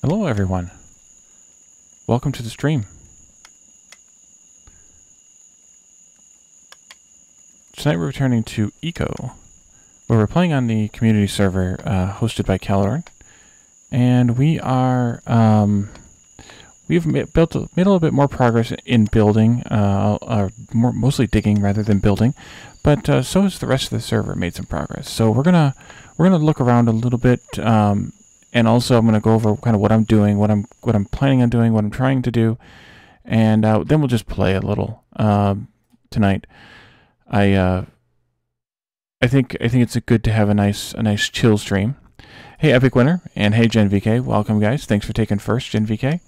Hello everyone. Welcome to the stream. Tonight we're returning to Eco, where we're playing on the community server hosted by Calorn. And we are, we've made a little bit more progress in building, mostly digging rather than building. But so has the rest of the server made some progress. So we're gonna look around a little bit, and also I'm gonna go over kind of what I'm doing, what I'm planning on doing, what I'm trying to do, and then we'll just play a little tonight. I think it's good to have a nice chill stream. Hey Epic Winner and hey Gen VK, welcome guys. Thanks for taking first, Gen VK.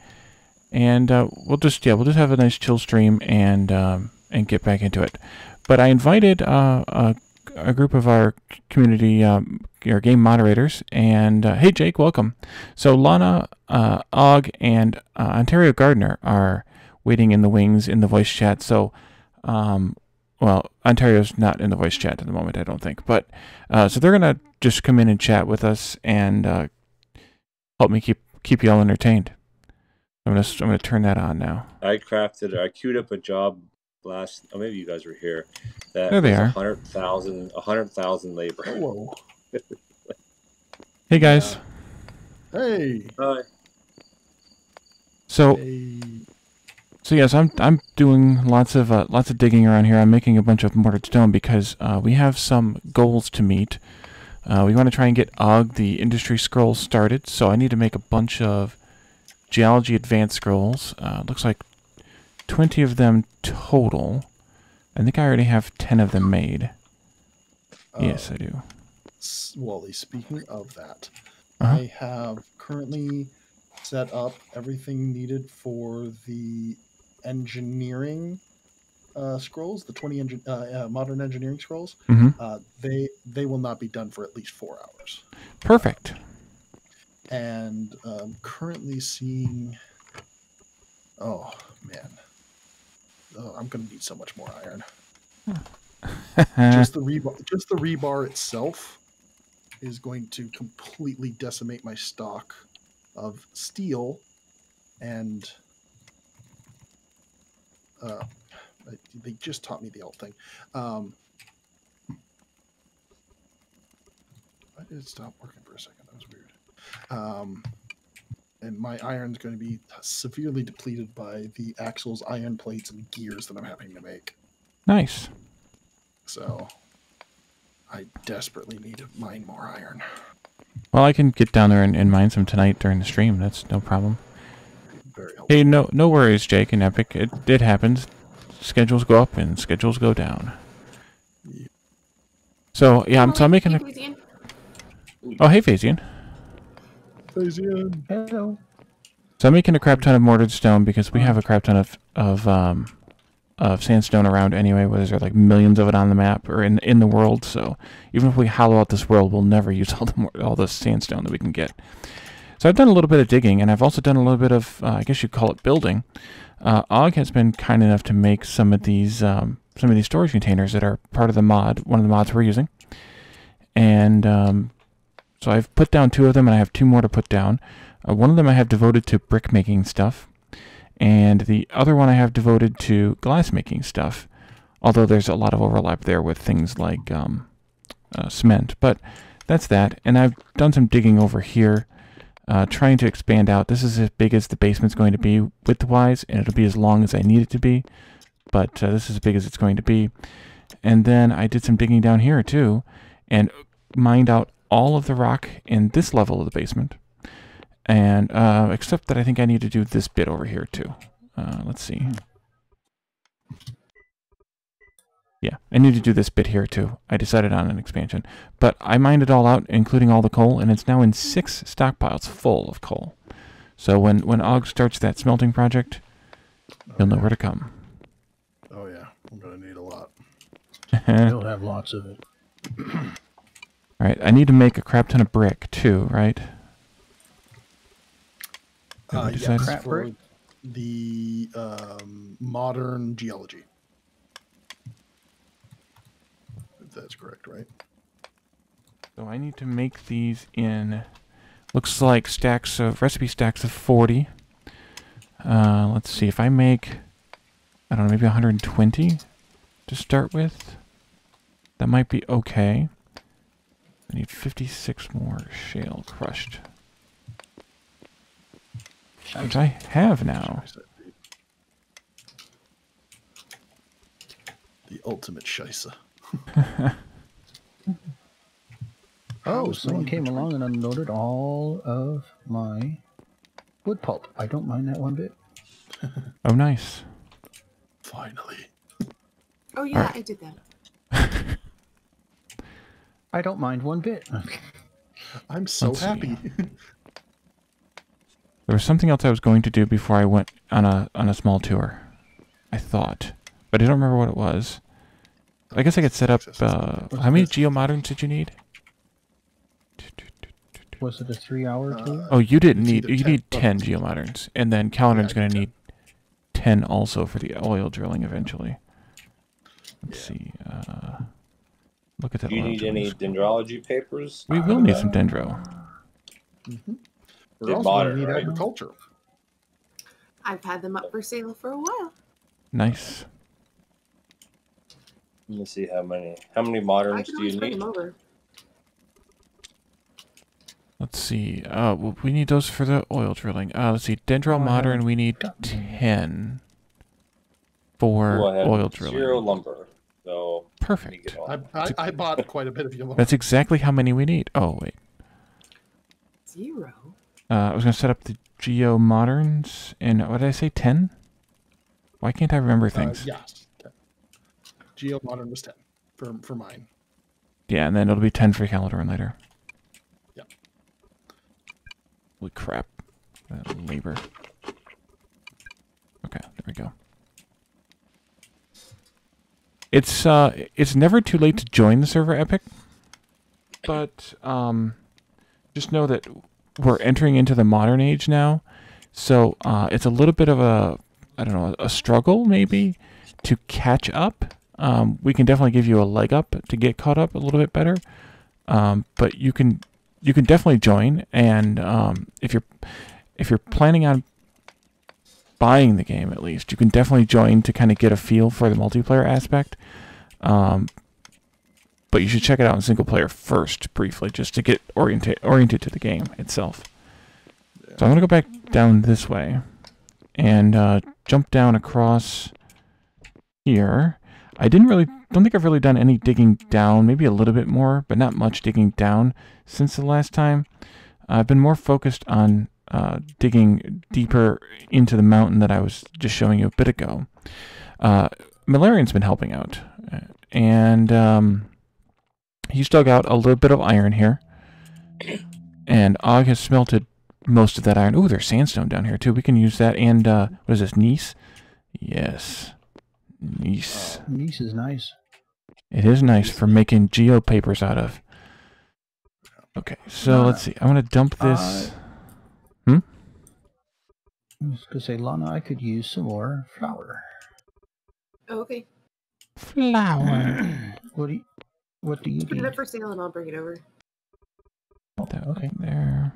And we'll just have a nice chill stream and get back into it. But I invited a group of our community, our game moderators, and hey Jake, welcome. So Lana, Og, and Ontario Gardner are waiting in the wings in the voice chat. So, well, Ontario's not in the voice chat at the moment, I don't think. But so they're gonna just come in and chat with us and help me keep y'all entertained. I'm gonna turn that on now. I queued up a job last. Oh, maybe you guys were here. That there they are. 100,000 labor. Hello. Hey guys. Hey. Hi. So. Hey. So yes, I'm doing lots of digging around here. I'm making a bunch of mortared stone because we have some goals to meet. We want to try and get Og, the industry scroll, started. So I need to make a bunch of geology advanced scrolls. Looks like 20 of them total. I think I already have 10 of them made. Yes, I do. Wally, speaking of that, Uh-huh. I have currently set up everything needed for the engineering scrolls, the 20 modern engineering scrolls. Mm-hmm. They will not be done for at least 4 hours. Perfect. And currently seeing, oh man, I'm gonna need so much more iron. Just the rebar itself is going to completely decimate my stock of steel, and they just taught me the old thing. Why did it stop working for a second? That was weird. And my iron's going to be severely depleted by the axles, iron plates, and gears that I'm having to make. Nice. So I desperately need to mine more iron. Well, I can get down there and mine some tonight during the stream. That's no problem. Very helpful. Hey, no worries, Jake and Epic. It happens. Schedules go up and schedules go down. Yeah. So yeah, I'm making a. Oh, hey, Phasian. Phasian, hello. So I'm making a crap ton of mortared stone because we have a crap ton of sandstone around anyway. Where there's like millions of it on the map or in the world. So even if we hollow out this world, we'll never use all the sandstone that we can get. So I've done a little bit of digging, and I've also done a little bit of I guess you'd call it building. Og has been kind enough to make some of these storage containers that are part of the mod, one of the mods we're using, and so I've put down 2 of them, and I have 2 more to put down. One of them I have devoted to brick making stuff, and the other one I have devoted to glass making stuff, although there's a lot of overlap there with things like cement. But that's that, and I've done some digging over here, trying to expand out. This is as big as the basement's going to be width-wise, and it'll be as long as I need it to be, but this is as big as it's going to be. And then I did some digging down here, too, and mined out all of the rock in this level of the basement, and except that I think I need to do this bit over here too. Let's see. Yeah, I need to do this bit here too. I decided on an expansion, but I mined it all out, including all the coal, and it's now in 6 stockpiles full of coal. So when Og starts that smelting project, you'll know where to come. Oh yeah, I'm gonna need a lot. You'll have lots of it. All right, I need to make a crap ton of brick too, right? Yes, for the modern geology. If that's correct, right? So I need to make these in Looks like recipe stacks of 40. Let's see, if I make, I don't know, maybe 120 to start with, that might be okay. I need 56 more shale crushed, which I have now. The ultimate scheisse. Oh, someone came along and unloaded all of my wood pulp. I don't mind that one bit. Oh, nice. Finally. Oh yeah, Alright. I did that. I don't mind one bit. I'm so Let's see. happy. There was something else I was going to do before I went on a small tour, I thought, but I don't remember what it was. I guess I could set up. How many geomoderns did you need? Was it a 3-hour tour? Oh, you didn't it's need. either You 10 need 10 geomoderns, and then Caledon's going to 10. need 10 also for the oil drilling eventually. Let's see. Look at that. Do you oil need drilling any screen. dendrology papers? We will need some dendro. We're They're also going modern, to need right? agriculture. I've had them up for sale for a while. Nice. Let me see how many I moderns can do always you bring need? them over. Let's see. Well, we need those for the oil drilling. Let's see. Dendro Oh, I modern. haven't We need gotten 10 for Ooh, I have oil drilling. 0 lumber. So let me Perfect. get on. I bought quite a bit of yellow. That's exactly how many we need. Oh wait. 0. I was gonna set up the geo moderns and what did I say? 10? Why can't I remember things? Yes. 10. Geo Modern was 10 for mine. Yeah, and then it'll be 10 for Caledon later. Yep. Holy crap. Labor. Okay, there we go. It's never too late to join the server, Epic. But just know that we're entering into the modern age now. So it's a little bit of a struggle maybe to catch up. We can definitely give you a leg up to get caught up a little bit better. But you can definitely join, and if you're planning on buying the game, at least you can definitely join to kind of get a feel for the multiplayer aspect. But you should check it out in single player first, briefly, just to get oriented to the game itself. So I'm gonna go back down this way and jump down across here. I don't think I've really done any digging down, maybe a little bit more, but not much digging down since the last time. I've been more focused on digging deeper into the mountain that I was just showing you a bit ago. Malarian's been helping out, and he's dug out a little bit of iron here, and Og has smelted most of that iron. Ooh, there's sandstone down here too. We can use that, and what is this, gneiss? Yes. Gneiss. Gneiss is nice. It is nice for making geo papers out of. Okay, so let's see. I'm going to dump this. I was going to say, Lana, I could use some more flour. Oh, okay. Flour. What do you Put it need? up for sale and I'll bring it over. That Okay. there.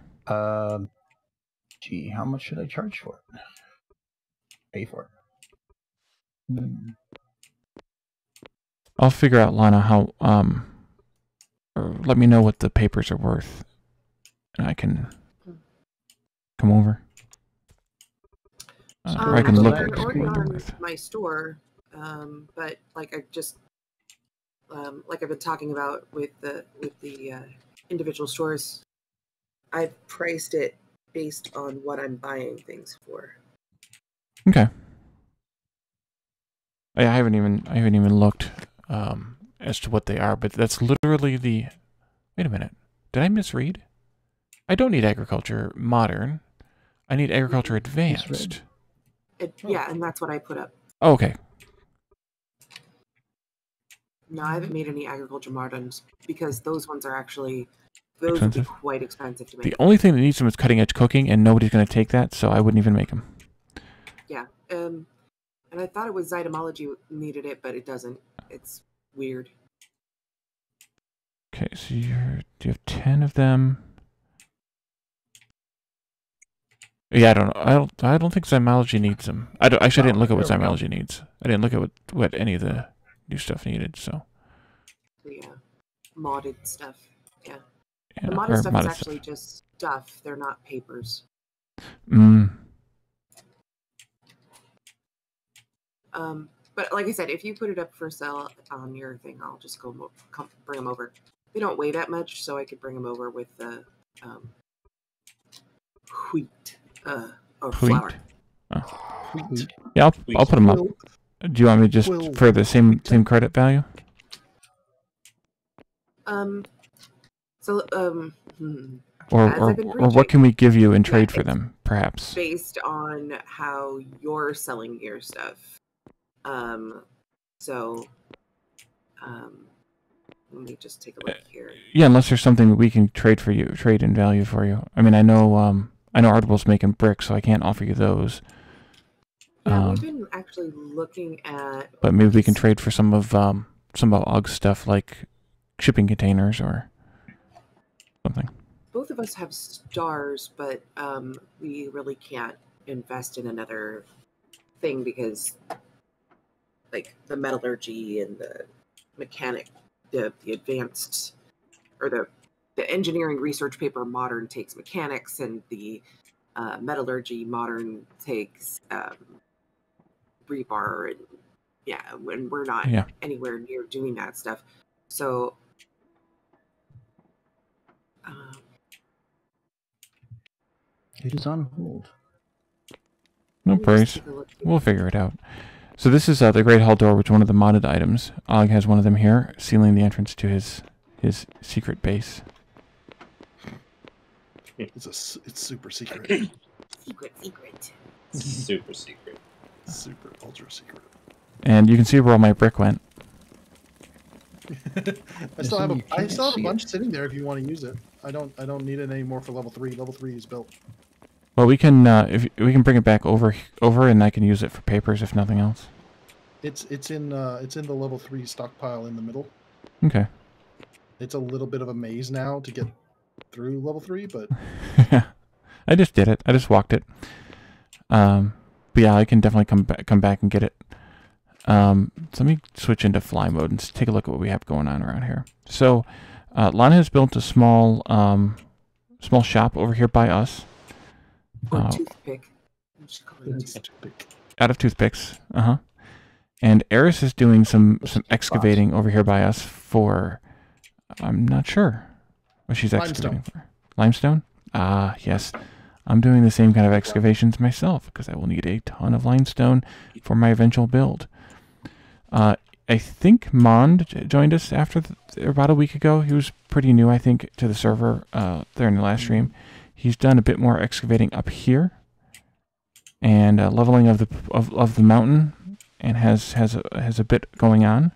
Gee, how much should I charge for it? Pay for it. I'll figure out, Lana, how, or let me know what the papers are worth, and I can come over. Or I can Actually, look they're at already what they're on worth. my store, but like I just like I've been talking about with the individual stores, I've priced it based on what I'm buying things for. Okay. I haven't even looked as to what they are, but that's literally the. Wait a minute. Did I misread? I don't need agriculture modern. I need agriculture advanced. Yeah, and that's what I put up. Oh, okay. No, I haven't made any agriculture moderns because those ones are actually would be Expensive? quite expensive to make. The only thing that needs them is cutting edge cooking, and nobody's going to take that, so I wouldn't even make them. Yeah, and I thought it was Zytomology needed it, but it doesn't. It's weird. Okay, so do you have 10 of them? Yeah, I don't know. I don't think Zymology needs them. Actually, I didn't look at what there we go. Zymology needs. I didn't look at what any of the new stuff needed. So Yeah, modded stuff. Yeah, yeah, the modded or stuff is modded actually stuff. just stuff. They're not papers. Mm. But like I said, if you put it up for sale on your thing, I'll just bring them over. They don't weigh that much, so I could bring them over with the wheat or flour. Wheat. Oh. Wheat. Yeah, I'll put them up. Quill. Do you want me just Quill. for the same credit value? So Or As I've been what preaching, can we give you in trade for it's them, perhaps? based on how you're selling your stuff. So let me just take a look here. Yeah, unless there's something that we can trade in value for you. I mean, I know Ardible's making bricks, so I can't offer you those. Yeah, we've been actually looking at. But maybe we can trade for some of Ug's stuff, like shipping containers or something. Both of us have stars, but we really can't invest in another thing because, like, the metallurgy and the mechanic, the advanced, or the engineering research paper modern takes mechanics, and the metallurgy modern takes rebar, and when we're not anywhere near doing that stuff. So it is on hold. No worries. We'll figure it out. So this is the Great Hall Door, which is one of the modded items. Og has one of them here, sealing the entrance to his secret base. It's super secret. Secret. Super secret. Super ultra secret. And you can see where all my brick went. I still have a bunch sitting there if you want to use it. I don't need it anymore for level 3. Level 3 is built. Well, we can if we can bring it back over, and I can use it for papers if nothing else. It's in the level 3 stockpile in the middle. Okay. It's a little bit of a maze now to get through level 3, but I just did it. I just walked it. But yeah, I can definitely come back and get it. So let me switch into fly mode and take a look at what we have going on around here. So, Lana has built a small shop over here by us. Or toothpick. Out of toothpicks. And Eris is doing some excavating over here by us for, I'm not sure what she's excavating for. Limestone? Ah, yes. I'm doing the same kind of excavations myself because I will need a ton of limestone for my eventual build. I think Mond joined us about a week ago. He was pretty new, I think, to the server there in the last stream. He's done a bit more excavating up here and leveling of the mountain, and has a bit going on.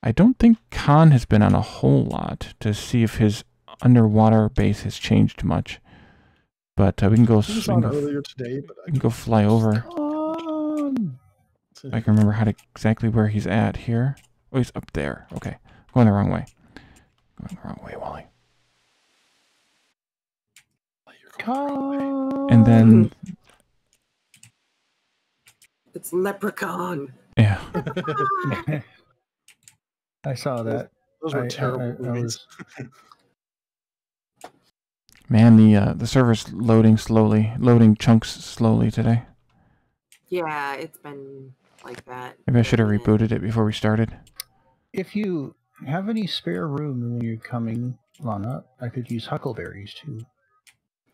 I don't think Khan has been on a whole lot to see if his underwater base has changed much. But we can go. Earlier today, but I can go fly over. I can remember exactly where he's at here. Oh, he's up there. Okay, going the wrong way. Going the wrong way, Wally. And then it's Leprechaun. Yeah. I saw that. Those were terrible movies. Man, the server's loading chunks slowly today. Yeah, it's been like that. Maybe I should have rebooted it before we started. If you have any spare room when you're coming, Lana, I could use huckleberries too.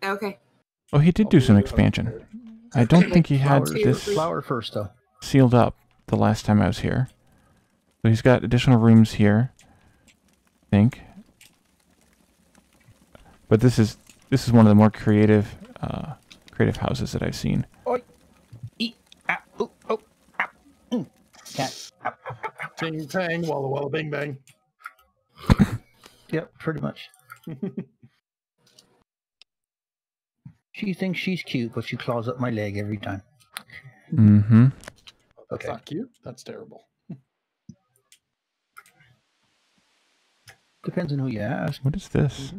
Okay. Oh, he did do some expansion. I don't think he had this flower first though sealed up the last time I was here. So he's got additional rooms here, I think. But this is one of the more creative houses that I've seen. Cat. Ting tang, walla walla bing bang. Yep, pretty much. She thinks she's cute, but she claws up my leg every time. Mm-hmm. That's not cute. That's terrible. Depends on who you ask. What is this?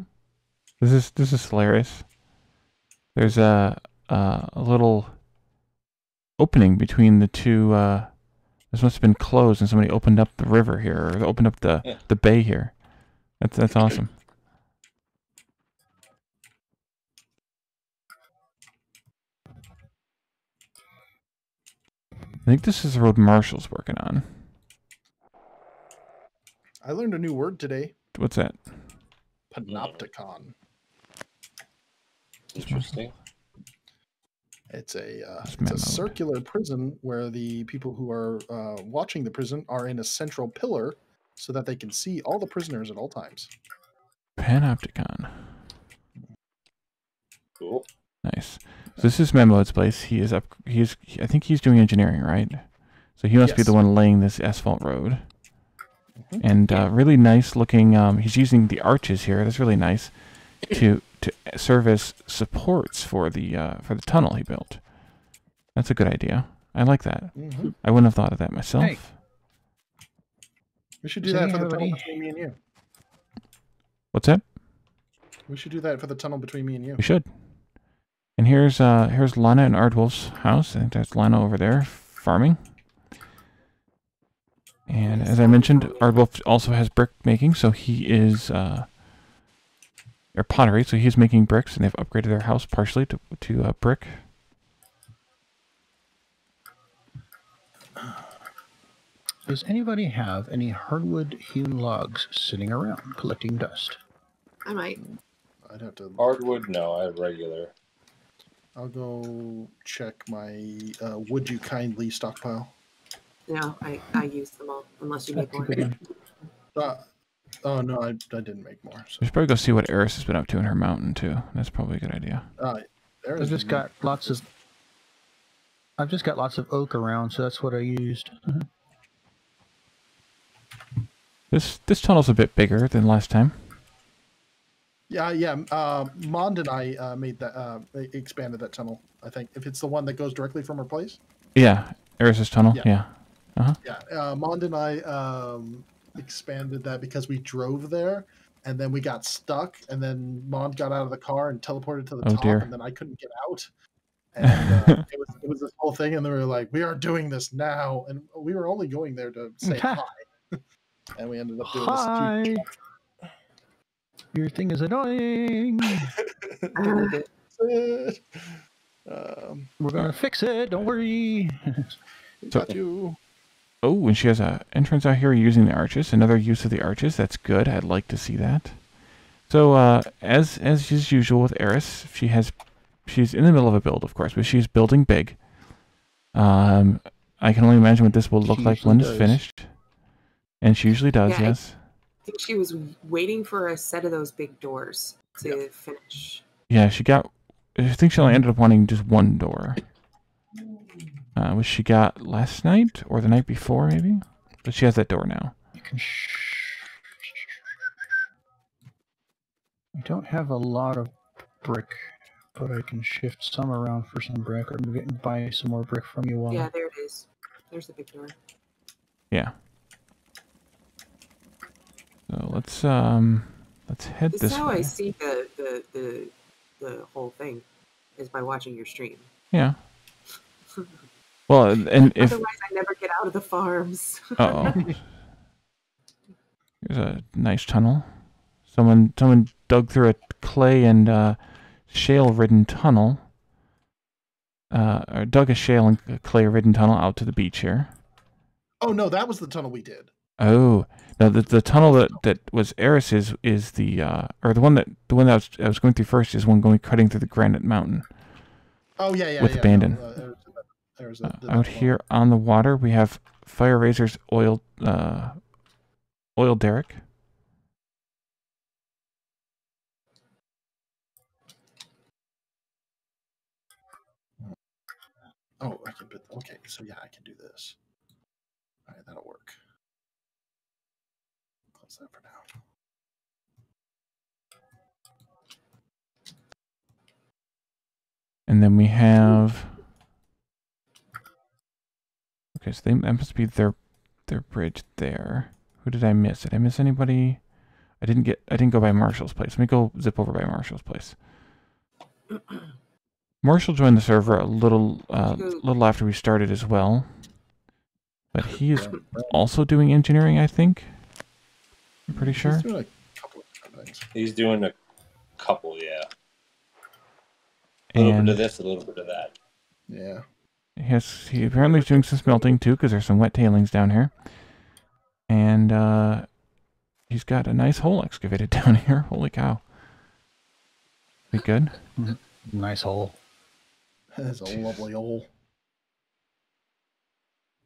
This is hilarious. There's a a little opening between the two. This must have been closed, and somebody opened up the river here, or opened up the bay here. That's awesome. I think this is the road Marshall's working on. I learned a new word today. What's that? Panopticon. Interesting. It's a memo. circular prison where the people who are watching the prison are in a central pillar so that they can see all the prisoners at all times. Panopticon. Cool. Nice. So this is Memo's place. He is up. I think he's doing engineering, right? So he must be Yes. the one laying this asphalt road. Mhm. And really nice looking. He's using the arches here. That's really nice to serve as supports for the tunnel he built. That's a good idea. I like that. Mm-hmm. I wouldn't have thought of that myself. Hey. We should do Does that for the anybody- tunnel between me and you. What's that? We should do that for the tunnel between me and you. We should. And here's Lana and Ardwolf's house. I think that's Lana over there farming. And as I mentioned, Ardwolf also has brick making, so he is or pottery, so he's making bricks, and they've upgraded their house partially to brick. Does anybody have any hardwood hewn logs sitting around collecting dust? I might. I'd have to. Hardwood? No, I have regular. I'll go check my would you kindly stockpile. No, I used them all, unless you make That's a more. good one. Oh no, I didn't make more. So We should probably go see what Eris has been up to in her mountain too. That's probably a good idea. there I've is just got lots of oak around, so that's what I used. This tunnel's a bit bigger than last time. Yeah. Mond and I made that. They expanded that tunnel. I think if it's the one that goes directly from her place. Yeah, Eris's tunnel. Yeah. Yeah. Yeah, Mond and I expanded that because we drove there, and then we got stuck, and then Mond got out of the car and teleported to the Oh, top, dear. and then I couldn't get out. And it was this whole thing, and they were like, "We are doing this now," and we were only going there to say hi, and we ended up doing Hi. this. Your thing is annoying. We're gonna fix it. Don't worry. Got you. Oh, and she has an entrance out here using the arches. Another use of the arches. That's good. I'd like to see that. So, as is usual with Eris, she's in the middle of a build, of course, but she's building big. I can only imagine what this will look She like usually when it's does. finished. And she usually does, Yeah, yes. I think she was waiting for a set of those big doors to finish. Yeah, I think she only ended up wanting just one door. Which she got last night or the night before, maybe? But she has that door now. You can I don't have a lot of brick, but I can shift some around for some brick, or maybe buy some more brick from you. Yeah, there it is. There's the big door. Yeah. So let's head This this is how way. I see the whole thing, is by watching your stream. Yeah. Well, and if Otherwise, I never get out of the farms. uh-oh. Here's a nice tunnel. Someone dug through a clay and shale-ridden tunnel. Or dug a shale and clay-ridden tunnel out to the beach here. Oh no, that was the tunnel we did. Oh, now the tunnel that was Eris's is the or the one that I was going through first is one cutting through the granite mountain. Oh yeah. With abandon. No, there's Out here on the water, we have Fire Razor's oil derrick. Oh, I can put. Okay, so yeah, I can do this. All right, that'll work. Close that for now. And then we have. Okay, so that must be their bridge there. Who did I miss? Did I miss anybody? I didn't go by Marshall's place. Let me go zip over by Marshall's place. Marshall joined the server a little after we started as well. But he is also doing engineering, I think. I'm pretty sure. He's doing a couple of different things. He's doing a couple, yeah. A little bit of this, a little bit of that. Yeah. He apparently is doing some smelting too, because there's some wet tailings down here. And he's got a nice hole excavated down here. Holy cow. Be good? Nice hole. That's a lovely hole.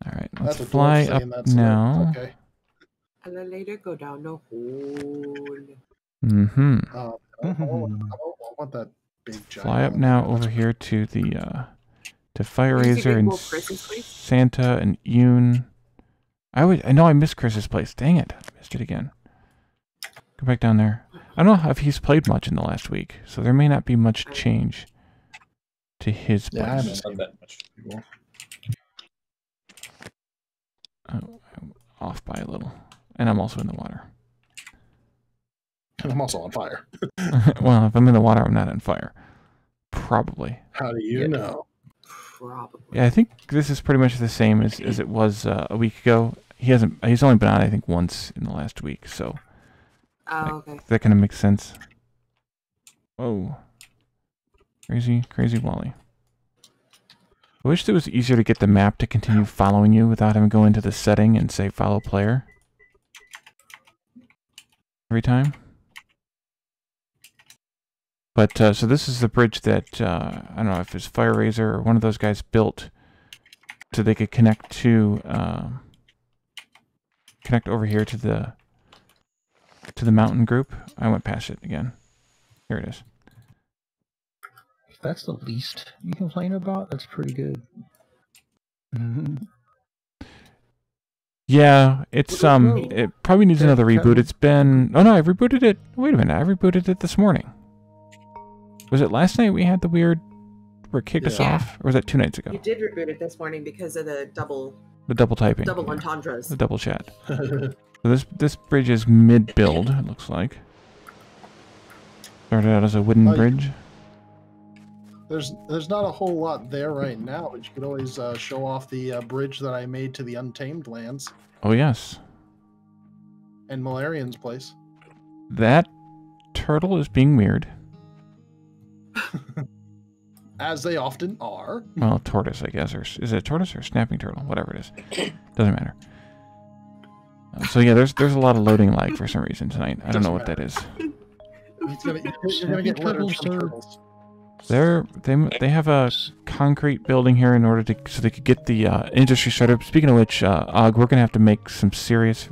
Alright, let's That's a fly dwarf up saying that's now. Okay. And then later go down the hole. Mm-hmm. I want that big giant. Fly up one. now over here to the to Fire Did you Razor get and Wolf Chris's place? Santa and Yoon. I know I missed Chris's place. Dang it. I missed it again. Go back down there. I don't know if he's played much in the last week, so there may not be much change to his place. Yeah, I haven't Not that much. people. Oh, I'm off by a little. And I'm also in the water. I'm also on fire. Well, if I'm in the water, I'm not on fire. Probably. How do you know? Probably. Yeah, I think this is pretty much the same as it was a week ago. He's only been on, I think, once in the last week, so Oh, okay. that kind of makes sense. Whoa. Crazy Wally. I wish it was easier to get the map to continue following you without having to go into the setting and say follow player every time. But, so this is the bridge that, I don't know if it's Fire Razor or one of those guys built so they could connect to, connect over here to the mountain group. I went past it again. Here it is. If that's the least you complain about, that's pretty good. Yeah, it's, it probably needs another reboot. It's been, oh no, I rebooted it. Wait a minute, I rebooted it this morning. Was it last night we had the weird, where it kicked us off? Or was that 2 nights ago? You did reboot it this morning because of the double typing. double entendres. The double chat. So this bridge is mid-build, it looks like. Started out as a wooden bridge. There's not a whole lot there right now, but you could always show off the bridge that I made to the Untamed Lands Oh yes. and Malarian's place. That turtle is being weird. As they often are. Well, tortoise, I guess, or is it a tortoise or a snapping turtle? Whatever it is, doesn't matter. So yeah, there's a lot of loading lag for some reason tonight. I don't know what that is. You're gonna get letters from turtles. They have a concrete building here in order to so they could get the industry started. Speaking of which, Og, we're gonna have to make some serious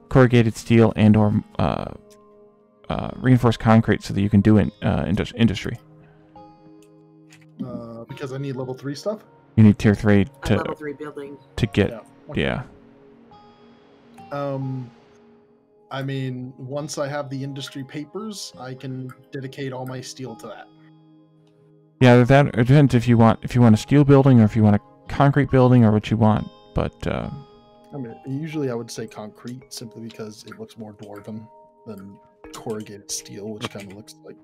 corrugated steel and or reinforced concrete so that you can do industry. Because I need level 3 stuff. You need tier 3 to level 3 building to get yeah. I mean, once I have the industry papers, I can dedicate all my steel to that. Yeah, that it depends if you want a steel building or if you want a concrete building or what you want. But I mean, usually I would say concrete simply because it looks more dwarven than corrugated steel, which kind of looks like,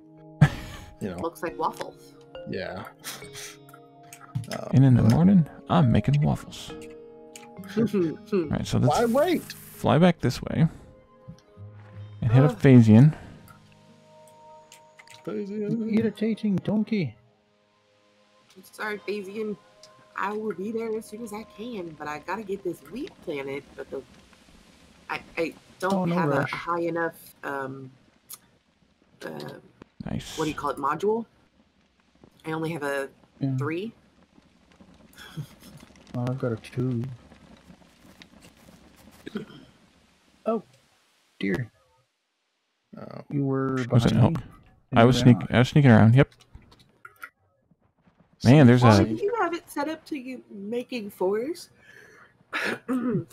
looks like waffles. Yeah. And in the morning, I'm making waffles. Alright, so let's fly back this way. And hit up Phasian. Irritating donkey. I'm sorry, Phasian. I will be there as soon as I can, but I gotta get this wheat planted. But I don't have a high enough nice. What do you call it? Module. I only have a 3. Oh, I've got a 2. Oh, dear. You were Wasn't behind help. me. I was sneaking around. Yep. Man, there's Why did you have it set up to you making 4s?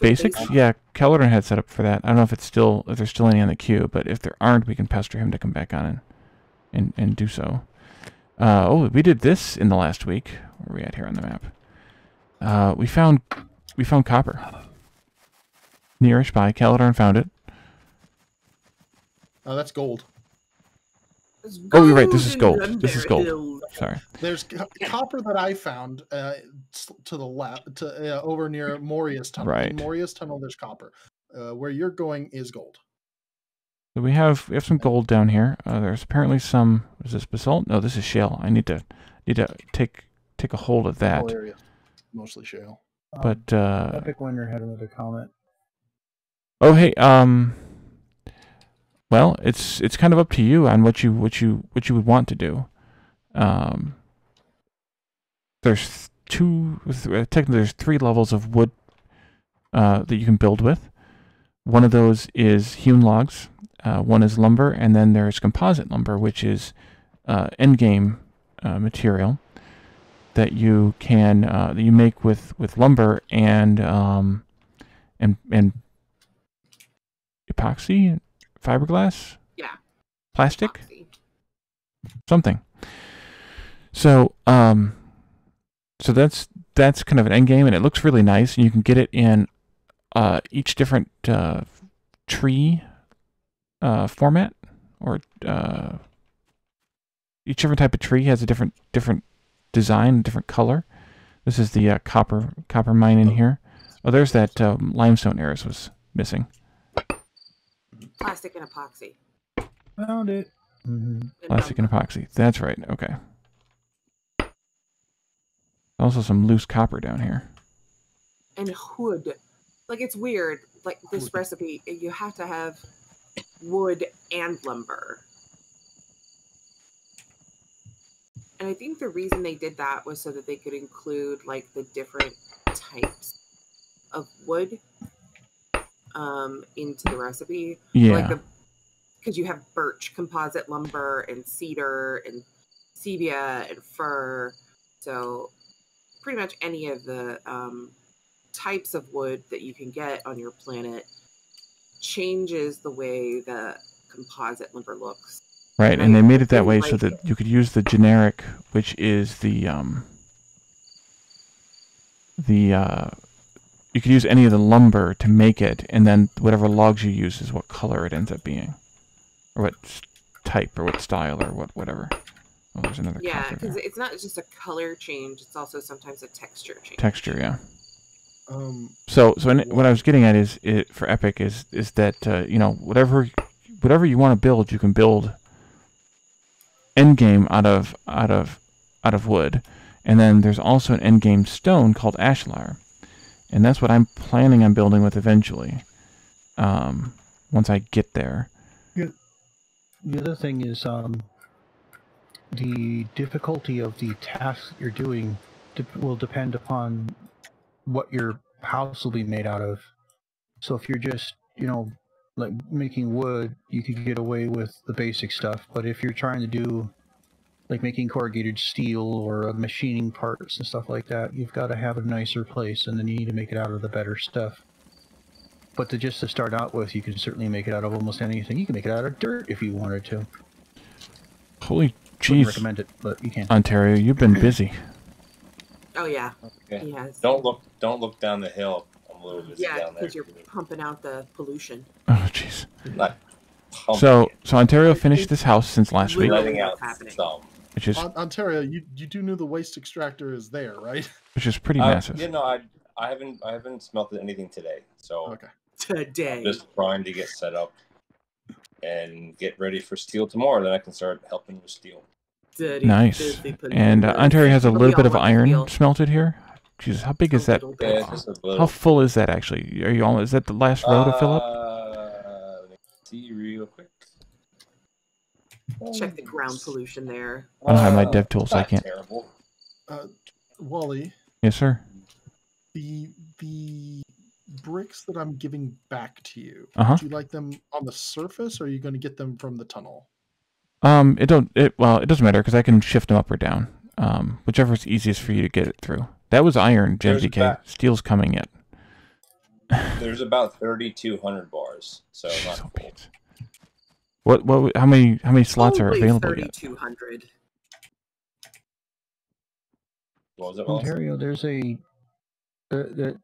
basics. Yeah, Kelleran had set up for that. I don't know if there's still any on the queue, but if there aren't, we can pester him to come back on and do so. Oh, we did this in the last week. Where are we at here on the map? We found copper. Nearish by Kelleran found it. Oh, that's gold. Oh, you're right. This is gold. This is gold. Hills. Sorry. There's copper that I found to the left, over near Moria's tunnel. Right. In Moria's tunnel, there's copper. Where you're going is gold. So we have some gold down here. There's apparently some. Is this basalt? No, this is shale. I need to take a hold of that. Whole area, mostly shale. But Epic Winter had another comment. oh hey, well, it's kind of up to you on what you would want to do. There's technically there's 3 levels of wood that you can build with. One of those is hewn logs. One is lumber, and then there's composite lumber, which is endgame material that you can that you make with lumber and epoxy, fiberglass, plastic, something. So so that's kind of an endgame, and it looks really nice, and you can get it in each different tree format, or each different type of tree has a different design, different color. This is the copper mine in here. Oh, there's that limestone Eris was missing. Plastic and epoxy. Found it. Plastic and epoxy. That's right. Okay. Also some loose copper down here. And wood. Like, it's weird. Like, this recipe, you have to have wood and lumber. And I think the reason they did that was so that they could include, like, the different types of wood into the recipe. Yeah. Like because you have birch, composite lumber, and cedar, and sepia, and fir. So pretty much any of the types of wood that you can get on your planet changes the way the composite lumber looks. Right, and they made it that way so that you could use the generic, which is the you could use any of the lumber to make it, and then whatever logs you use is what color it ends up being, or what type, or what style, or whatever. Oh, there's another. Yeah, because it's not just a color change; it's also sometimes a texture change. Texture, yeah. So what I was getting at is for Epic is that you know, whatever you want to build, you can build endgame out of wood, and then there's also an endgame stone called ashlar, and that's what I'm planning on building with eventually. Once I get there. The other thing is the difficulty of the task you're doing will depend upon what your house will be made out of. So if you're just, you know, like making wood, you could get away with the basic stuff. But if you're trying to do like making corrugated steel or machining parts and stuff like that, you've got to have a nicer place, and then you need to make it out of the better stuff. But just to start out with, you can certainly make it out of almost anything. You can make it out of dirt if you wanted to. Holy jeez. Wouldn't recommend it, but you can. Ontario, you've been busy. Oh yeah. Okay. Yes. Don't look down the hill. I'm a little busy down there. Because you're pumping out the pollution. Oh jeez. Not So Ontario finished this house since last week. letting out some. Which is Ontario, you do know the waste extractor is there, right? which is pretty massive. You know, I haven't smelted anything today, so Okay. Today. just trying to get set up and get ready for steel tomorrow. Then I can start helping with steel. Nice. And Ontario has a little bit of iron smelted here. Jesus, how big is that? Yeah, just a little. How full is that actually? Are you all? Is that the last row to fill up? Let me see real quick. Check the ground pollution there. I don't have my dev tools, so I Not can't. terrible. Wally, Yes, sir. the bricks that I'm giving back to you, Uh-huh. do you like them on the surface, or are you going to get them from the tunnel? Well, it doesn't matter because I can shift them up or down. Whichever is easiest for you to get it through. That was iron, There's GMGK. that. Steel's coming yet. There's about 3,200 bars, so Jeez, not oh, full. Pete. What? How many slots are Only available yet? 3,200. What was it? Wallace? Ontario, there's a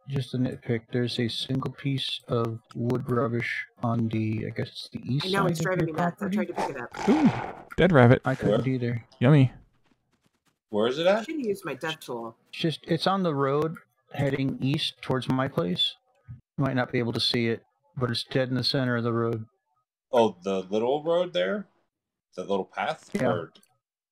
Just a nitpick. There's a single piece of wood rubbish on the, I guess it's the east I know, side it's of driving your me nuts. I property. tried to pick it up. Ooh, dead rabbit. I couldn't either. Yummy. Where is it I at? should have used my death tool. It's on the road heading east towards my place. You might not be able to see it, but it's dead in the center of the road. Oh, the little road there? The little path? Yeah. Or...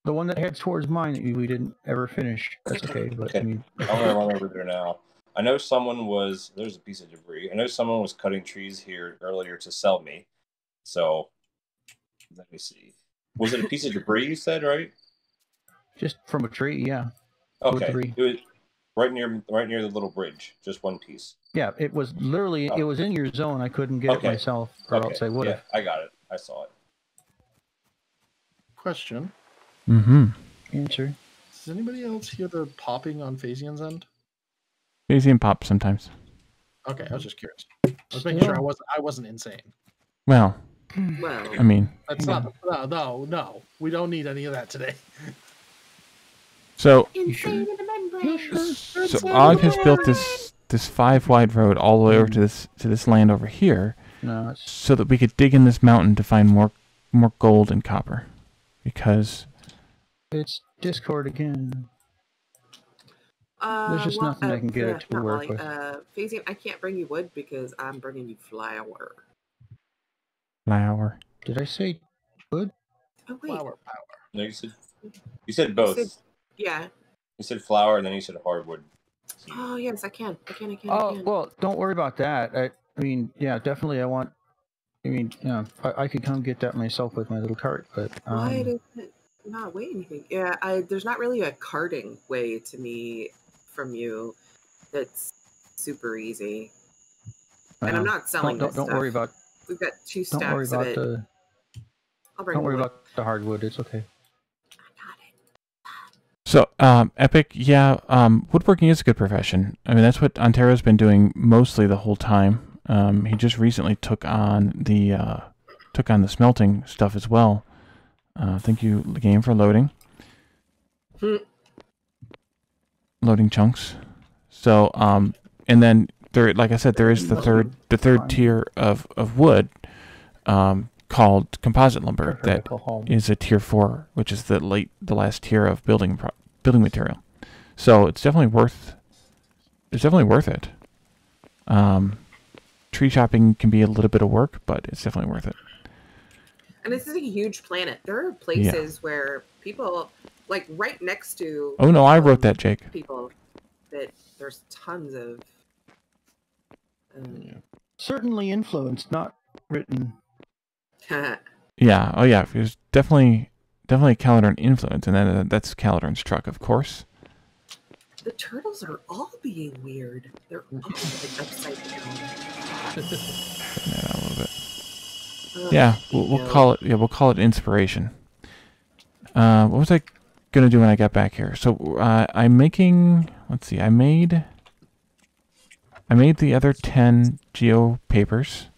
The one that heads towards mine that we didn't ever finish. That's okay, but Okay. I mean... I'm going to run over there now. I know someone was... There's a piece of debris. I know someone was cutting trees here earlier to sell me. So, let me see. Was it a piece of debris you said, right? Just from a tree, yeah. Okay. Debris. It was right near the little bridge. Just one piece. Yeah, it was literally... It was in your zone. I couldn't get it myself, or else I would have. Yeah, I got it. I saw it. Question. Mm-hmm. Answer. Does anybody else hear the popping on Phasian's end? Phasian pop sometimes. Okay, I was just curious. I was making sure I wasn't insane. Well, Well, I mean, That's not. No. We don't need any of that today. so insane in the membrane. so Og has built this 5-wide road all the way over to this land over here, No, it's... so that we could dig in this mountain to find more gold and copper, because It's Discord again. There's just nothing I can get it to work with. Phasian, I can't bring you wood because I'm bringing you flour. flour. Did I say wood? Oh wait. Flower power. No, you said both. Yeah. You said flour and then you said hardwood. Oh yes, I can. Oh, well, don't worry about that. I mean, yeah, definitely yeah, I could come get that myself with my little cart, but... Why does it not weigh anything? Yeah, there's not really a carting way to me from you that's super easy. And I'm not selling this Don't stuff. worry about... We've got 2 stacks Don't worry about of it. the... I'll bring Don't worry wood. about the hardwood. It's okay. I got it. So, Epic, yeah, woodworking is a good profession. I mean, that's what Ontario's been doing mostly the whole time. He just recently took on the smelting stuff as well. Thank you, game, for loading. Loading chunks. So, and then there, like I said, there is the third tier of wood, called composite lumber that is a tier 4, which is the last tier of building material. So it's definitely worth it. Tree chopping can be a little bit of work, but it's definitely worth it. And this is a huge planet. There are places where people, like right next to... Oh no, I wrote that, Jake. People that there's tons of... Certainly influenced, not written. Yeah. Oh yeah. There's definitely Caledon influence, and then that's Caledon's truck, of course. The turtles are all being weird. They're all like upside down. Turn that out a little bit. Yeah, we'll call it. Yeah, we'll call it inspiration. What was I gonna do when I got back here? So I'm making. Let's see. I made the other 10 geo papers.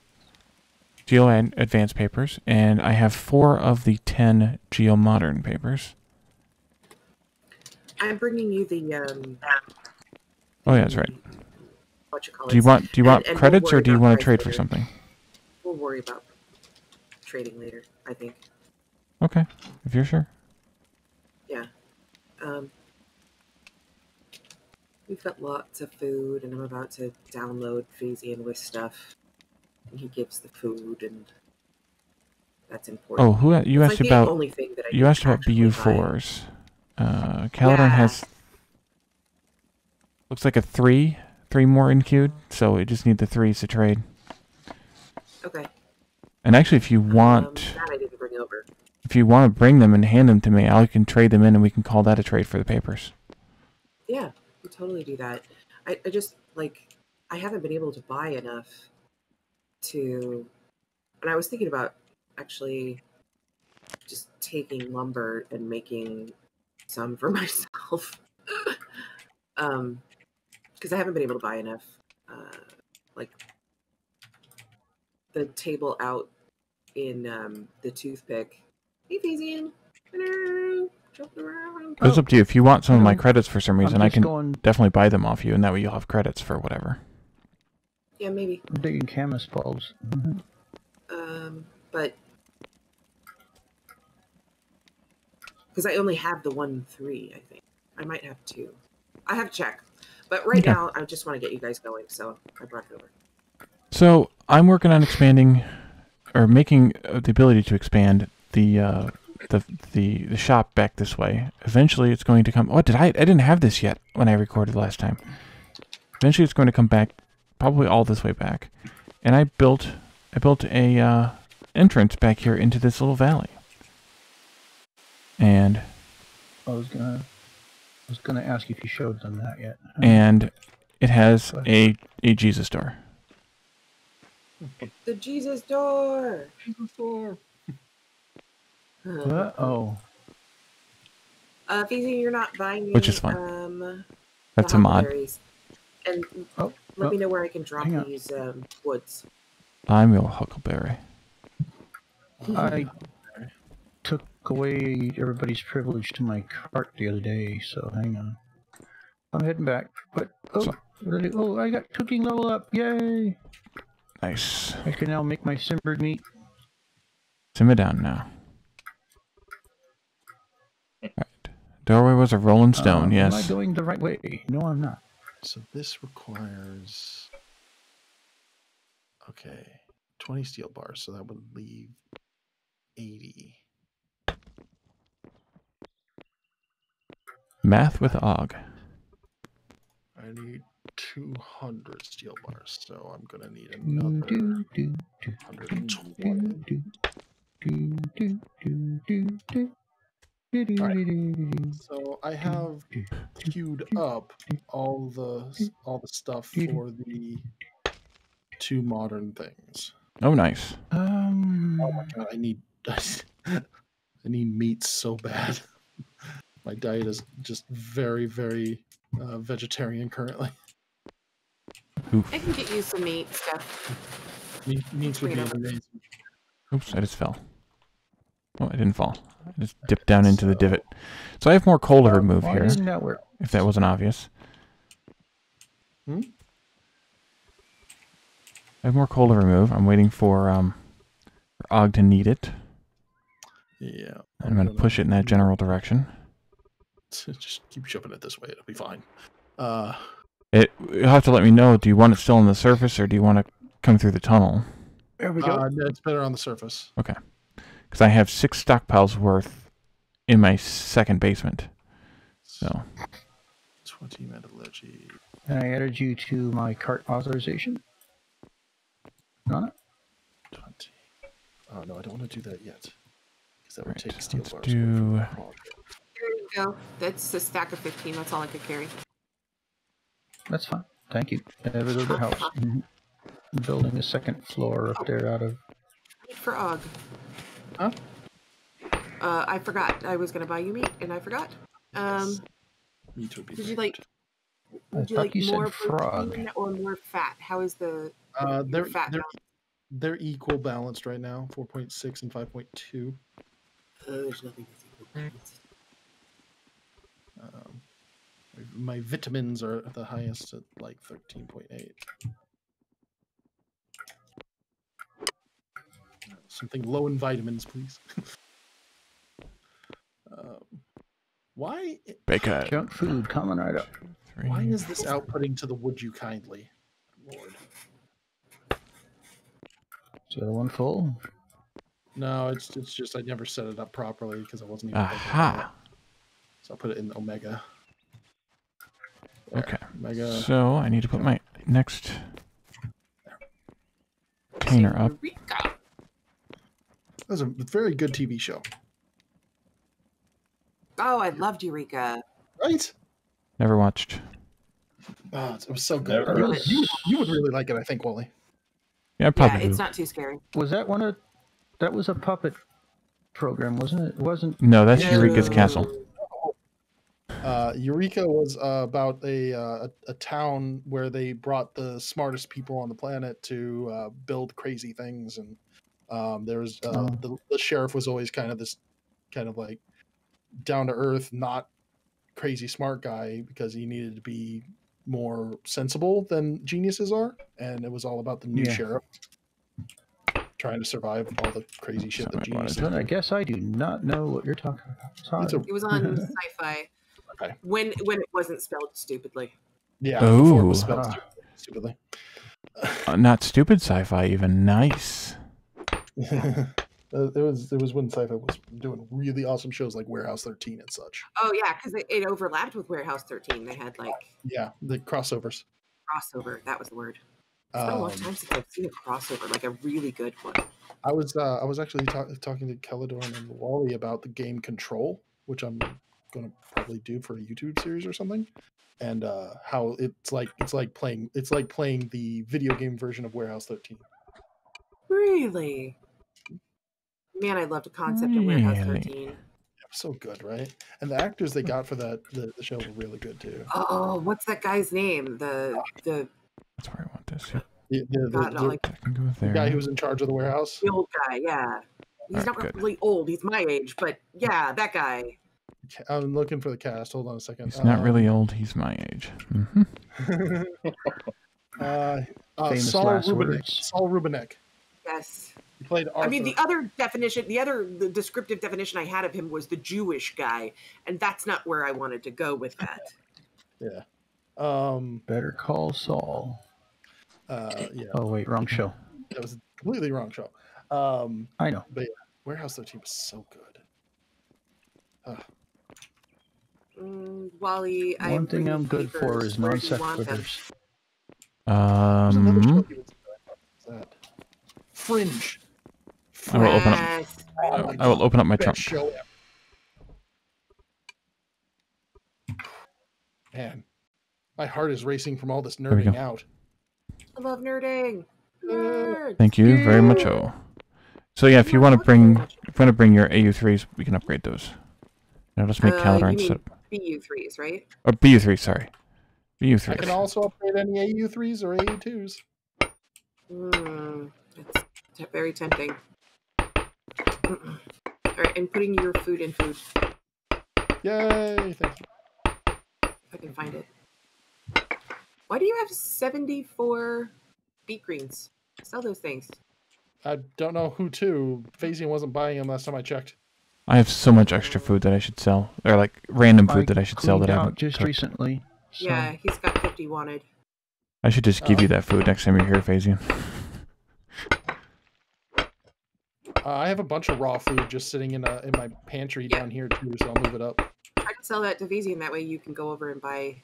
Geo and advanced papers, and I have 4 of the 10 geo modern papers. I'm bringing you the Oh yeah, that's right. What you call Do you want and credits, we'll or do you want to trade later. for something? We'll worry about trading later, I think. Okay, if you're sure. Yeah. We've got lots of food, and I'm about to download Phasian with stuff. And he gives the food, and that's important. Oh, who you It's asked like about? the only thing that I You asked about actually BU4s. Caledon has looks like a 3 more in queued, so we just need the 3s to trade. Okay. And actually, if you want, that I didn't bring over. if you want to bring them and hand them to me, I can trade them in, and we can call that a trade for the papers. Yeah, we'll totally do that. I just like I haven't been able to buy enough to, and I was thinking about actually just taking lumber and making some for myself. Because I haven't been able to buy enough. Like the table out in the toothpick. Hey, Phasian. Hello. Jumping around. It's up to you. If you want some of my credits for some reason, I just can going definitely buy them off you, and that way you'll have credits for whatever. Yeah, maybe. digging camas bulbs. But because I only have the 1-3, I think I might have 2. I have to check. But right now, I just want to get you guys going, so I brought it over. So I'm working on expanding, or making the ability to expand the shop back this way. Eventually, it's going to come. What did I didn't have this yet when I recorded last time. Eventually, it's going to come back, probably all this way back, and I built a entrance back here into this little valley. And I was gonna ask if you showed them that yet. And it has a Jesus door. The Jesus door. Jesus door. Oh. Feezy, you're not buying me. Which is fun. That's the a mod. huckleberries. And let me know where I can drop these woods. I'm your huckleberry. I took away everybody's privilege to my cart the other day, so hang on. I'm heading back. But I got cooking level up! Yay! Nice. I can now make my simmered meat. Simmer down now. Right. Doorway was a rolling stone. Yes. Am I going the right way? No, I'm not. So this requires 20 steel bars. So that would leave 80. Math with Og. I need 200 steel bars, so I'm gonna need another 120. Right. So I have queued up all the stuff for the 2 modern things. Oh, nice. Oh my god, I need meat so bad. My diet is just very, very vegetarian currently. Oof. I can get you some meat stuff. Meats would be amazing. Oops, I just fell. Oh, I didn't fall. I just dipped down into the divot. So I have more coal to remove here, if that wasn't obvious. I have more coal to remove. I'm waiting for Og to need it. Yeah. I'm going to push it in that general direction. Just keep shoving it this way. It'll be fine. You'll have to let me know. Do you want it still on the surface, or do you want to come through the tunnel? There we go. No, it's better on the surface. Okay. Because I have 6 stockpiles worth in my second basement. So 20 metallurgy. And I added you to my cart authorization. On it? 20. Oh no, I don't want to do that yet. Because that would Right, take steel let's bars. do- There you go. That's a stack of 15. That's all I could carry. That's fine. Thank you. Every little bit helps. Building a second floor up there out of... For Og. Huh? I forgot. I was going to buy you meat, and I forgot. Meat would be Would you great. Would you thought like you said more frog. protein or more fat? How is the They're fat balance? they're equal balanced right now. 4.6 and 5.2. There's nothing that's equal balanced. My vitamins are the highest at like 13.8. Something low in vitamins, please. Why? Baker. Junk food coming right up. 3. Why is this outputting to the would you kindly? Lord. Is the other one full? No, it's just I never set it up properly because I wasn't even thinking about Aha. it. So I'll put it in Omega. There. Okay. Omega. So I need to put my next container up. Eureka! That was a very good TV show. Oh, I loved Eureka. Right? Never watched. Oh, it was so good. Never. You would really like it, I think, Wally. Yeah, I probably Yeah, it's do. not too scary. Was that one of... That was a puppet program, wasn't it? It wasn't... No, that's Yeah. Eureka's Castle. Eureka was about a town where they brought the smartest people on the planet to build crazy things, and there was the sheriff was always kind of like down to earth, not crazy smart guy because he needed to be more sensible than geniuses are, and it was all about the new sheriff trying to survive all the crazy shit that geniuses do. I guess I do not know what you're talking about. Sorry. It was on Sci-Fi. Okay. When it wasn't spelled stupidly. Yeah, before it was Ooh. spelled stupidly. Not stupid sci-fi, even. Nice. It was when Sci-Fi was doing really awesome shows like Warehouse 13 and such. Oh yeah, because it overlapped with Warehouse 13. They had like the crossovers. crossover. That was the word. It's been a long time since I've seen a crossover, like a really good one. I was actually talking to Caledon and Wally about the game Control, which I'm going to probably do for a YouTube series or something, and how it's like playing the video game version of Warehouse 13. Really? Man, I loved the concept of Warehouse 13. So good, right? And the actors they got for the show were really good too. Oh, what's that guy's name? The That's where I want this. Yeah. The guy who was in charge of the warehouse. The old guy, yeah. He's not really old. He's my age, but yeah, that guy. I'm looking for the cast. Hold on a second. He's not really old. He's my age. Saul Rubinek. Yes. He played Arthur. I mean, the descriptive definition I had of him was the Jewish guy, and that's not where I wanted to go with that. Yeah. Better Call Saul. Yeah. Oh wait, wrong show. That was a completely wrong show. I know. But yeah, Warehouse 13 was so good. Wally, one thing I'm good for is non sequiturs. There's another show he was that. Fringe. I will open up. I will open up my trunk. Show Man, my heart is racing from all this nerding out. I love nerding. Nerds. Thank you very much. Oh, so yeah, if you want to bring your AU3s, we can upgrade those. Now let's make Caledon set. BU3s, right? Or BU3, sorry. BU3s. I can also upgrade any AU3s or AU2s. It's very tempting. All right, I'm putting your food in food. Yay! Thank you. If I can find it. Why do you have 74 beet greens? Sell those things. I don't know who to. Phasian wasn't buying them last time I checked. I have so much extra food that I should sell, or like random food that I should sell that I haven't just recently. So. Yeah, he's got 50 wanted. I should just give you that food next time you're here, Phasian. I have a bunch of raw food just sitting in my pantry down here too, so I'll move it up. I can sell that to Phasian, that way you can go over and buy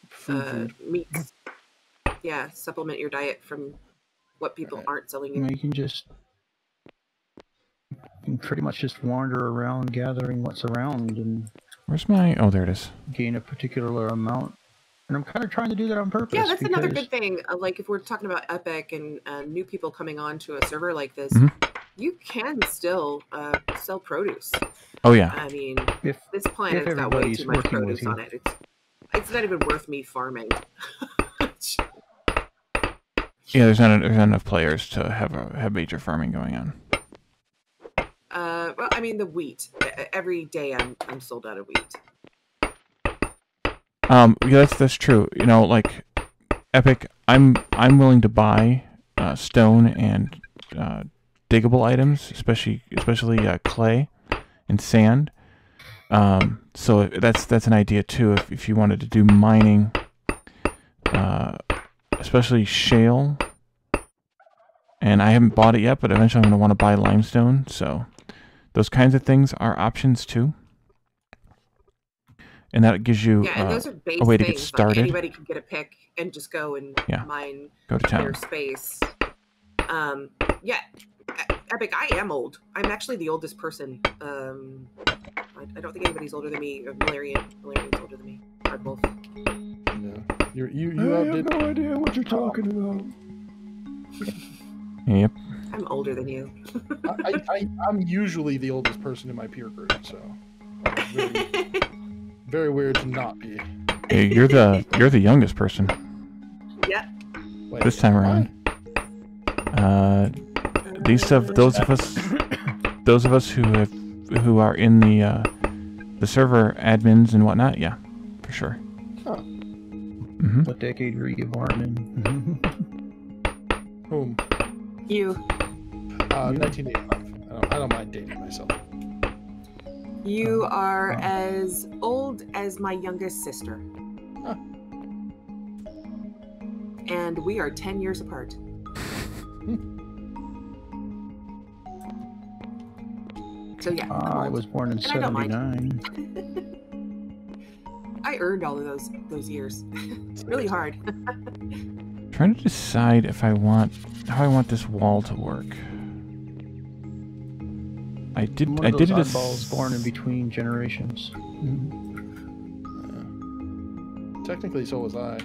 food. meats. Yeah, supplement your diet from what people aren't selling you. You can pretty much just wander around gathering what's around and where's my there it is. Gain a particular amount. And I'm kind of trying to do that on purpose. Yeah, that's another good thing. Like if we're talking about Epic and new people coming on to a server like this, you can still sell produce. Oh yeah. I mean, this planet's got way too much produce on it. It's not even worth me farming. Yeah, there's not enough players to have major farming going on. Well, I mean the wheat. Every day I'm sold out of wheat. Yeah, that's true. You know, like Epic, I'm willing to buy stone and diggable items, especially clay and sand. So that's an idea too. If you wanted to do mining, especially shale. And I haven't bought it yet, but eventually I'm going to want to buy limestone. So those kinds of things are options too. And that gives you and those are base a way to things. get started. Like anybody can get a pick and just go and mine go to town. Their space. Epic, I am old. I'm actually the oldest person. I don't think anybody's older than me. Valerian's older than me. Hardwolf. Yeah. You I have no idea what you're talking about. Yep. I'm older than you. I'm usually the oldest person in my peer group, so very, very weird to not be. Hey, you're the youngest person. Yep. Wait, this time around. Those of us who are in the the server admins and whatnot, yeah, for sure. Huh. Mm-hmm. What decade were you born in? Whom? You. 1985. I don't mind dating myself. You are as old as my youngest sister. Huh. And we are 10 years apart. So yeah. I was born in And I don't mind. 79. I earned all of those years. Really hard. Trying to decide if how I want this wall to work. I did it as oddballs born in between generations. Technically, so was I.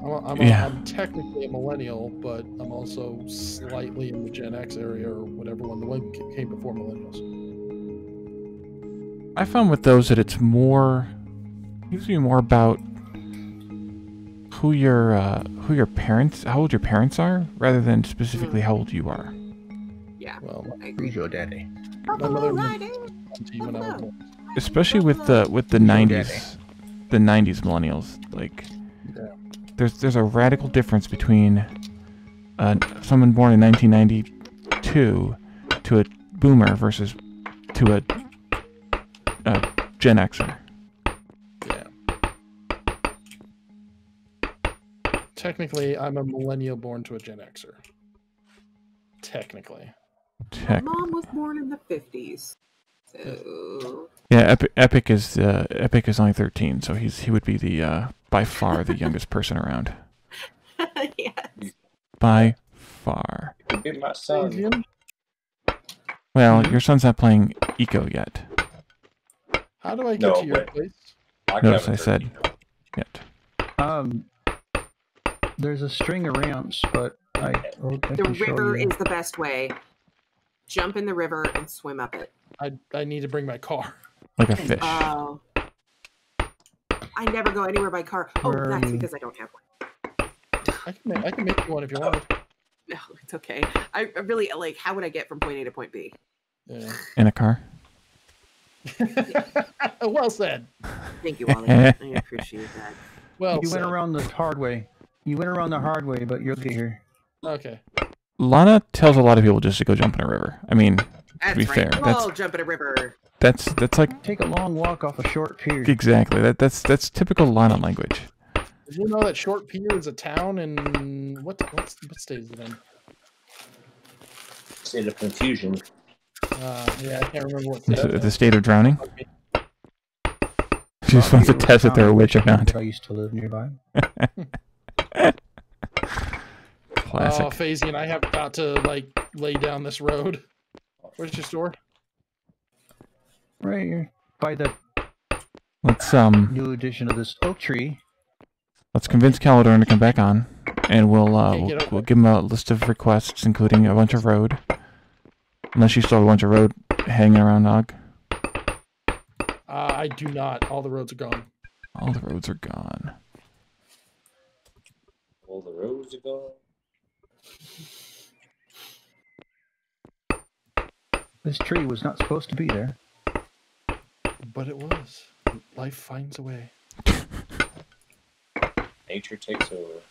I'm technically a millennial, but I'm also slightly in the Gen X area or whatever one. The one came before millennials. I found with those that it's more, usually more about who your parents, how old your parents are, rather than specifically how old you are. Yeah. Well, Who's your daddy? my mother was 20 when I was born. Especially with the 90s, the 90s millennials. Like, there's a radical difference between someone born in 1992 to a boomer versus to a Gen Xer. Yeah. Technically, I'm a millennial born to a Gen Xer. Technically. My mom was born in the 50s. So Yeah, Epic is only 13, so he would be the by far the youngest person around. yes. By far. Be my son. Well, your son's not playing Eco yet. How do I get to your but place? Notice I said yet. There's a string of ramps, but I The can show river you. is the best way. Jump in the river and swim up it. I need to bring my car. Like a fish. Oh. I never go anywhere by car. Oh, Where are that's you? because I don't have one. I can make you one if you want. No, it's okay. I really like. How would I get from point A to point B? Yeah. In a car. Well said. Thank you, Wally. I appreciate that. Well You said. went around the hard way. You went around the hard way, but you'll get here. Okay. Lana tells a lot of people just to go jump in a river. I mean, That's to be right. fair, We'll all jump in a river. that's like Take a long walk off a short pier. exactly that's typical Lana language. Did you know that Short Pier is a town in what state is it in? State of confusion. Yeah, I can't remember what state. The state of drowning. She just wants to test if they're a witch or not. I used to live nearby. Classic. Oh, Phasian, I have got to lay down this road. Where's your store? Right here. By the Let's new edition of this oak tree. let's convince Calidorn to come back on, and we'll get we'll give him a list of requests, including a bunch of road. Unless you still have a bunch of road hanging around, Og. I do not. All the roads are gone. All the roads are gone. All the roads are gone. This tree was not supposed to be there. But it was. Life finds a way. Nature takes over.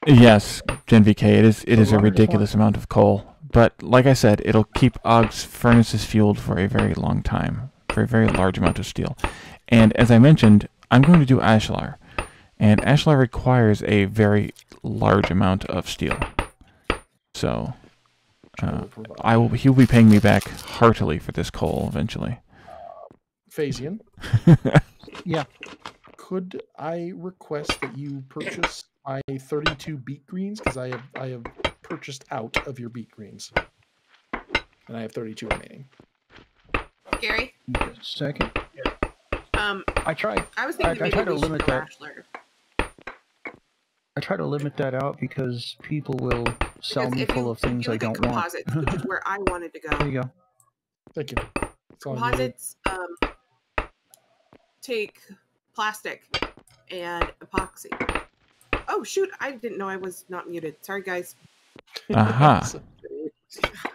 Yes, Gen VK, it is a longer ridiculous amount of coal. But like I said, it'll keep Og's furnaces fueled for a very long time, for a very large amount of steel. And as I mentioned, I'm going to do Ashlar. And Ashlar requires a very large amount of steel. So he'll be paying me back heartily for this coal eventually. Phasian, Yeah. could I request that you purchase my 32 beet greens? Because I have purchased out of your beet greens. And I have 32 remaining. Gary, Just a second. I I tried. was thinking I maybe try to we should limit go that. Ashlar. I try to limit that out because people will sell Because me if full you- of things if you I look at don't want. composites, which is where I wanted to There go. you go. Thank you. That's all I needed. Composites take plastic and epoxy. Oh shoot! I didn't know I was not muted. Sorry, guys. Aha.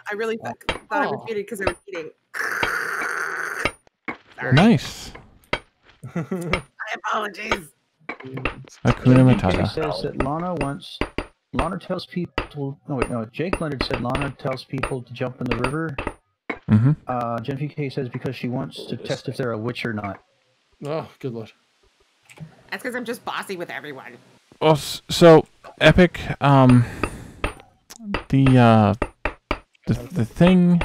I really thought I was muted because I was eating. Sorry. Nice. My apologies. Hakuna He Matata. says that Lana tells people. No, Jake Leonard said Lana tells people to jump in the river. Mm-hmm. Jen VK says because she wants to test if they're a witch or not. Oh, good lord. That's because I'm just bossy with everyone. Well, so Epic. The thing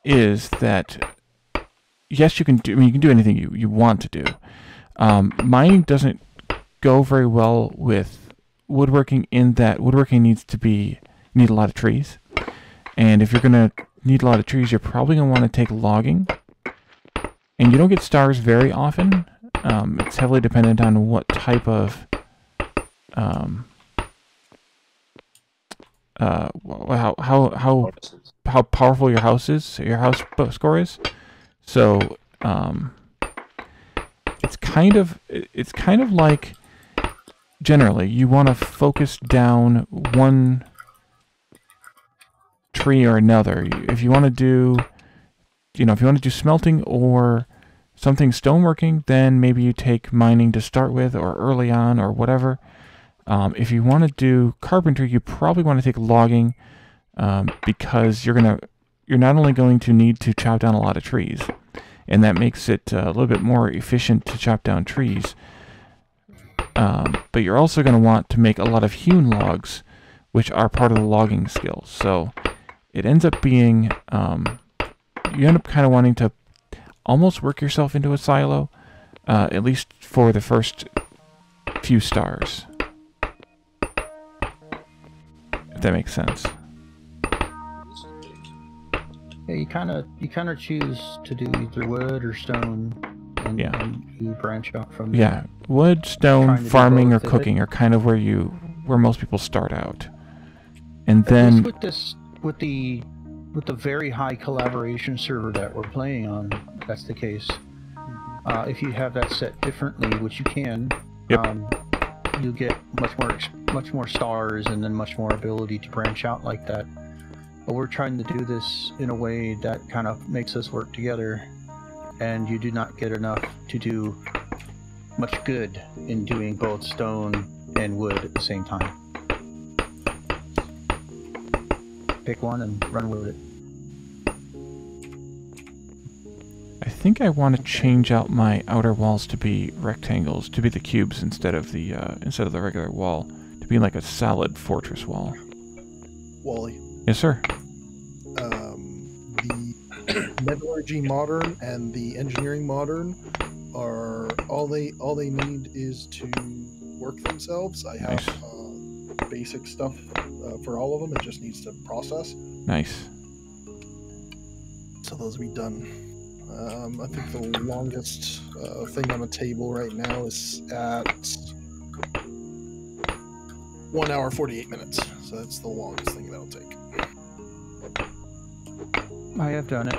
is that yes, you can do. I mean, you can do anything you want to do. Mining doesn't go very well with woodworking in that woodworking need a lot of trees, and if you're gonna need a lot of trees, you're probably gonna want to take logging, and you don't get stars very often. It's heavily dependent on what type of how powerful your house is, your house score is. So it's kind of like generally you want to focus down one tree or another. If you want to do, if you want to do smelting or something stoneworking, then maybe you take mining to start with or early on or whatever. If you want to do carpentry, you probably want to take logging because you're not only going to need to chop down a lot of trees, and that makes it a little bit more efficient to chop down trees, but you're also going to want to make a lot of hewn logs, which are part of the logging skills. So it ends up being, you end up kind of wanting to almost work yourself into a silo, at least for the first few stars. If that makes sense. Yeah, you kind of choose to do either wood or stone, and you branch out from there. Yeah, wood, stone, farming, or cooking are kind of where most people start out, and then with the very high collaboration server that we're playing on, that's the case. If you have that set differently, which you can, you get much more stars and then much more ability to branch out like that. But we're trying to do this in a way that kind of makes us work together, and you do not get enough to do much good in doing both stone and wood at the same time. Pick one and run with it. I think I want to change out my outer walls to be rectangles, to be the cubes instead of the regular wall, to be like a solid fortress wall. Wally. Yes, sir. The metallurgy modern and the engineering modern are all they need is to work themselves. I have basic stuff for all of them. It just needs to process. Nice. So those will be done. I think the longest thing on the table right now is at 1 hour 48 minutes. So that's the longest thing that'll take. I have done it.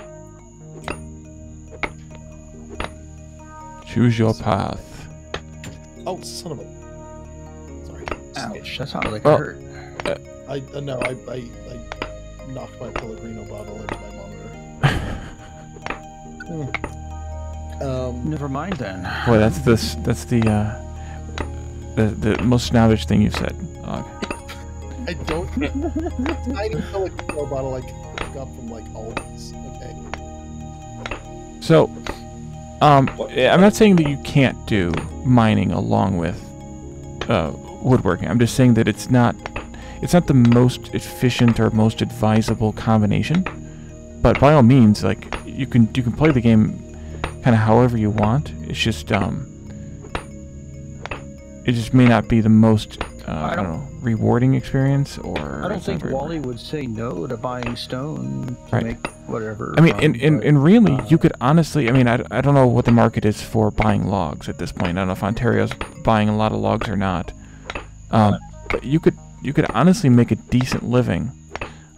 Choose your path. Oh, son of a! Sorry. Ouch! That sounded like it hurt. I knocked my Pellegrino bottle into my monitor. Never mind then. Boy, that's the most snobbish thing you've said. I don't. Tiny Pellegrino bottle I got from like Aldi's. Okay. So, I'm not saying that you can't do mining along with woodworking. I'm just saying that it's not the most efficient or most advisable combination. But by all means, like you can play the game kind of however you want. It's just it just may not be the most I don't know, rewarding experience. Or I don't think Wally would say no to buying stone to make whatever. I mean, and really, you could honestly. I mean, I don't know what the market is for buying logs at this point. I don't know if Ontario's buying a lot of logs or not. But you could honestly make a decent living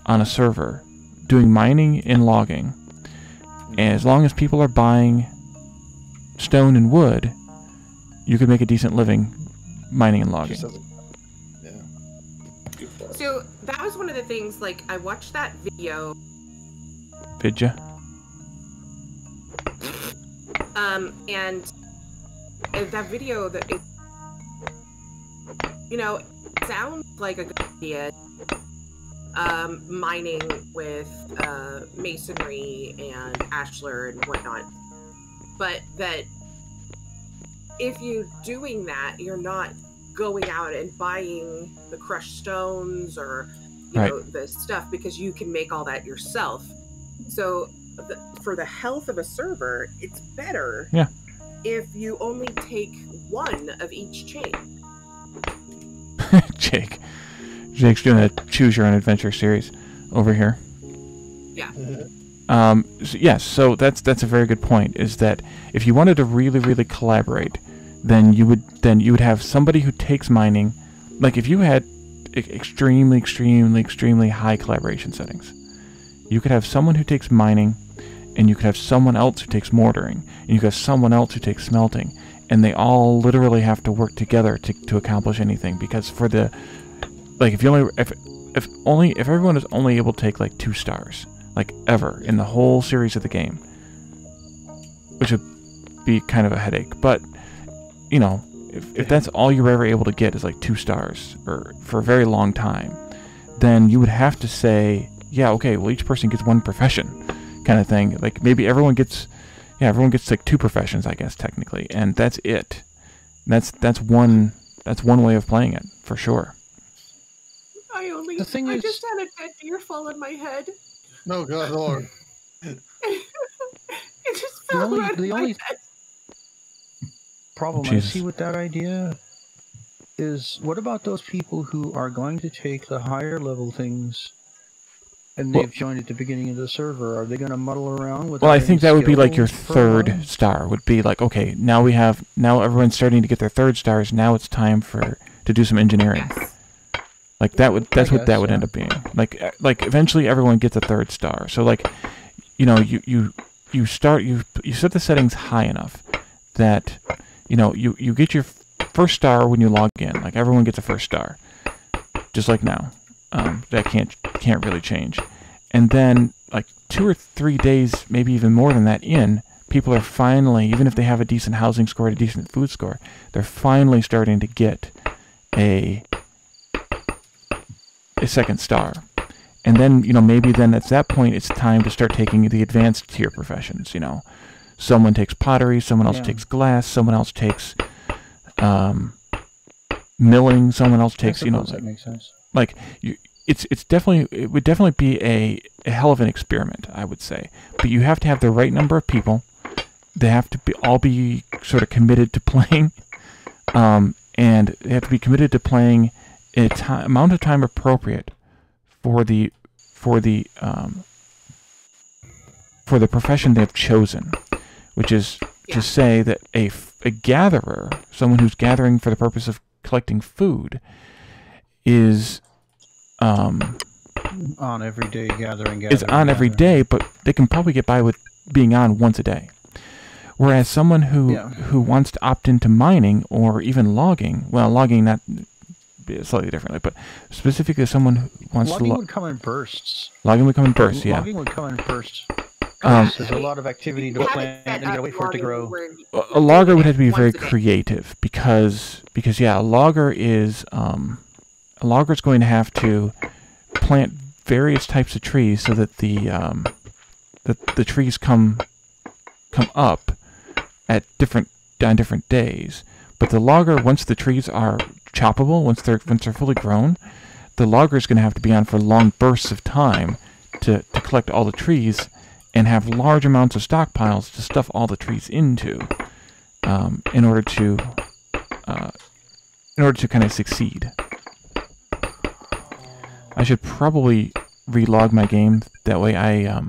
on a server doing mining and logging. And as long as people are buying stone and wood, you could make a decent living mining and logging. So that was one of the things, like, I watched that video Did you? And that video that it, sounds like a good idea. Mining with masonry and ashlar and whatnot, but that if you're doing that, you're not going out and buying the crushed stones or the stuff, because you can make all that yourself. So for the health of a server, it's better if you only take one of each chain. Jake's doing a Choose Your Own Adventure series over here. Yeah. So that's a very good point. Is that if you wanted to really, really collaborate, then you would have somebody who takes mining. Like if you had extremely, extremely, extremely high collaboration settings, you could have someone who takes mining, and you could have someone else who takes mortaring, and you could have someone else who takes smelting, and they all literally have to work together to accomplish anything. Because for the if everyone is only able to take like 2 stars, like ever in the whole series of the game, which would be kind of a headache. But if that's all you're ever able to get is like 2 stars, or for a very long time, then you would have to say, yeah, okay, well each person gets 1 profession, kind of thing. Like maybe everyone gets like 2 professions, I guess technically, and that's it. That's one way of playing it for sure. I just had a dead deer fall on my head. No, God, Lord. It just fell right on my head. Problem I see with that idea is, what about those people who are going to take the higher level things and they've joined at the beginning of the server? Are they going to muddle around with? Well, I think that would be like your 3rd star. Would be like, okay, now everyone's starting to get their 3rd stars. Now it's time to do some engineering. Yes. Like that's what that would end up being. Like eventually everyone gets a 3rd star. So like, you set the settings high enough that you get your 1st star when you log in. Like everyone gets a 1st star, just like now. That can't really change. And then like 2 or 3 days, maybe even more than that people are finally, even if they have a decent housing score, a decent food score, they're finally starting to get a 2nd star. And then, maybe then at that point it's time to start taking the advanced tier professions. Someone takes pottery, someone else takes glass, someone else takes milling, someone else takes, that makes sense. Like it would definitely be a hell of an experiment, I would say. But you have to have the right number of people. They have to all be sort of committed to playing, and they have to be committed to playing amount of time appropriate for the profession they've chosen, which is to say that a gatherer, someone who's gathering for the purpose of collecting food, is on every day gathering. Is on every day, but they can probably get by with being on once a day. Whereas someone who wants to opt into mining or even logging, logging not slightly differently, but specifically someone who wants logging would come in bursts. Logging would come in bursts, yeah. Logging would come in bursts. There's a lot of activity to plant, and you gotta wait for it to grow. A logger would have to be very creative because a logger is going to have to plant various types of trees so that the trees come up on different days. But the logger, once the trees are choppable, once they're fully grown, the logger is going to have to be on for long bursts of time to collect all the trees and have large amounts of stockpiles to stuff all the trees into, in order to kind of succeed. I should probably relog my game. That way I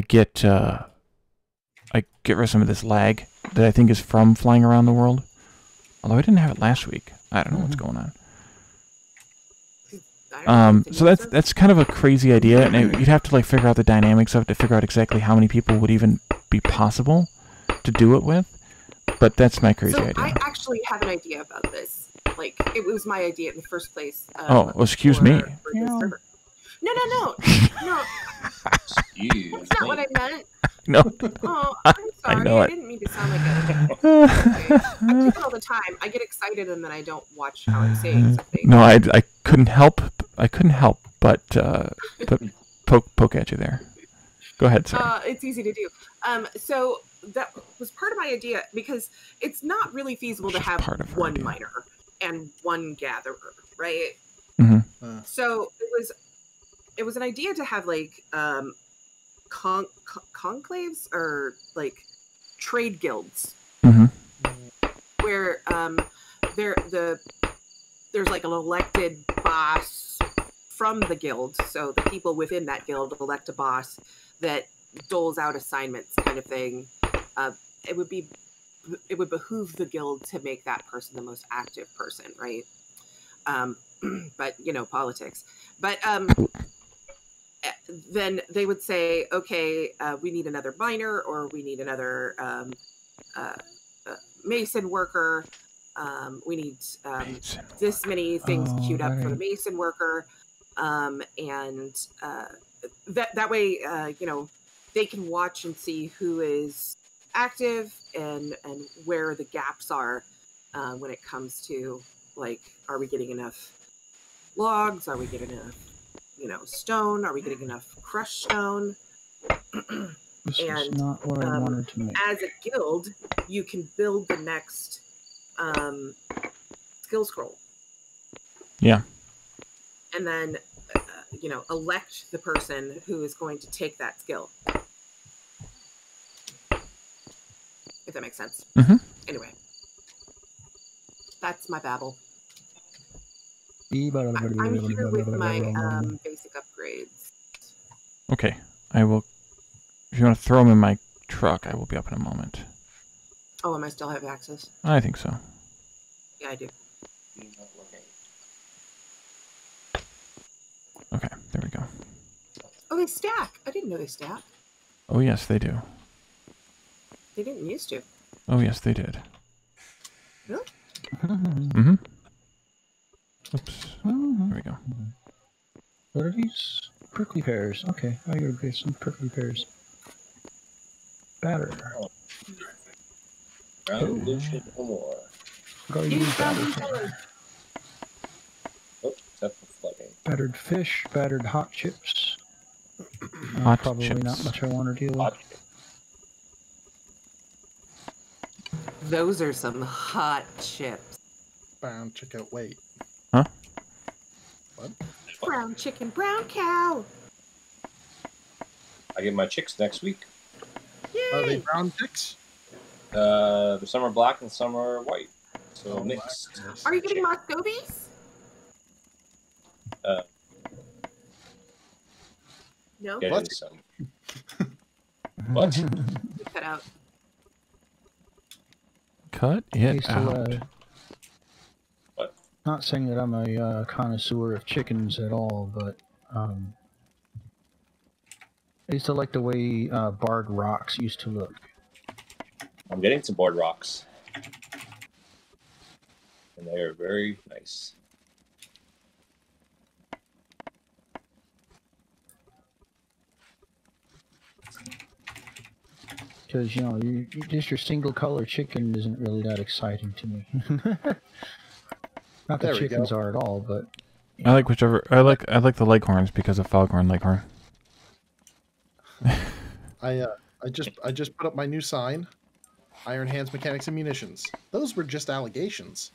get rid of some of this lag that I think is from flying around the world. Although I didn't have it last week. I don't know what's going on. So that's kind of a crazy idea, and you'd have to figure out the dynamics of it to figure out exactly how many people would even be possible to do it with. But that's my crazy idea. I actually have an idea about this. It was my idea in the first place. Excuse me. For this server. No. Excuse That's not me. what I meant. No. Oh, I'm I sorry. know I it. didn't mean to sound like a. I do it all the time. I get excited and then I don't watch how I'm saying something. No, I couldn't help. I couldn't help but poke at you there. Go ahead, sir. It's easy to do. So that was part of my idea because it's not really feasible to Just have part of her one idea. miner and one gatherer, right? Mm-hmm. So it was an idea to have like conclaves or like trade guilds Mm-hmm. where there's like an elected boss from the guild, so the people within that guild elect a boss that doles out assignments, kind of thing. It would behoove the guild to make that person the most active person, right? But politics. But then they would say, okay, we need another miner, or we need another mason worker. We need this many things queued up for the mason worker, and that way, they can watch and see who is active and where the gaps are when it comes to, like, are we getting enough logs? Are we getting enough, stone? Are we getting enough crushed stone? This is not what I wanted to make. As a guild, you can build the next skill scroll. Yeah. And then, elect the person who is going to take that skill. If that makes sense. Mm-hmm. Anyway, that's my babble. I'm here with my basic upgrades. Okay. I will. If you want to throw them in my truck, I will be up in a moment. Oh, am I still have access? I think so. Yeah, I do. Okay, there we go. Oh, they stack. I didn't know they stack. Oh, yes, they do. They didn't used to. Oh, yes, they did. Really? Mm-hmm. Oops. There we go. What are these? Prickly pears. Okay, I gotta get some prickly pears. Batter. Revolution or Gotta use batter. Oh, except for flooding. Battered fish, battered hot chips. Hot probably chips. not much I want to deal with. Those are some hot chips. Brown chicken. Wait. Huh? What? Brown chicken, brown cow. I get my chicks next week. Yay! Are they brown chicks? Some are black and some are white. So Oh, mixed. Are you getting Moscovies? No? Getting What? some. What? Cut out. Cut it out. What? Not saying that I'm a connoisseur of chickens at all, but I used to like the way barred rocks used to look. I'm getting some board rocks. And they are very nice. Because, just your single color chicken isn't really that exciting to me. Not There that we chickens go. are at all, but... I like whichever. I like the Leghorns because of Foghorn Leghorn. I just put up my new sign. Iron Hands Mechanics and Munitions. Those were just allegations.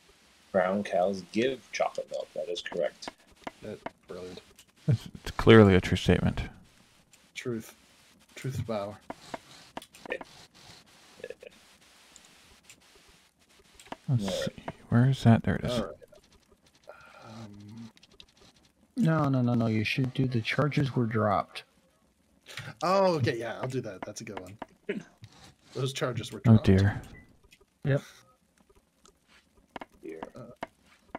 Brown cows give chocolate milk. That is correct. Brilliant. It's clearly a true statement. Truth. Truth of power. Let's see. Where is that? There it is. All right. No. You should do the charges were dropped. Oh, okay. Yeah, I'll do that. That's a good one. Those charges were Oh dropped. dear. Yep. Here.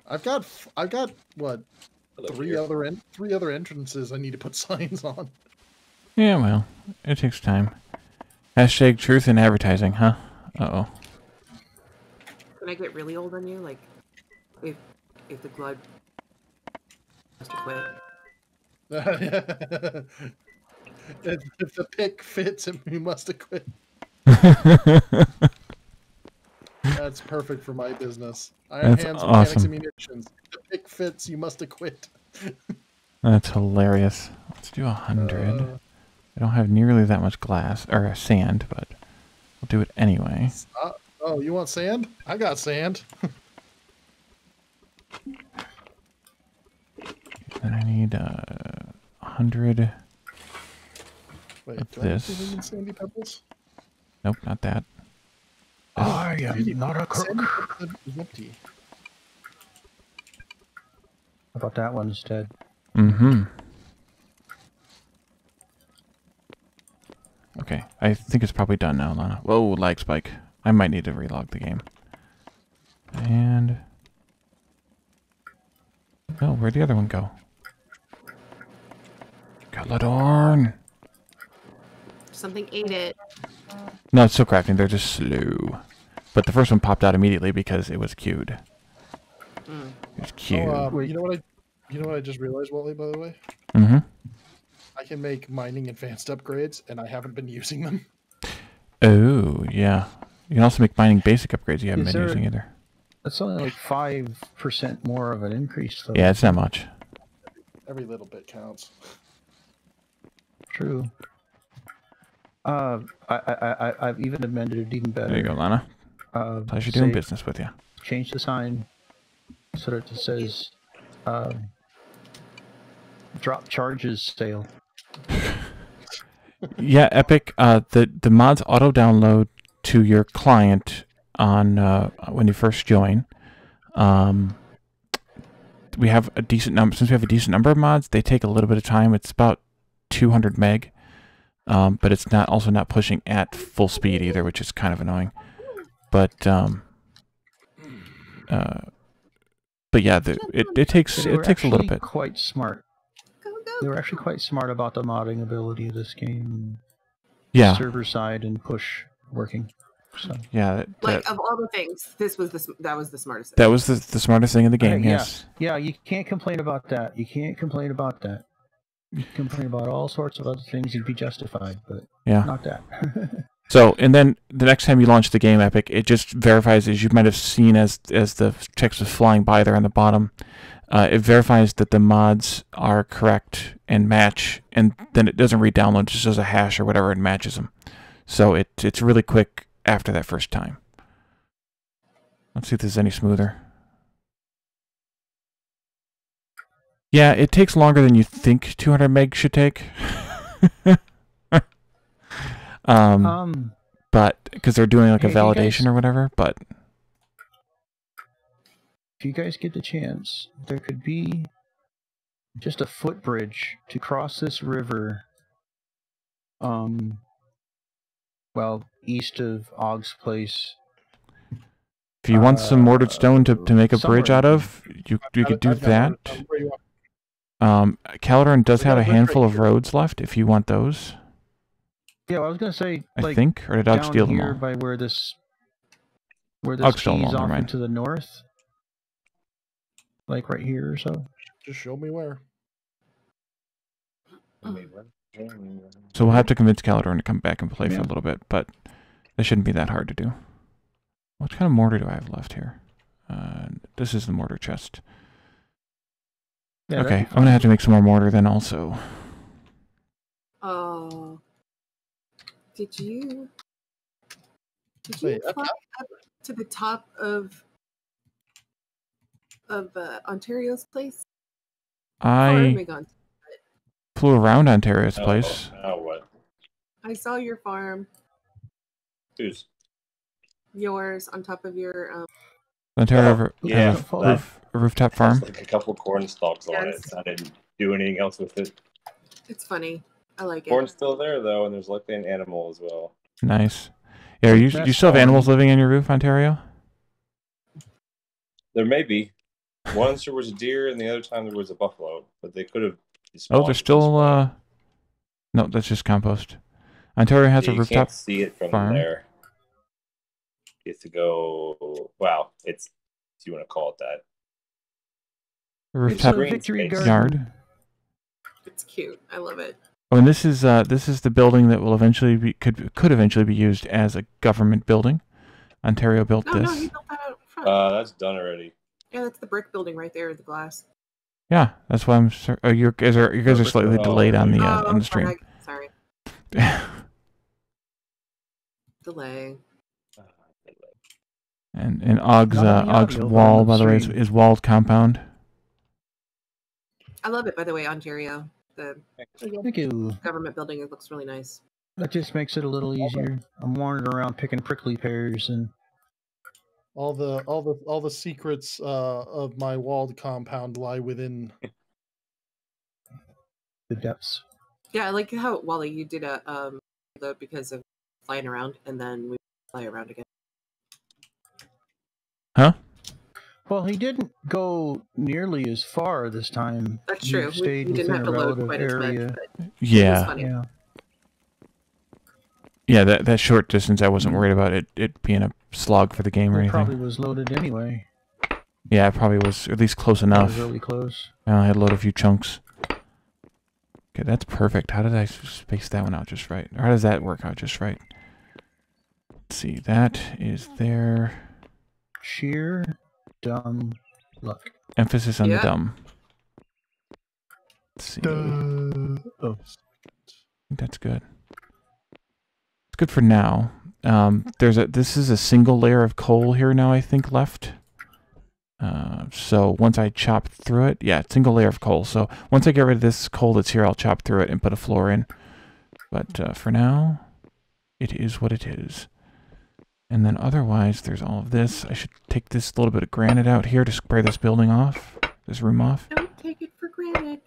I've got what? Hello, Three here. other entrances I need to put signs on. Yeah, well, it takes time. Hashtag truth in advertising, huh? Uh-oh. Can I get really old on you? Like, if the blood has to quit. If the pick fits, we must acquit. That's perfect for my business. Iron That's hands, mechanics, awesome. and munitions. If the pick fits, you must acquit. That's hilarious. Let's do 100. I don't have nearly that much glass or sand, but we'll do it anyway. Oh, you want sand? I got sand. Then I need 100 Wait, of do I this. have anything in sandy pebbles? Nope, not that. I am not a cook. Sandy How pebbles is empty. about that one instead? Mm-hmm. Okay, I think it's probably done now, Lana. Whoa, lag spike. I might need to relog the game. And... oh, where'd the other one go? Caladorn! Something ate it. No, it's still crafting. They're just slow. But the first one popped out immediately because it was queued. It was queued. Oh, you know what I just realized, Wally, by the way? Mm-hmm. I can make mining advanced upgrades, and I haven't been using them. Oh, yeah. You can also make mining basic upgrades you haven't Is been there- using either. That's only like 5% more of an increase, though. Yeah, it's not much. Every little bit counts. True. I've even amended it even better. There you go, Lana. Pleasure doing business with you. Change the sign so that it says drop charges sale. Yeah, Epic. The mods auto download to your client on when you first join. We have a decent number. Since we have a decent number of mods, they take a little bit of time. It's about 200 meg, but it's also not pushing at full speed either, which is kind of annoying. But yeah, it takes a little bit. Quite smart. Go, They go. were actually quite smart about the modding ability of this game. Yeah, Server side and push working. So yeah. Like of all the things, that was the smartest thing. That was the smartest thing in the game. yeah. Yes. Yeah, you can't complain about that. You can't complain about that. You can complain about all sorts of other things and be justified, but Yeah. not that. So, and then the next time you launch the game, Epic, it just verifies, as you might have seen as the text was flying by there on the bottom, it verifies that the mods are correct and match, and then it doesn't re-download, it just does a hash or whatever and matches them. So it's really quick after that first time. Let's see if this is any smoother. Yeah, it takes longer than you think 200 meg should take. But because they're doing like a Hey, you validation guys- or whatever, but If you guys get the chance, there could be just a footbridge to cross this river. Well, east of Ogg's place. if you want some mortared stone to make a bridge somewhere out in of, you could do that. Where you want? Caladorn does We have got a a bridge handful right of here. roads left if you want those, Yeah, well, I was gonna say, I like, think, or did Doug down steal them here all? by where this Doug stole them all, tees never off mind. into the north, like right here or so. Just show me where. So we'll have to convince Caladorn to come back and play for Yeah. a little bit, but it shouldn't be that hard to do. What kind of mortar do I have left here? This is the mortar chest. Yeah, that'd Okay, be I'm gonna have to make some more mortar then also. Oh. Did you Wait, fly up to the top of Ontario's place? I Farming flew around Ontario's place. Oh, what? I saw your farm, Who's? yours on top of your Ontario yeah, have a rooftop farm. There's like a couple corn stalks on it. Yes. I didn't do anything else with it. It's funny. I like Corn's it. still there though, and there's likely an animal as well. Nice. Yeah, you That's still have fun. animals living on your roof, Ontario? There may be. Once there was a deer, and the other time there was a buffalo, but they could have. Oh, there's still no, that's just compost. Ontario has a You rooftop can't see it from farm. there. You have to go. Wow, it's if you want to call it that. A rooftop green victory space. garden. yard. It's cute. I love it. Oh, and this is the building that will eventually be could eventually be used as a government building. Ontario built No, this. no, he built that out front. That's done already. Yeah, that's the brick building right there, the glass. Yeah, that's why I'm. Oh, you guys are slightly delayed on the stream. Sorry. Delay. And Og's Not on the Og's audio, but wall, on the by the way, stream. is walled compound. I love it, by the way, Ontario. The Thank you. government building, it looks really nice. That just makes it a little easier. I'm wandering around picking prickly pears and All the secrets of my walled compound lie within. the depths. Yeah, I like how Wally, you did because of flying around, and then we fly around again. Huh? Well, he didn't go nearly as far this time. That's You true. We stayed didn't within have a to load relative quite as area. much, but it was Yeah, funny. Yeah. yeah. That short distance, I wasn't worried about it being a slog for the game or It anything. probably was loaded anyway. Yeah, it probably was at least close It enough. was really close. I had to load a few chunks. Okay, that's perfect. How did I space that one out just right? Or how does that work out just right? Let's see. That is their Sheer dumb luck. emphasis on the Yeah. dumb. Let's see. I Oh. think that's good. It's good for now. This is a single layer of coal here now, I think, left. So once I chop through it, yeah, single layer of coal. So once I get rid of this coal that's here, I'll chop through it and put a floor in. But for now, it is what it is. And then otherwise, there's all of this. I should take this little bit of granite out here to spray this building off, this room off. Don't take it for granted.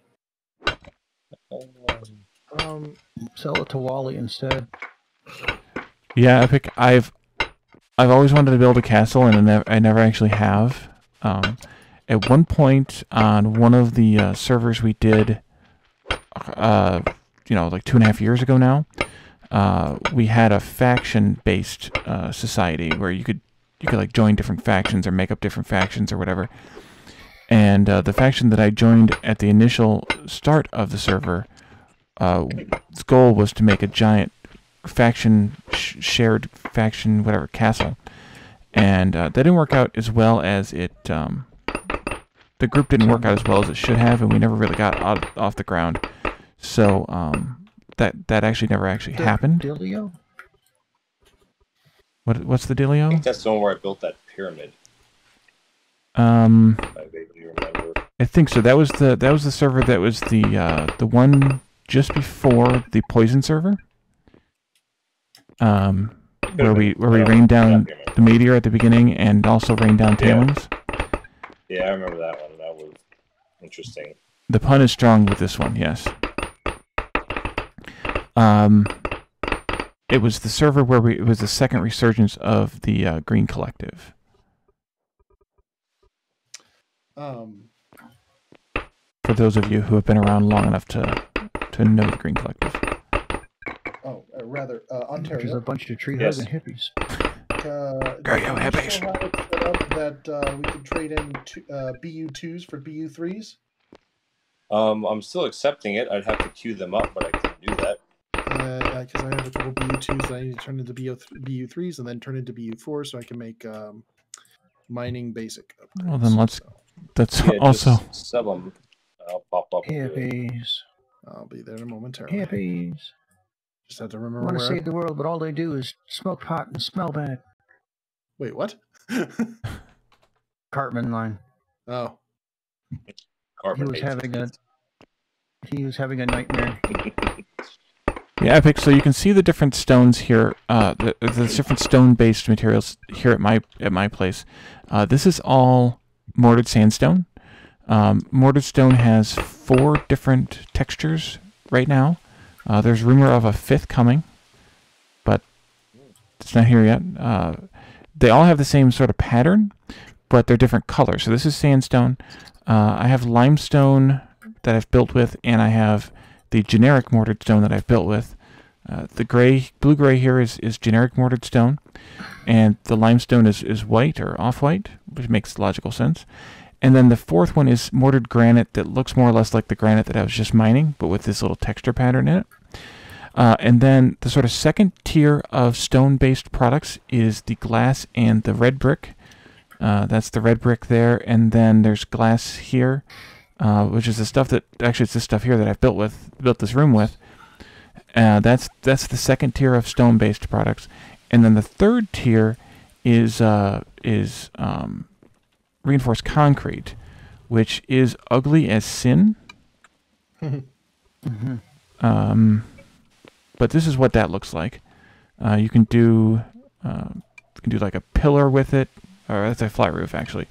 Sell it to Wally instead. Yeah, Epic. I've always wanted to build a castle, and I never actually have. At one point on one of the servers we did, like 2.5 years ago now, we had a faction-based society where you could like join different factions or make up different factions or whatever. And the faction that I joined at the initial start of the server, its goal was to make a giant shared faction, whatever, castle. And that didn't work out as well as it, the group didn't work out as well as it should have, and we never really got off the ground. So, that actually never actually happened. Dealio? What's the I dealio? think that's the one where I built that pyramid. I I vaguely remember. think so. That was the server that was the one just before the poison server. Where we rained down the meteor at the beginning and also rained down tailings. Yeah, I remember that one. That was interesting. The pun is strong with this one, yes. It was the server where it was the second resurgence of the Green Collective. For those of you who have been around long enough to know the Green Collective. Rather, There's a Ontario. bunch of tree Yes. hugging hippies. Go, hippies. Still have it set up that we could trade in BU2s for BU3s. I'm still accepting it. I'd have to queue them up, but I can do that. Because I have a couple BU2s that I need to turn into BU3s and then turn into BU4s so I can make mining basic upgrades. Well, then let's Yeah, also... just sell them. I'll pop up. and do it. Hippies. I'll be there momentarily. Hippies. Just have to I remember want to where. save the world, but all they do is smoke pot and smell bad. Wait, what? Cartman line. Oh, Carbon He was having a nightmare. Yeah, Epic. So you can see the different stones here, the different stone-based materials here at my place. This is all mortared sandstone. Mortared stone has 4 different textures right now. There's rumor of a 5th coming, but it's not here yet. They all have the same sort of pattern, but they're different colors. So this is sandstone. I have limestone that I've built with, and I have the generic mortared stone that I've built with. The blue-gray here is generic mortared stone, and the limestone is white or off-white, which makes logical sense. And then the fourth one is mortared granite that looks more or less like the granite that I was just mining, but with this little texture pattern in it. And then the sort of second tier of stone-based products is the glass and the red brick. That's the red brick there, and then there's glass here, which is the stuff that actually it's this stuff here that I've built this room with. That's the second tier of stone-based products, and then the third tier is reinforced concrete, which is ugly as sin. But this is what that looks like. You can do like a pillar with it, or that's a flat roof actually.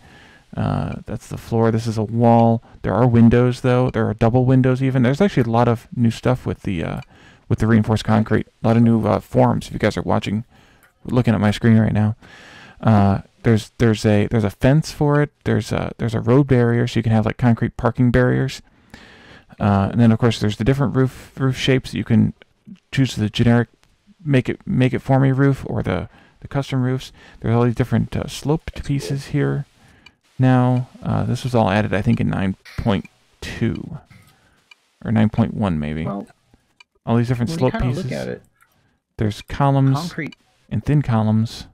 That's the floor. This is a wall. There are windows though. There are double windows even. There's actually a lot of new stuff with the reinforced concrete. A lot of new forms. If you guys are looking at my screen right now. There's a fence for it. There's a road barrier, so you can have like concrete parking barriers. And then of course there's the different roof shapes. You can choose the generic make it for me roof or the custom roofs. There's all these different sloped pieces here. Now this was all added I think in 9.2 or 9.1 maybe. Well, all these different slope pieces. Look at it. There's columns concrete and thin columns.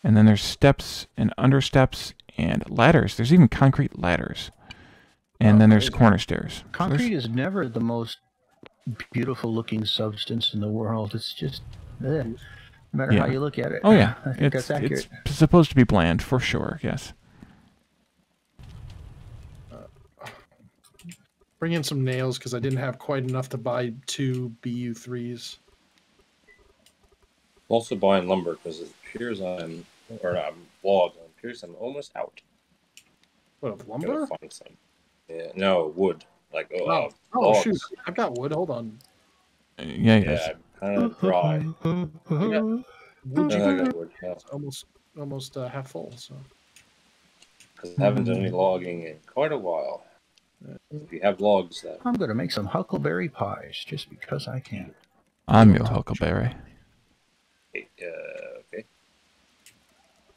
And then there's steps and understeps and ladders. There's even concrete ladders. And then there's corner stairs. Concrete is never the most beautiful looking substance in the world. It's just, no matter how you look at it. Oh yeah, I think that's accurate. It's supposed to be bland for sure, yes. Bring in some nails because I didn't have quite enough to buy 2 BU3s. Also buying lumber because it appears I'm logs. It appears I'm almost out. What, of lumber? Find some. Yeah, no wood. Like shoot! I've got wood. Hold on. Yeah, kind of dry. Wood, I got wood. Yeah. It's almost half full. So. Because I haven't done any logging in quite a while. If you have logs, that I'm gonna make some huckleberry pies just because I can. I'm your huckleberry. Okay.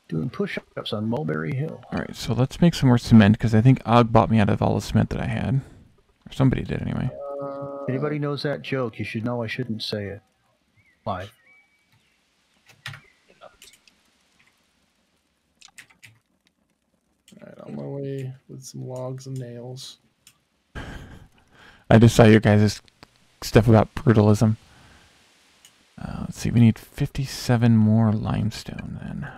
Doing push-ups on Mulberry Hill. All right, so let's make some more cement because I think Og bought me out of all the cement that I had, or somebody did anyway. Anybody knows that joke? You should know I shouldn't say it live. All right, on my way with some logs and nails. I just saw your guys' stuff about brutalism. Let's see, we need 57 more limestone then.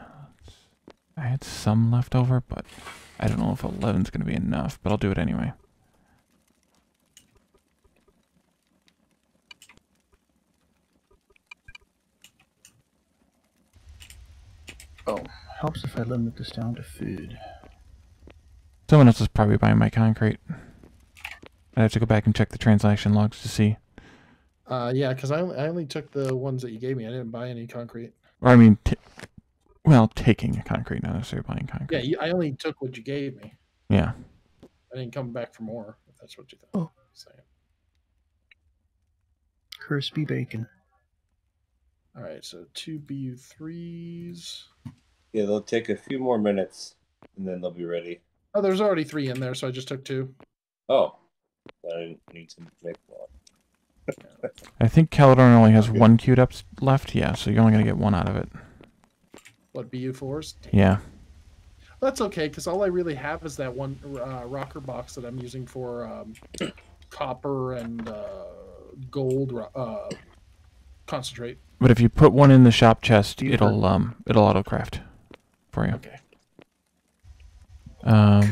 I had some left over, but I don't know if 11's going to be enough, but I'll do it anyway. Oh, helps if I limit this down to food. Someone else is probably buying my concrete. I have to go back and check the transaction logs to see. Yeah, because I only took the ones that you gave me. I didn't buy any concrete. Or I mean, taking a concrete, not necessarily buying concrete. Yeah, I only took what you gave me. Yeah. I didn't come back for more, if that's what you thought. Oh. Crispy bacon. All right, so 2 BU3s. Yeah, they'll take a few more minutes, and then they'll be ready. Oh, there's already 3 in there, so I just took 2. Oh. I didn't need to make one. I think Caledon only has 1 queued up left. Yeah, so you're only going to get 1 out of it. What, BU4s? Yeah. That's okay, because all I really have is that one rocker box that I'm using for copper and gold concentrate. But if you put 1 in the shop chest, it'll auto-craft for you. Okay.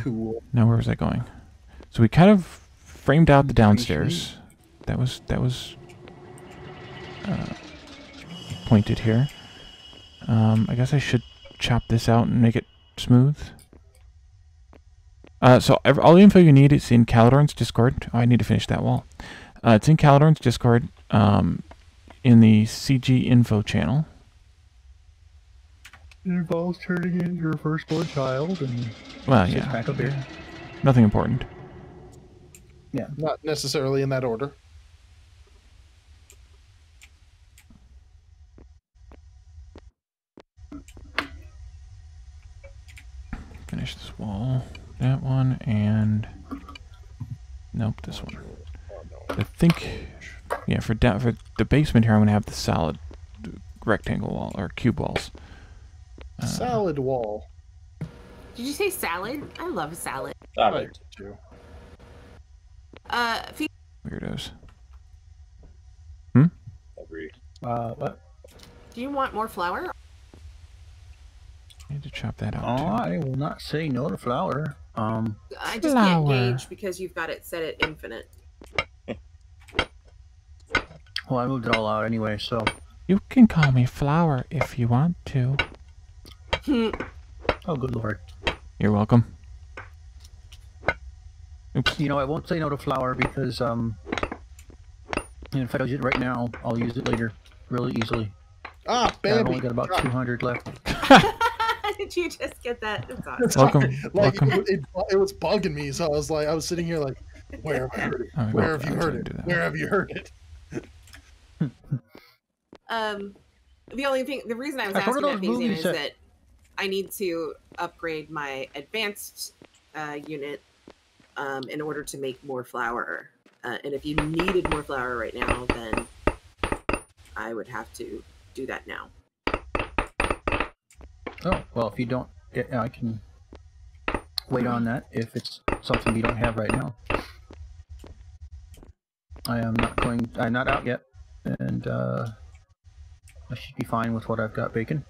Cool. Now where was I going? So we kind of framed out the downstairs. That was pointed here. I guess I should chop this out and make it smooth. So all the info you need is in Caledorn's Discord. Oh, I need to finish that wall. It's in Caledorn's Discord, in the CG info channel. It involves turning in your firstborn child and back up here. Nothing important. Yeah, not necessarily in that order. Finish this wall. that one, and nope, this one. I think, yeah, for the basement here, I'm gonna have the solid rectangle wall or cube walls. Salad wall. Did you say salad? I love salad. I do. Weirdos. Agreed. What? Do you want more flour? I need to chop that out. Oh, too. I will not say no to flour. I just Flour. can't gauge because you've got it set at infinite. Well, I moved it all out anyway, so. You can call me Flower if you want to. Oh, good lord. You're welcome. Oops. You know, I won't say no to flour because, if I use it right now, I'll use it later really easily. Ah, I've baby. only got about 200 left. Did you just get that? It's awesome. It's Welcome, like welcome. it was bugging me, so I was sitting here like, where have I heard it? Oh, Where have I'll you try heard and do it? that Where one. have you heard it? The reason I was I've heard asking of that, those Phasian, movies is that- that I need to upgrade my advanced unit in order to make more flour. And if you needed more flour right now, then I would have to do that now. Oh, well, if you don't, I can wait on that if it's something we don't have right now. I'm not out yet, and I should be fine with what I've got baking.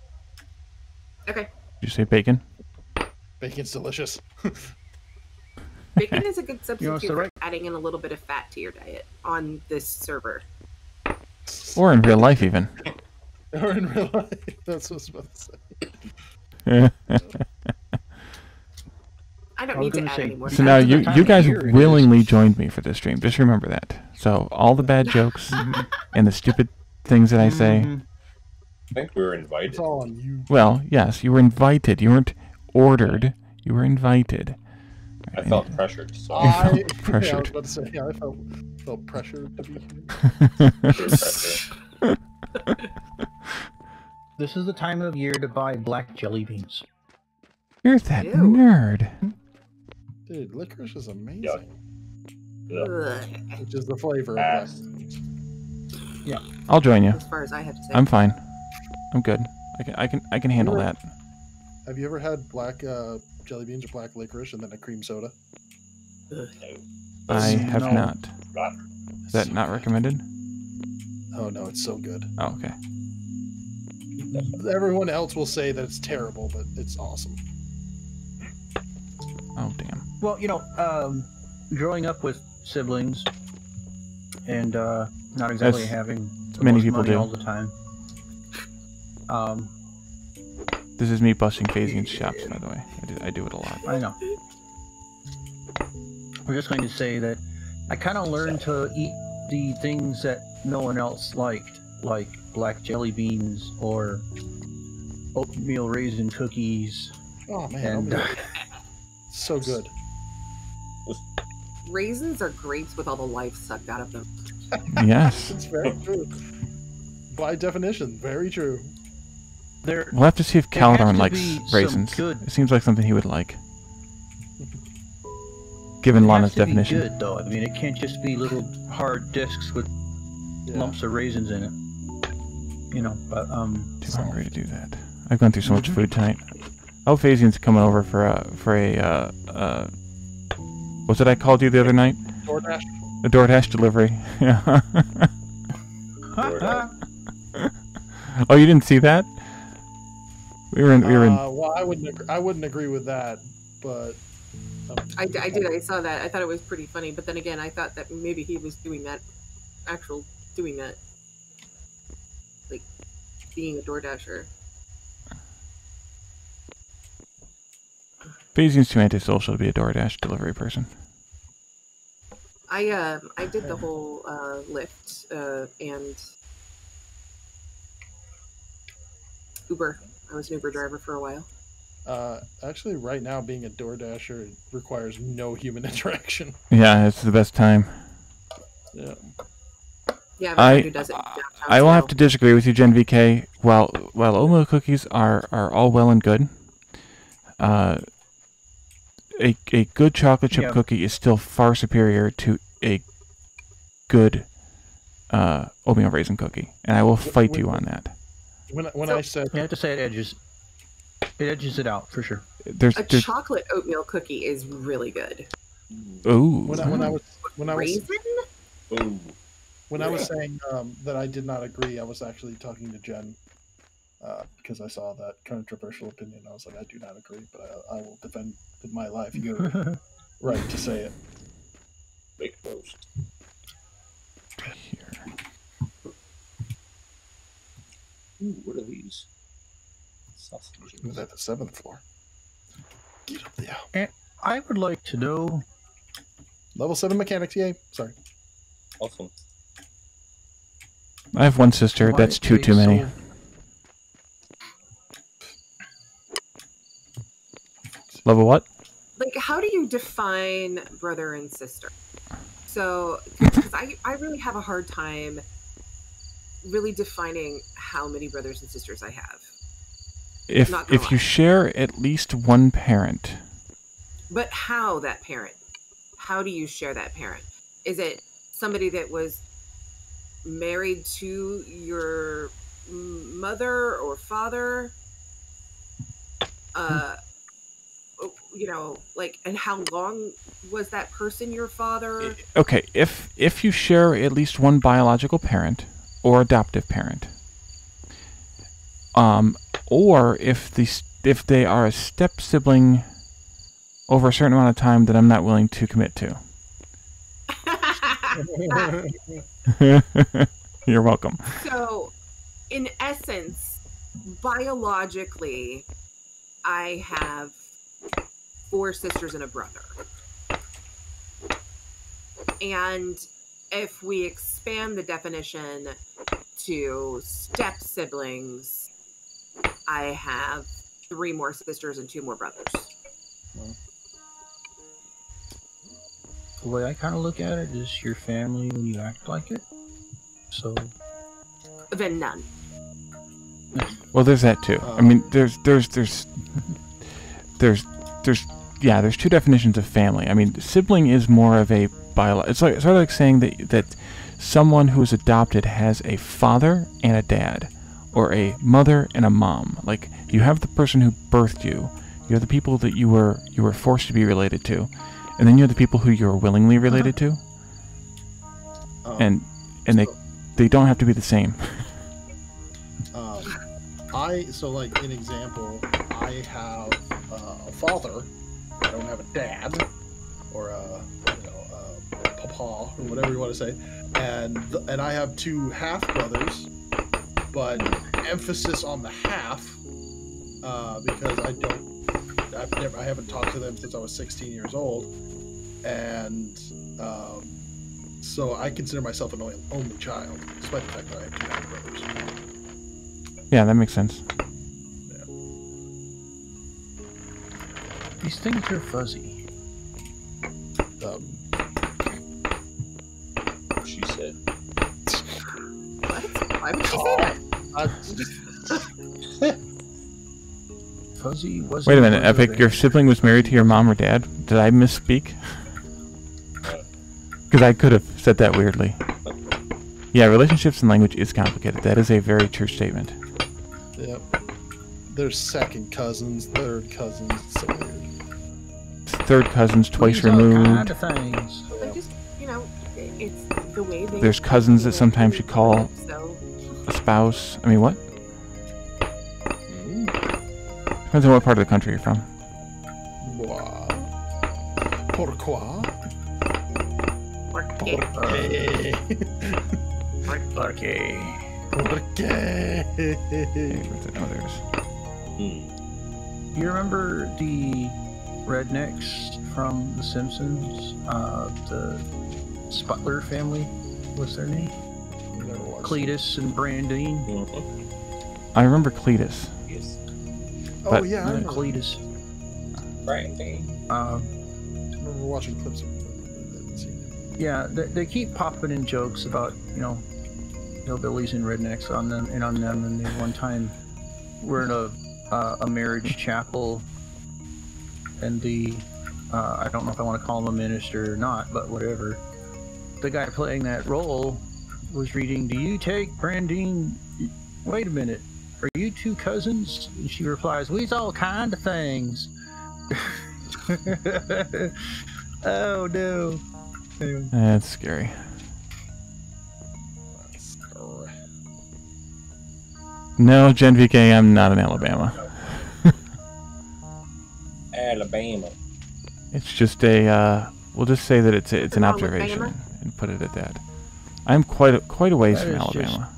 Okay. Did you say bacon? Bacon's delicious. Bacon is a good it's substitute the for right- adding in a little bit of fat to your diet on this server. Or in real life, even. Or in real life. That's what I was about to say. I don't I was need to gonna add say, any more So fat. now After the you time you of guys year it willingly is. joined me for this stream. Just remember that. So all the bad jokes and the stupid things that I say. Mhm. I think we were invited. It's all on you. Well, yes, you were invited. You weren't ordered. You were invited. I felt pressured. So felt Yeah, I pressured. was about to say, yeah, I felt pressured to be here. peer pressure. This is the time of year to buy black jelly beans. You're that Ew. nerd. Dude, licorice is amazing. Ugh. Ugh, Which is the flavor of Ass. black. I'll join you. as far as I have to say. I'm fine. I'm good. I can handle You're- that. Have you ever had black jelly beans or black licorice and then a cream soda? I have No. not. Is that not recommended? Oh no, it's so good. Oh, okay. Everyone else will say that it's terrible, but it's awesome. Oh, damn. Well, growing up with siblings and not exactly As having the many most people money do. all the time. This is me busting Phasian's chops, by the way. I do it a lot. I know. We're just going to say that I kind of learned to eat the things that no one else liked, like black jelly beans or oatmeal raisin cookies, Oh man, and so good. Raisins are grapes with all the life sucked out of them. Yes. It's very true. By definition, very true. they're We'll have to see if There has Caladon to likes be some raisins. good- It seems like something he would like. Given it Lana's has to be definition. good though. I mean, it can't just be little hard discs with Yeah. lumps of raisins in it. But Too hungry to do that. I've gone through so much food tonight. Oh, Phasian's coming over for a what's it I called you the other night? DoorDash. A DoorDash delivery. Yeah. Oh, you didn't see that? We were in. Well, I wouldn't agree with that, but I did. I saw that. I thought it was pretty funny. But then again, I thought that maybe he was doing that, like being a DoorDasher. Phasian's too antisocial to be a DoorDash delivery person. I did the whole Lyft and Uber. I was an Uber driver for a while. actually, right now, being a DoorDasher requires no human interaction. Yeah, it's the best time. Yeah. Yeah, I have a friend who does it. downtown I will have still. to disagree with you, Gen VK. While oatmeal cookies are all well and good, a good chocolate chip Yeah. cookie is still far superior to a good oatmeal raisin cookie, and I will fight you on that. When So- I said You have to say it edges it out for sure. There's A chocolate oatmeal cookie is really good. ooh. when I was Raisin? Ooh. when I was saying that I did not agree, I was actually talking to Jen because I saw that controversial opinion. I was like, I do not agree, but I will defend with my life your right to say it. Make roast. Here. Ooh, what are these? Sausages. It was at the 7th floor. Get up there. I would like to know. Level 7 mechanics, yay. Sorry. Awesome. I have one sister. why That's too they many. so- Level what? Like, how do you define brother and sister? So, because I really have a hard time really defining how many brothers and sisters I have. If Not gonna if you lie. share at least one parent, But how that parent? How do you share that parent? Is it somebody that was married to your mother or father? You know, like, and how long was that person your father? okay, if you share at least one biological parent or adoptive parent, or if they are a step sibling over a certain amount of time that I'm not willing to commit to. You're welcome. So, in essence, biologically, I have 4 sisters and a brother. And if we expand the definition to step siblings, I have 3 more sisters and 2 more brothers. The way I kind of look at it is your family when you act like it. So Then none. Well, there's that too. I mean, there's 2 definitions of family. I mean, sibling is more of a it's like sort of like saying that someone who is adopted has a father and a dad, or a mother and a mom. Like, you have the person who birthed you, you have the people that you were forced to be related to, and then you have the people who you're willingly related to, and they don't have to be the same. So like an example, I have a father. I don't have a dad or a papa or whatever you want to say, and I have 2 half brothers, but emphasis on the half because I haven't talked to them since I was 16 years old, and so I consider myself an only child, despite the fact that I have 2 half brothers. Yeah, that makes sense. these things are fuzzy. She said. What? Why would you say that? Fuzzy was. Wait a minute, Epic. Your sibling was married to your mom or dad? Did I misspeak? Because I could have said that weirdly. Yeah, relationships and language is complicated. That is a very true statement. Yep. There's second cousins, third cousins. It's so weird. Third cousins twice Kind removed. of things. They just, it's the way they. There's cousins that sometimes you call So, a spouse. I mean, what? Depends on what part of the country you're from. Wow. Pourquoi? porque, Pourquoi? Okay, where's it? Oh, there it is. You remember the rednecks from The Simpsons? The Sputler family? What's their name? Never watched Cletus and Brandine. I remember Cletus. Yes. it. Oh but- yeah, I remember. Cletus. Right. I remember watching clips of it. I haven't seen it. Yeah, they keep popping in jokes about, hillbillies and rednecks on them, and they one time were in a marriage chapel, and the I don't know if I want to call him a minister or not, but whatever. The guy playing that role was reading, "Do you take Brandine? Wait a minute. Are you two cousins?" And she replies, "We's all kind of things." Oh no. Anyway. That's scary. No, Gen VK, I'm not in Alabama. Alabama. It's just a, we'll just say that it's an wrong with observation Bama? and put it at that. I'm quite a ways That from is Alabama.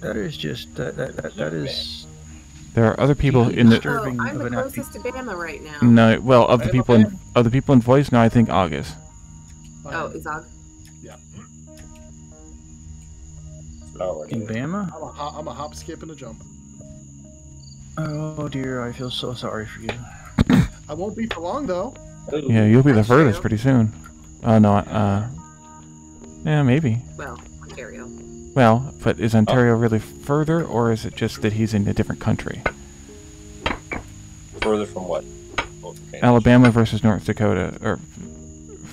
That is just that is There are other people in the disturbing I'm of the an closest to Bama right now. no, well, of the Alabama? people in voice. No, I think August. Oh, Izog. Florida. in Bama. I'm a hop, skip, and a jump. Oh dear, I feel so sorry for you. I won't be for long though. Yeah, you'll be the That's furthest true. pretty soon. Oh no, yeah, maybe. Well, Ontario. Well, but is Ontario really further, or is it just that he's in a different country? Further from what? Okay. Alabama versus North Dakota, or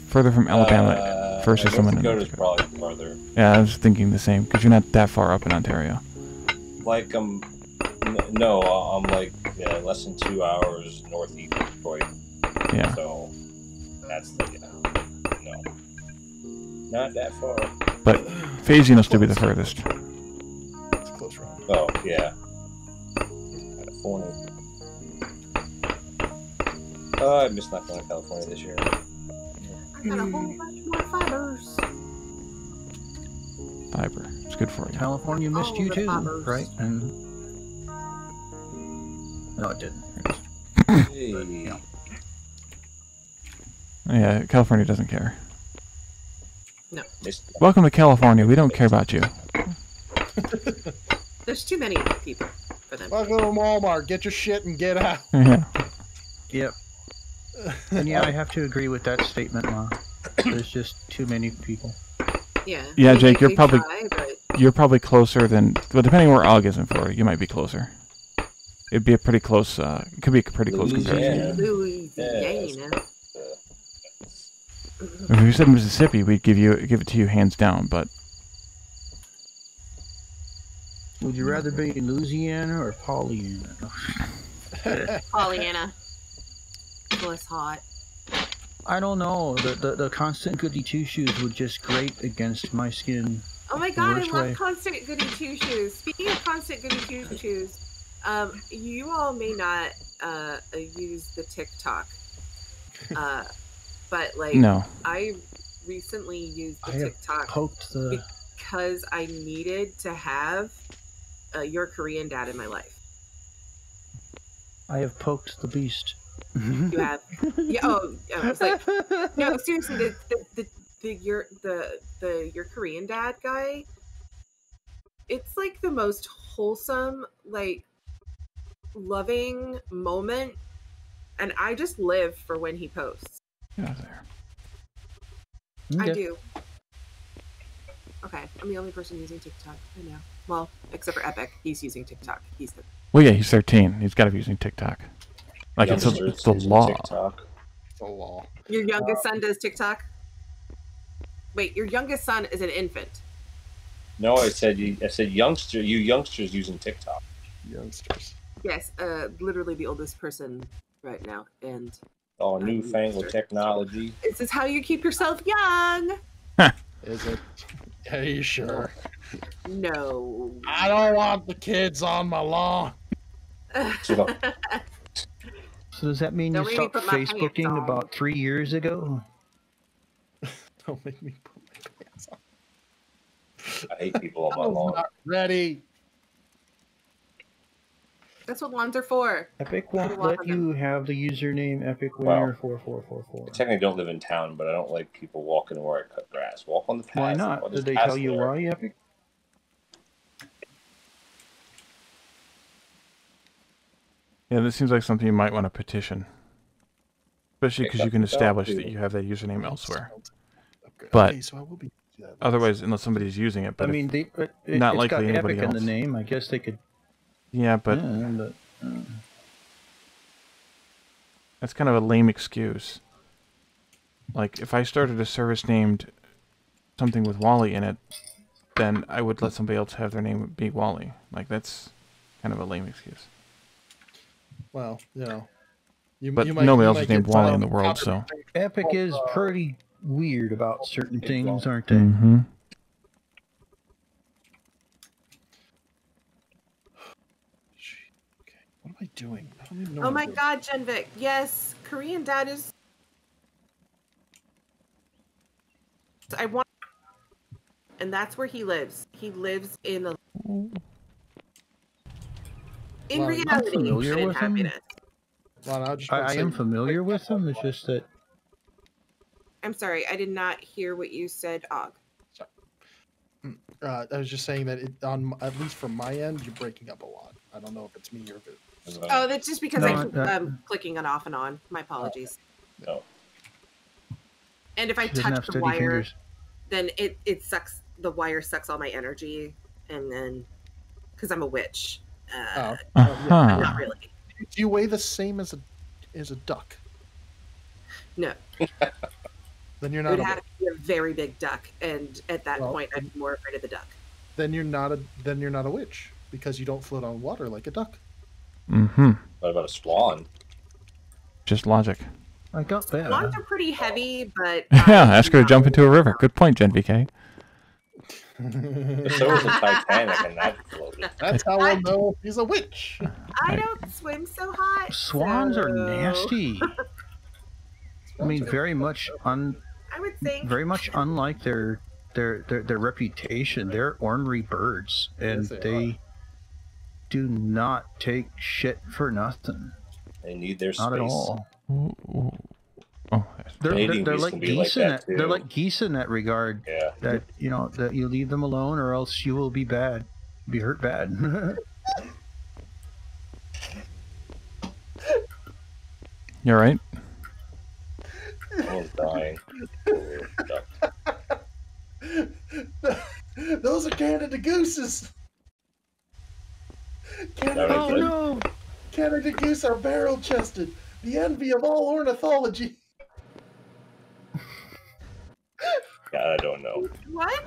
further from Alabama versus someone in North North Dakota. Dakota's probably farther. Yeah, I was thinking the same, because you're not that far up in Ontario. Like no, I'm like less than 2 hours northeast of Detroit. Yeah. So that's the no, not that far. But Phasian will still be the furthest. It's a close round. Oh yeah, California. I missed not going to California this year. I got a whole bunch more fibers. Fiber. It's good for you. California missed All you the too, bombers. right? And no, it didn't. Hey. Yeah, California doesn't care. Missed Welcome to California. We don't care about you. There's too many people for them. Welcome to Walmart. Get your shit and get out. Yeah. Yep. And yeah, I have to agree with that statement, Ma. There's just too many people. Yeah. Yeah, I mean, Jake, they you're probably- try, but You're probably closer than... Well, depending where Aug is in Florida, you might be closer. It'd be a pretty close... it could be a pretty close comparison. Louisiana. If you said Mississippi, we'd give it to you hands down, but... Would you rather be in Louisiana or Pollyanna? Pollyanna. Less hot. I don't know. The constant goody two shoes would just grate against my skin. Oh my god, I Worst love way. constant goody two shoes. Speaking of constant goody two shoes, you all may not use the TikTok, but like No. I recently used the I have TikTok Poked the. because I needed to have your Korean dad in my life. I have poked the beast. You have, yeah. Oh, I was like, no, seriously, your Korean dad guy. It's like the most wholesome, like loving moment, and I just live for when he posts. Get out of there. I Okay. do. Okay, I'm the only person using TikTok. I know. Well, except for Epic, he's using TikTok. He's the Well, yeah, he's 13. He's got to be using TikTok. Like, it's youngsters the using law. TikTok. The law. your youngest son does TikTok. Wait, your youngest son is an infant. No, I said youngster. You youngsters using TikTok. Youngsters. Yes, literally the oldest person right now, and All newfangled technology. this is how you keep yourself young. Is it? Are you sure? No. I don't want the kids on my lawn. So, So does that mean Don't you make me stopped put my pants Facebooking on. about 3 years ago? Don't make me put my pants on. I hate people on my I'm lawn. not ready. That's what lawns are for. Epic won't You're let welcome. you have the username Epic Wow. Winner 4444. I technically don't live in town, but I don't like people walking where I cut grass. Walk on the path. Why I'll not? just Did they pass tell you there. why, Epic? Yeah, this seems like something you might want to petition. Especially because you can establish that you have that username elsewhere. Okay, But- so I will be. Yeah, that's- Otherwise, unless somebody's using it. But I mean, not it's likely got anybody Epic in the else. name. I guess they could. yeah, but Yeah, but That's kind of a lame excuse. Like, if I started a service named something with Wally in it, then I would let somebody else have their name be Wally. Like, that's kind of a lame excuse. Well, you know, But you might, nobody you else might is named get Wally in some the world, so... copyright. Epic is pretty weird about certain things, aren't they? Mm-hmm. Okay, what am I doing? I don't even know. Oh what my I'm doing. God, Genvic. Yes, Korean dad is. I want, and that's where he lives. He lives in a. In Well, I'm reality, familiar and with him. happiness. Well, I just I want to say, am familiar with them. It's just that I'm sorry, I did not hear what you said, Og. I was just saying that at least from my end, you're breaking up a lot. I don't know if it's me or if it's. Oh, that's just because No, I keep that- clicking on off and on. My apologies. No. And if I she doesn't have touch the steady wire, fingers. then it sucks. The wire sucks all my energy, and then because I'm a witch, Oh, Uh-huh. not really. Do you weigh the same as a duck? No, Then you're it not. would A, have to be a very big duck, and at that Well, point, I'd be more afraid of the duck. then you're not a witch because you don't float on water like a duck. Mm-hmm. What about a swan? Just logic. I got that. Swans are pretty heavy, but Yeah, ask her to jump into a river. Good point, Gen VK. So was the Titanic, and that floated. That's how we'll know if he's a witch. I don't swim so hot. Swans are so nasty. I mean, very much I would think. unlike their reputation. They're ornery birds, and Yes, they they do not take shit for nothing. They need their Not at space. all. Ooh, ooh. Oh, Canadian They're geese like can be geese like in that, that. They're too. like geese in that regard. Yeah. That that you leave them alone, or else you will be bad, be hurt bad. you're right. Someone's dying. Those are Canada gooses. That Oh good? no! Canada goose are barrel chested, the envy of all ornithology. God, I don't know. What?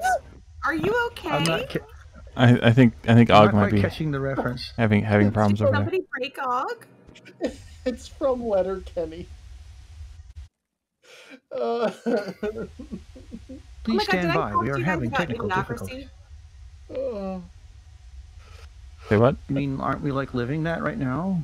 Are you okay? I'm not. I think I'm Og not might quite be catching the reference. having problems Did over there. somebody break Og? It's from Letter Kenny. Uh, Please God, did stand I by. talk We to are you guys having about technical idiocracy? difficulties. Say what? I mean, aren't we like living that right now?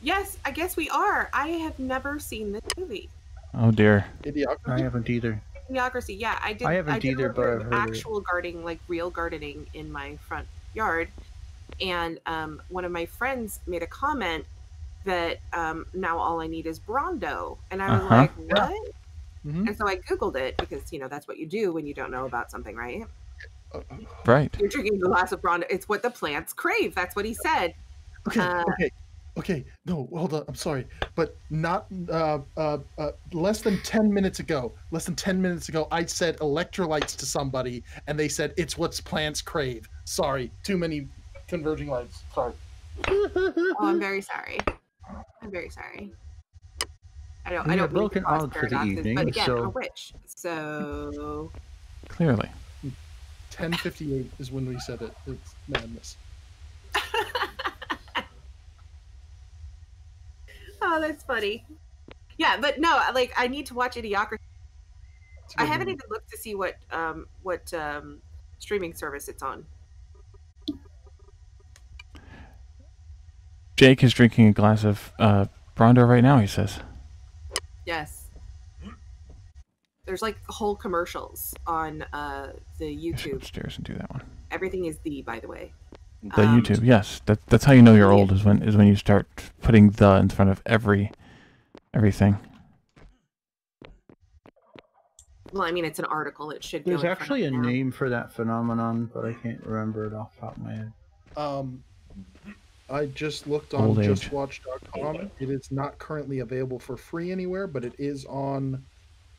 Yes, I guess we are. I have never seen this movie. Oh dear. Idiocracy? I haven't either. Idiocracy, yeah, I did. I haven't did either, a but little I've bit of heard of it. actual gardening, like real gardening, in my front yard, and one of my friends made a comment that now all I need is Brondo, and I was Uh-huh. like, what? Mhm. And so I googled it because that's what you do when you don't know about something, right? Right. You're drinking a glass of Brondo. It's what the plants crave. That's what he said. Okay. No, hold on. I'm sorry, but not less than 10 minutes ago. I said electrolytes to somebody, and they said it's what plants crave. Sorry, too many converging lights. Sorry. Oh, I'm very sorry. I'm very sorry. I don't We have mean to broken cause Og for the paradoxes, evening, but again, I'm a so- witch, so Clearly. 10:58 is when we said it. It's madness. oh, that's funny. Yeah, but no, like I need to watch Idiocracy. It's a I good haven't movie. even looked to see what streaming service it's on. Jake is drinking a glass of Brondo right now, he says. Yes. There's like whole commercials on the I should YouTube. upstairs and do that one. Everything is by the way. The YouTube, yes. That's how you know you're old, is when you start putting the in front of everything. Well, I mean, it's an article. It should. There's go in front actually a of now. name for that phenomenon, but I can't remember it off the top of my head. I just looked Old on age. justwatch.com. It is not currently available for free anywhere, but it is on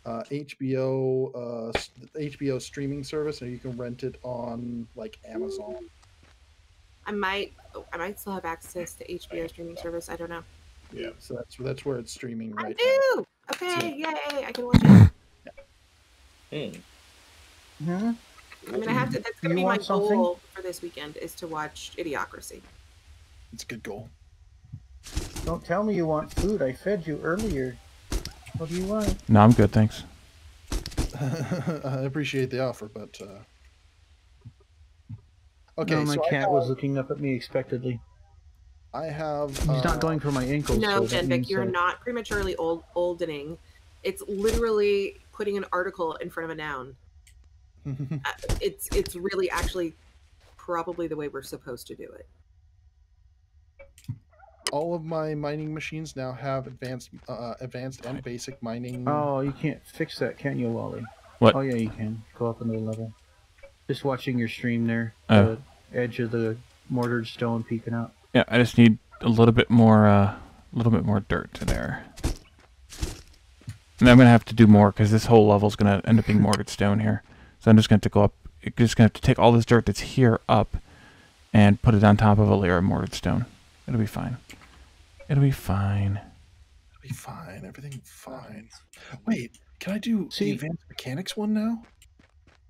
HBO streaming service, and you can rent it on like Amazon. I might still have access to HBO streaming service. I don't know. Yeah. So that's where it's streaming I right do. Okay, yay! I can watch it. Hmm. I mean, I have to. That's gonna You be my want something? goal for this weekend is to watch Idiocracy. now. It's a good goal. Don't tell me you want food. I fed you earlier. What do you want? No, I'm good, thanks. I appreciate the offer, but okay. No, my So cat was looking up at me expectantly. I have. He's not going for my ankles. No, so that Genvic, means you're that- not prematurely oldening. It's literally putting an article in front of a noun. It's really actually probably the way we're supposed to do it. All of my mining machines now have advanced and basic mining. Oh, you can't fix that, can you, Wally? What? Oh yeah, you can. Go up another level. Just watching your stream there. Oh. The edge of the mortared stone peeking out. Yeah, I just need a little bit more dirt there. And I'm gonna have to do more because this whole level's gonna end up being mortared stone here. So I'm just gonna have to go up. Just gonna have to take all this dirt that's here up, and put it on top of a layer of mortared stone. It'll be fine. It'll be fine. It'll be fine. Everything fine. Wait, can I do See- the advanced mechanics one now?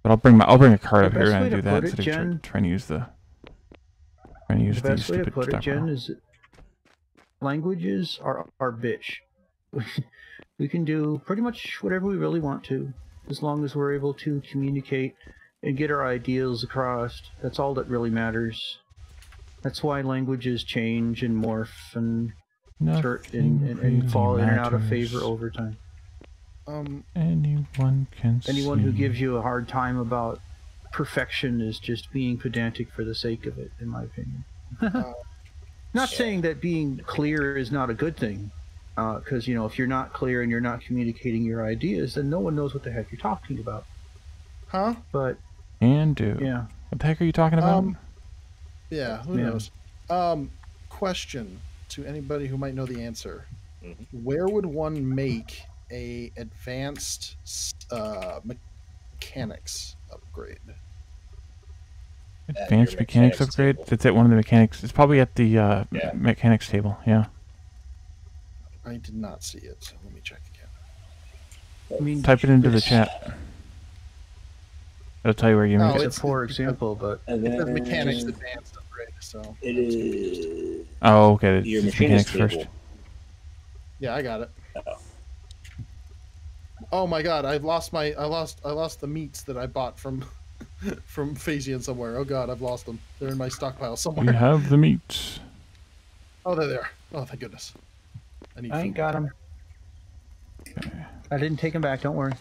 But I'll bring a card The up here best and way to do that put it, instead of Jen- trying to use the The these best way to stupid put it, stuff. Jen, is languages are our bitch. We can do pretty much whatever we really want to, as long as we're able to communicate and get our ideas across. That's all that really matters. That's why languages change and morph and and fall in and out of favor over time. Anyone can Anyone who see. gives you a hard time about perfection is just being pedantic for the sake of it, in my opinion. Not saying that being clear is not a good thing, because if you're not clear and you're not communicating your ideas, then no one knows what the heck you're talking about. Huh? But And do. yeah, What the heck are you talking about? Yeah, who Yeah. knows? Question to anybody who might know the answer. Mhm. Where would one make a advanced mechanics upgrade? Advanced your mechanics mechanics upgrade? table. It's at one of the mechanics. It's probably at the Yeah. mechanics table. Yeah. I did not see it, so let me check again. I mean, Type it into the it's- chat. It'll tell you where you Oh, make It's it. a it's- poor it's- example, but And It then says mechanics advanced upgrade, so it is Oh, okay. It's your it's machinist mechanics table. first. yeah, I got it. Oh. Oh my god, I lost the meats that I bought from from Phasian somewhere. Oh god, I've lost them. They're in my stockpile We somewhere. have the meats. Oh, they're there. Oh, thank goodness. I need I ain't food. got them. I didn't take them back. Don't worry.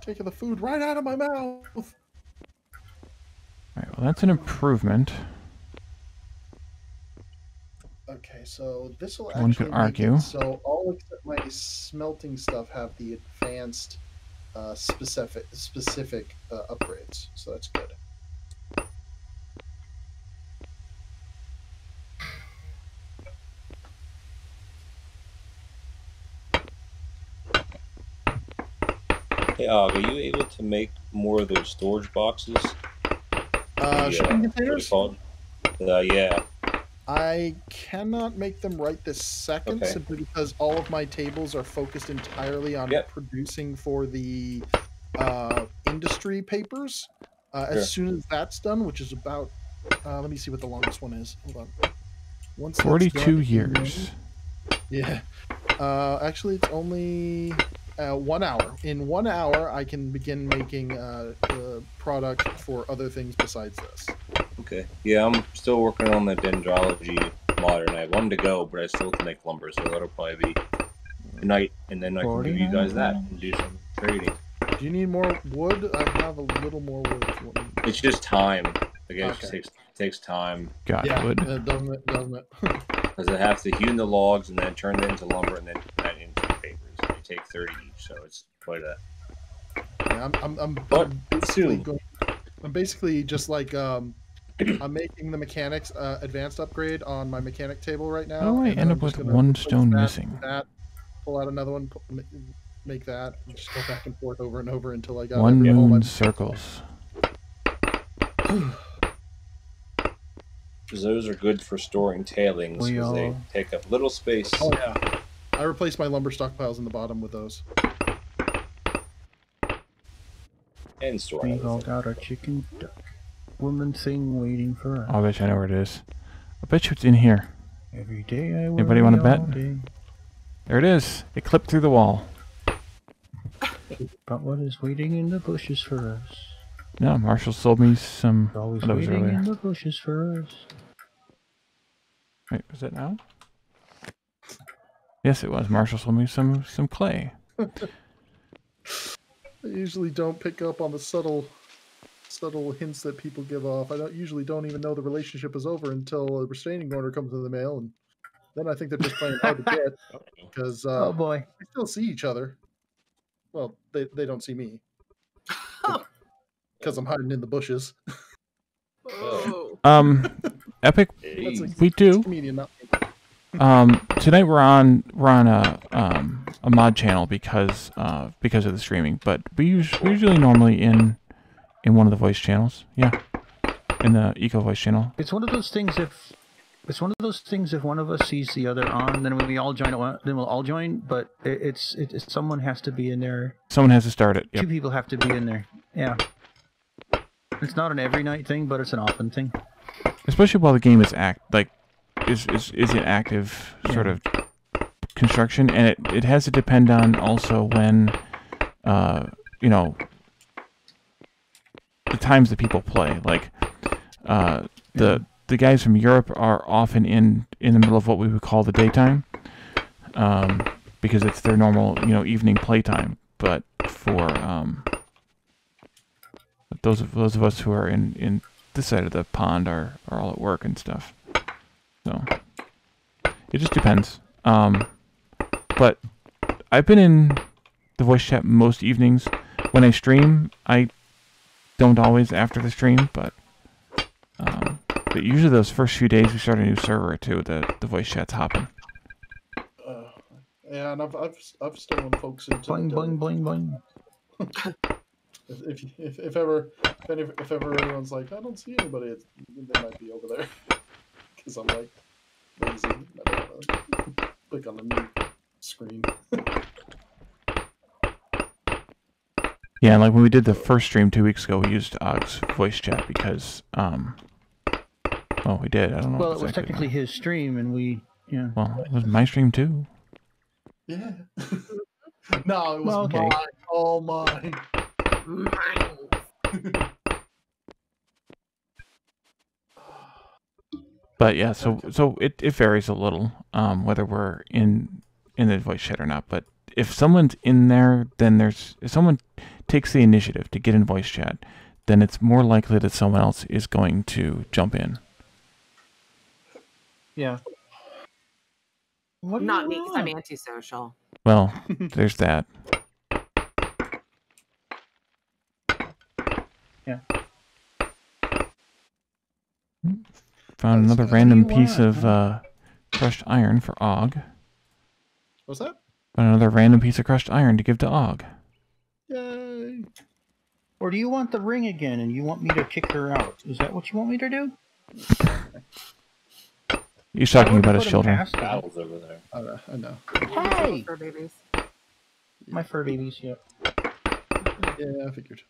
Taking the food right out of my mouth. Alright, well, that's an improvement. Okay, so this will One could actually make argue. it so all except my smelting stuff have the advanced specific upgrades. So that's good. Hey, Og, are you able to make more of those storage boxes? Shipping What are they containers? called? Yeah. I cannot make them right this second Okay. simply because all of my tables are focused entirely on Yep. producing for the industry papers. Sure. As soon as that's done, which is about, let me see what the longest one is. Hold on. Once that's 42 done, years. Yeah. Actually, it's only 1 hour. In 1 hour, I can begin making product for other things besides this. Okay. Yeah, I'm still working on the dendrology modern. I have one to go, but I still have to make lumber, so that'll probably be tonight, and then I can give you guys that and do some trading. Do you need more wood? I have a little more wood if you want. It's just time. I guess Okay. it takes time God Yeah, would. doesn't it? Doesn't it? because I have to hewn the logs and then turn them into lumber and then turn that into papers. And they take 30 each, so it's quite a. Yeah, I'm But basically soon. I'm basically just like I'm making the mechanics advanced upgrade on my mechanic table right now. How do I and then end I'm up just with gonna one replace stone that with missing? That, pull out another one, make that, and just go back and forth over and over until I got One all moon my. circles. those are good for storing tailings We because they all- take up little space. Oh yeah, I replaced my lumber stockpiles in the bottom with those. And store We've all everything. got our chicken duck woman thing waiting for us. Oh, I bet you I know where it is. I bet you it's in here. Every day I Anybody worry wanna bet? all day. There it is. It clipped through the wall. But what is waiting in the bushes for us? No, Marshall sold me some They're always of those waiting earlier. in the bushes for us. Wait, was it now? Yes, it was. Marshall sold me some clay. I usually don't pick up on the subtle hints that people give off. I usually don't even know the relationship is over until a restraining order comes in the mail, and then I think they're just playing hard to get because Oh boy. we still see each other. Well, they don't see me because I'm hiding in the bushes. Oh. Epic, That's we do. comedian, not me. Tonight we're on a mod channel because of the streaming, but we're usually normally in one of the voice channels. Yeah, in the Eco voice channel. It's one of those things if one of us sees the other on, then when we all join at once, then we'll all join. But it's someone has to be in there. Someone has to start it. Yep. Two people have to be in there. Yeah. It's not an every night thing, but it's an often thing. Especially while the game is is in active sort of construction, and it has to depend on also when the times that people play. Like the guys from Europe are often in the middle of what we would call the daytime, because it's their normal evening playtime. But for those of us who are in this side of the pond are all at work and stuff. So it just depends. But I've been in the voice chat most evenings. When I stream, I don't always after the stream, but usually those first few days we start a new server too. The voice chat's hopping. Yeah, and I've stolen folks into Boing the boing boing boing. If ever everyone's like, I don't see anybody, they might be over there because I'm like lazy. I don't wanna click on the new screen. Yeah, and like when we did the first stream 2 weeks ago, we used Og's voice chat because well, we did. I don't know. Well, it was exactly technically his stream, and we Well, it was my stream too. Yeah. No, it was Well, okay. mine. All mine. But yeah, so it varies a little whether we're in the voice chat or not. But if someone's in there, then if someone takes the initiative to get in voice chat, then it's more likely that someone else is going to jump in. Yeah. What Not me, because I'm antisocial. Well, there's that. Yeah. Found another random piece of crushed iron for Og. What's that? Found another random piece of crushed iron to give to Og. Yay! Or do you want the ring again, and you want me to kick her out? Is that what you want me to do? He's talking about his Put him children. past her. Battles over there. I know. Hey! For babies. My fur babies, yeah. Yeah, I figured.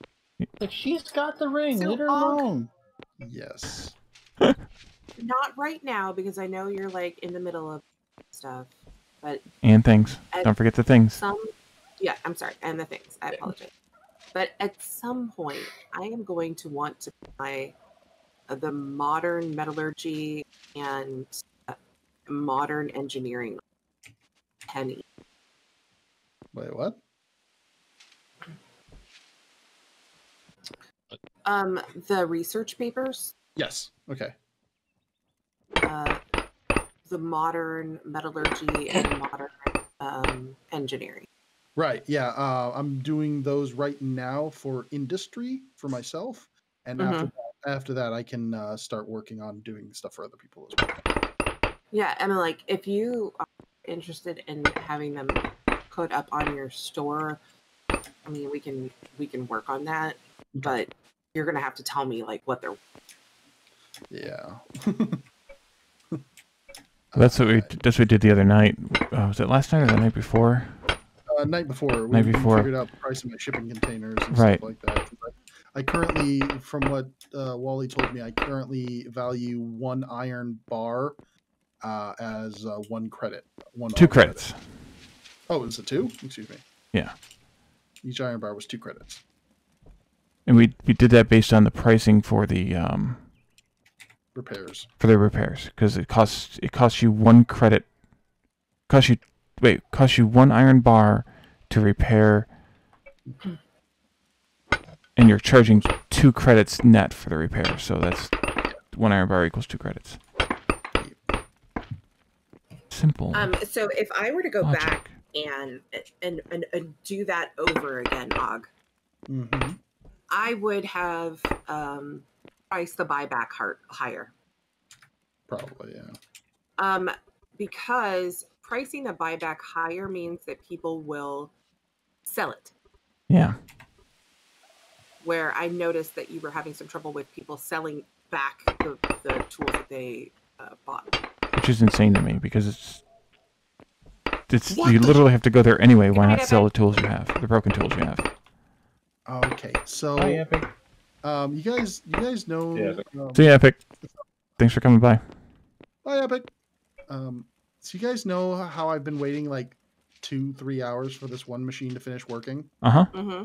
Like, she's got the ring. So Let her Og- alone. Yes. Not right now, because I know you're like in the middle of stuff. But And things. Don't forget the things. yeah, I'm sorry, and the things. I apologize. But at some point, I am going to want to buy the modern metallurgy and modern engineering penny. Wait, what? The research papers, Yes. Okay. the modern metallurgy and modern engineering. Right. Yeah. I'm doing those right now for industry for myself, and after that, I can start working on doing stuff for other people as well. Yeah, I mean, like, if you are interested in having them put up on your store, I mean, we can work on that, but you're gonna have to tell me like what they're. Yeah. That's what we did the other night. Was it last night or the night before? Night before. Night We before. figured out the price of my shipping containers and Right. stuff like that. I currently, from what Wally told me, I currently value 1 iron bar as 1 credit. 2 credits. Oh, is it 2? Excuse me. Yeah. Each iron bar was 2 credits. And we did that based on the pricing for the Repairs. For the repairs, because it costs you 1 credit. Costs you 1 iron bar to repair, and you're charging 2 credits net for the repair. So that's 1 iron bar equals 2 credits. Simple. So if I were to go logic. back and do that over again, Og, Mm-hmm. I would have priced the buyback higher. Probably, yeah. Because pricing the buyback higher means that people will sell it. Yeah. Where I noticed that you were having some trouble with people selling back the tools that they bought. Which is insane to me, because it's What you the- literally have to go there anyway. Why not sell the tools you have, the broken tools you have? Okay, so Hi, Epic. you guys know. Yeah, See ya, Epic. Thanks for coming by. Hi, Epic. So you guys know how I've been waiting like 2-3 hours for this one machine to finish working? Uh-huh. Mm-hmm.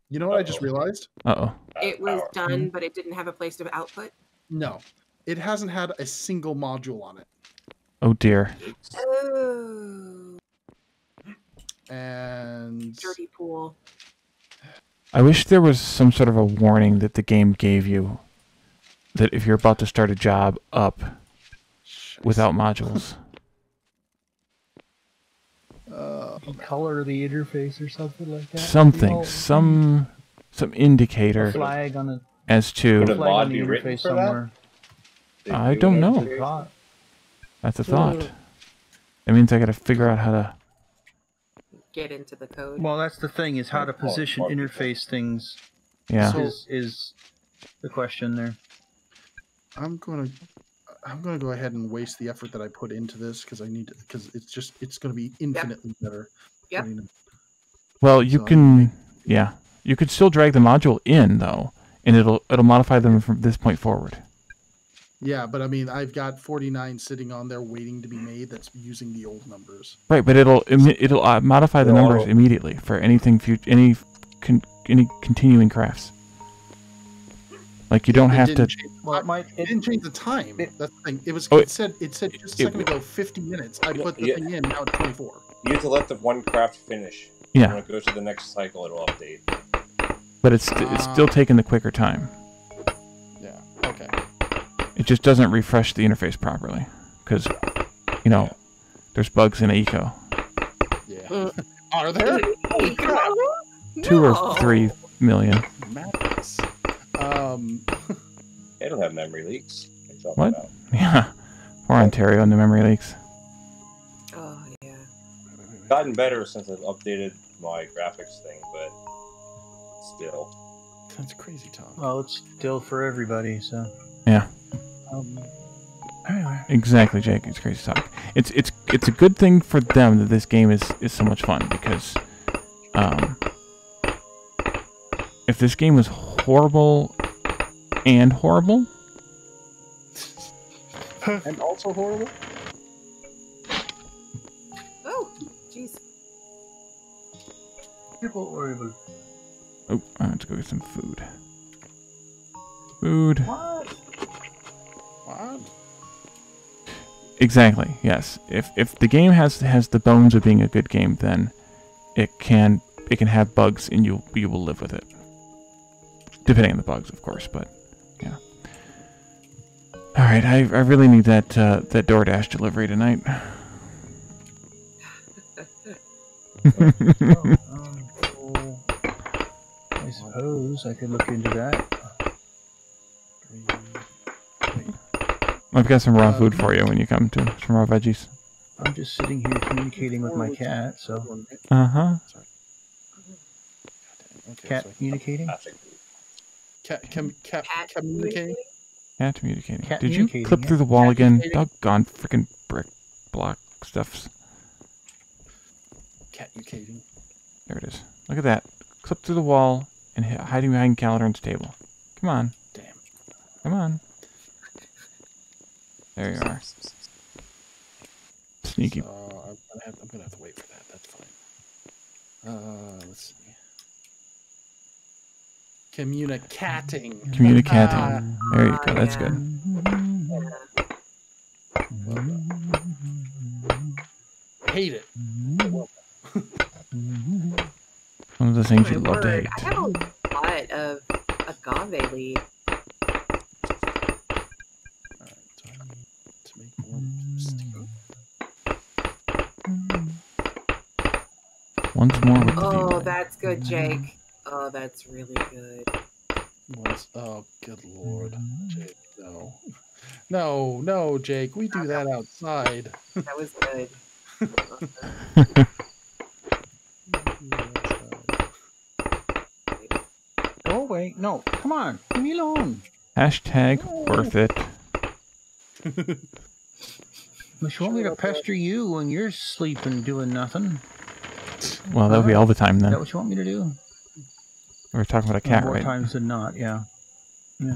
You know what I just realized? Uh-oh. It was done, but it didn't have a place to output. No, it hasn't had a single module on it. Oh, dear. Oh, And dirty pool. I wish there was some sort of a warning that the game gave you that if you're about to start a job up without modules. Color the interface or something like that. Something. You know, Some a indicator flag on as to... Would a flag mod on the be written interface for that? somewhere. I don't know. Good thought. That's a thought. That means I gotta figure out how to... Get into the code. Well, that's the thing, is how to position interface things Yeah. So- is the question there. I'm gonna go ahead and waste the effort that I put into this because it's gonna be infinitely better. Yep. putting it- Well, you So- can... Yeah. You could still drag the module in, though, and it'll modify them from this point forward. Yeah, but I mean, I've got 49 sitting on there waiting to be made. That's using the old numbers. Right, but it'll modify the numbers immediately for anything any continuing crafts. Like you don't have to. Well, It didn't change the time. That's the thing. It was. Oh, It said just a second ago 50 minutes. I put the thing in. Now it's 24. You have to let the one craft finish. Yeah. When it goes to the next cycle, it'll update. But it's still taking the quicker time. Yeah. Okay. It just doesn't refresh the interface properly because there's bugs in Eco. Yeah. Are there? Holy crap! 2 or 3 million. Madness. They don't have memory leaks. What are you talking What? about? Yeah. Poor Ontario and the memory leaks. Oh yeah. Gotten better since I've updated my graphics thing, but still. That's crazy, Tom. well, it's still for everybody, so. Yeah. Anyway. Exactly, Jake. It's crazy talk. It's a good thing for them that this game is so much fun because if this game was horrible and horrible, And also horrible. Oh, jeez. Horrible. oh, I have to go get some food. Food. What? Exactly. Yes. If the game has the bones of being a good game, then it can have bugs and you will live with it. Depending on the bugs, of course, but yeah. All right, I really need that DoorDash delivery tonight. So, I suppose I could look into that. I've got some raw food for you when you come to some raw veggies. I'm just sitting here communicating with my cat, so. Uh-huh. Sorry. Okay, Cat so communicating? communicating. Cat communicating. Cat Did you communicating, clip yeah. through the wall Cat again? communicating. Doggone frickin' brick. block stuffs. Cat mucating. There it is. Look at that. Clip through the wall and hiding behind Calderon's table. Come on. Damn. Come on. There you are. Sneaky. So I'm gonna have to wait for that. That's fine. Let's see. Communicating. Communicating. There you go. That's good. Hate it. One of the things you My love to word, hate. I have a lot of agave leaf. Alright, so I need to make more steel. Once more with the Oh, feedback. that's good, Jake. Oh, that's really good. Oh, good lord. Jake, no. No, Jake. We do that outside. That was good. Go away. No, come on. Leave me alone. Hashtag worth it. Unless you want me to pester you when you're sleeping doing nothing. Well, that would be all the time Is then. that what you want me to do? We're talking about a cat, More right? times than not, yeah. Yeah.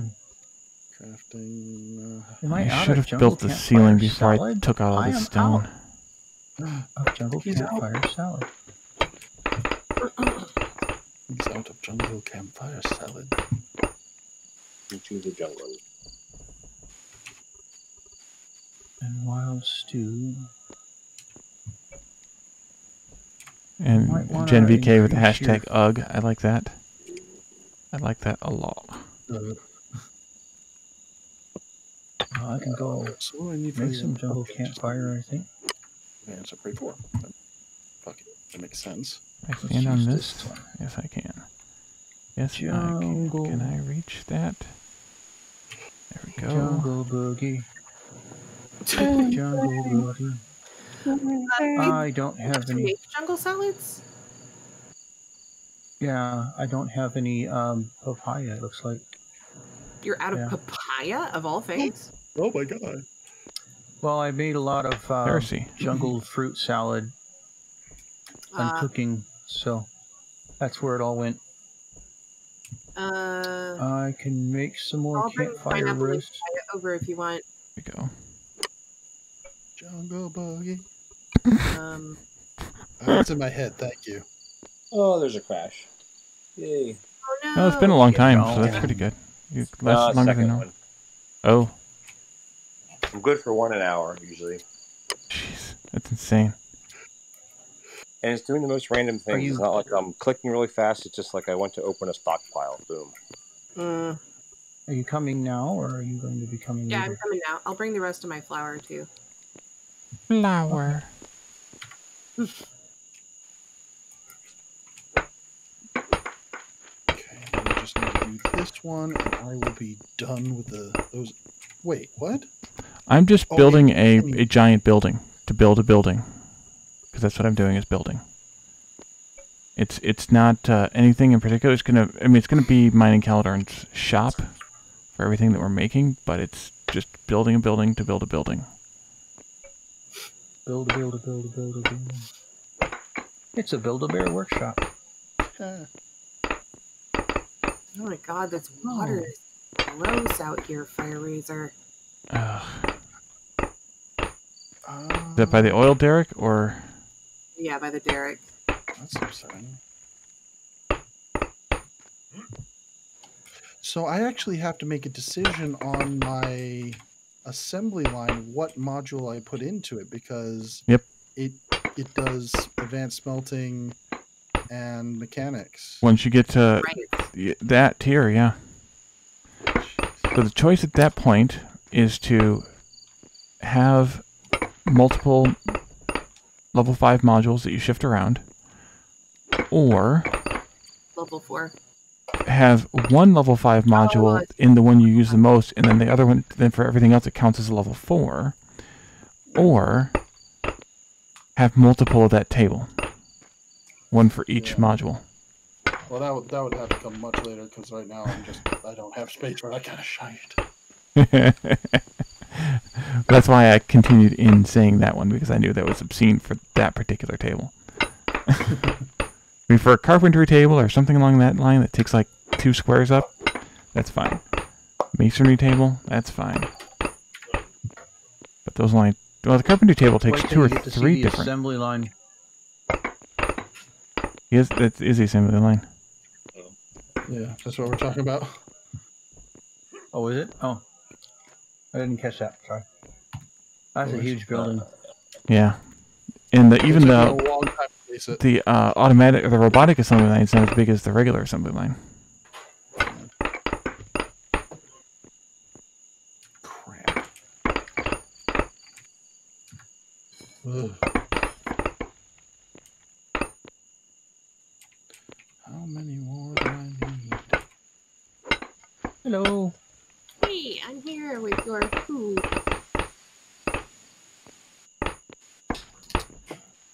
Crafting. Am I out should of have jungle built the campfire ceiling before I salad? took out all I the am stone. Of jungle He's out. campfire salad. He's out of jungle campfire salad. Into the jungle. And wild stew. And Might wanna Gen VK with the increase your- hashtag UGG. I like that. I like that a lot. I can go So what do I need for make the- some jungle okay, just campfire, I think. advance upgrade 4. Fuck it. That makes sense. I Let's stand on use this. this one. Yes, I can. Yes, I can. Jungle. Can I reach that? There we go. Jungle boogie. Jungle boogie. I don't have To any. make jungle salads? Yeah, I don't have any papaya. It looks like. You're out of Yeah. papaya, of all things? Oh my god. Well, I made a lot of Heresy. jungle fruit salad and cooking, so that's where it all went. I can make some more I'll bring campfire pineapple and roast. papaya over if you want. There we go. Jungle buggy. Um, That's in my head. Thank you. Oh, there's a crash. Yay. oh no! Well, it's been a long time, No. so that's pretty good. You lasted longer than Second normal. one. Oh, I'm good for 1 hour usually, jeez, that's insane. and it's doing the most random things. you- It's not like I'm clicking really fast. It's just like I went to open a stockpile. Boom. Are you coming now, or are you going to be coming Yeah, later? I'm coming now. I'll bring the rest of my flour too. Flower. Okay, I just need to do this one, and I will be done with those. Wait, what? I'm just Oh, building yeah. a giant building to build a building, because that's what I'm doing is building. It's not anything in particular. It's gonna be Mining Calderon's shop for everything that we're making, but it's just building a building to build a building. Build. It's a Build-A-Bear workshop. Eh, Oh my god, this water is gross out here, Fire Razor. Ugh. Is that by the oil derrick or? Yeah, by the derrick. That's upsetting. So I actually have to make a decision on my assembly line what module I put into it because Yep. it does advanced smelting and mechanics. Once you get to Right. that tier, yeah. So the choice at that point is to have multiple level 5 modules that you shift around, or Level 4. have one level 5 module in the one you use the most, and then the other one, then for everything else, it counts as a level 4, or have multiple of that table, one for each Yeah. module. Well, that would have to come much later because right now I don't have space for that kind of shite. That's why I continued in saying that one, because I knew that was obscene for that particular table. I mean, for a carpentry table or something along that line that takes like 2 squares up, that's fine. Masonry table, that's fine. But those only... Well, the carpentry table takes Wait 2 till or you get to see 3 the different... assembly line. Yes, that is the assembly line. Yeah, that's what we're talking about. Oh, is it? Oh, I didn't catch that. Sorry. That's a huge building. Yeah. And even It took me the... a long time to place it. The automatic or the robotic assembly line is not as big as the regular assembly line. Crap. Ugh. How many more do I need? Hello. Hey, I'm here with your food.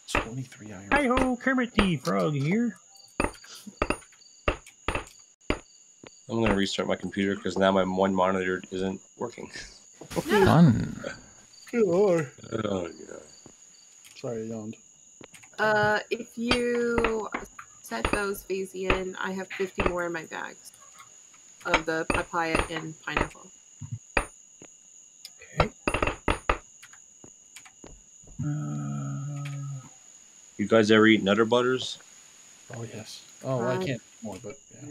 23 iron. Hi ho, Kermit the Frog here. I'm gonna restart my computer because now my one monitor isn't working. Fun. Good lord. Oh yeah. Sorry, I yawned. If you set those phasey in, I have 50 more in my bags of the papaya and pineapple. Okay. You guys ever eat Nutter Butters? Oh, yes. Oh, well, I can't more, but yeah,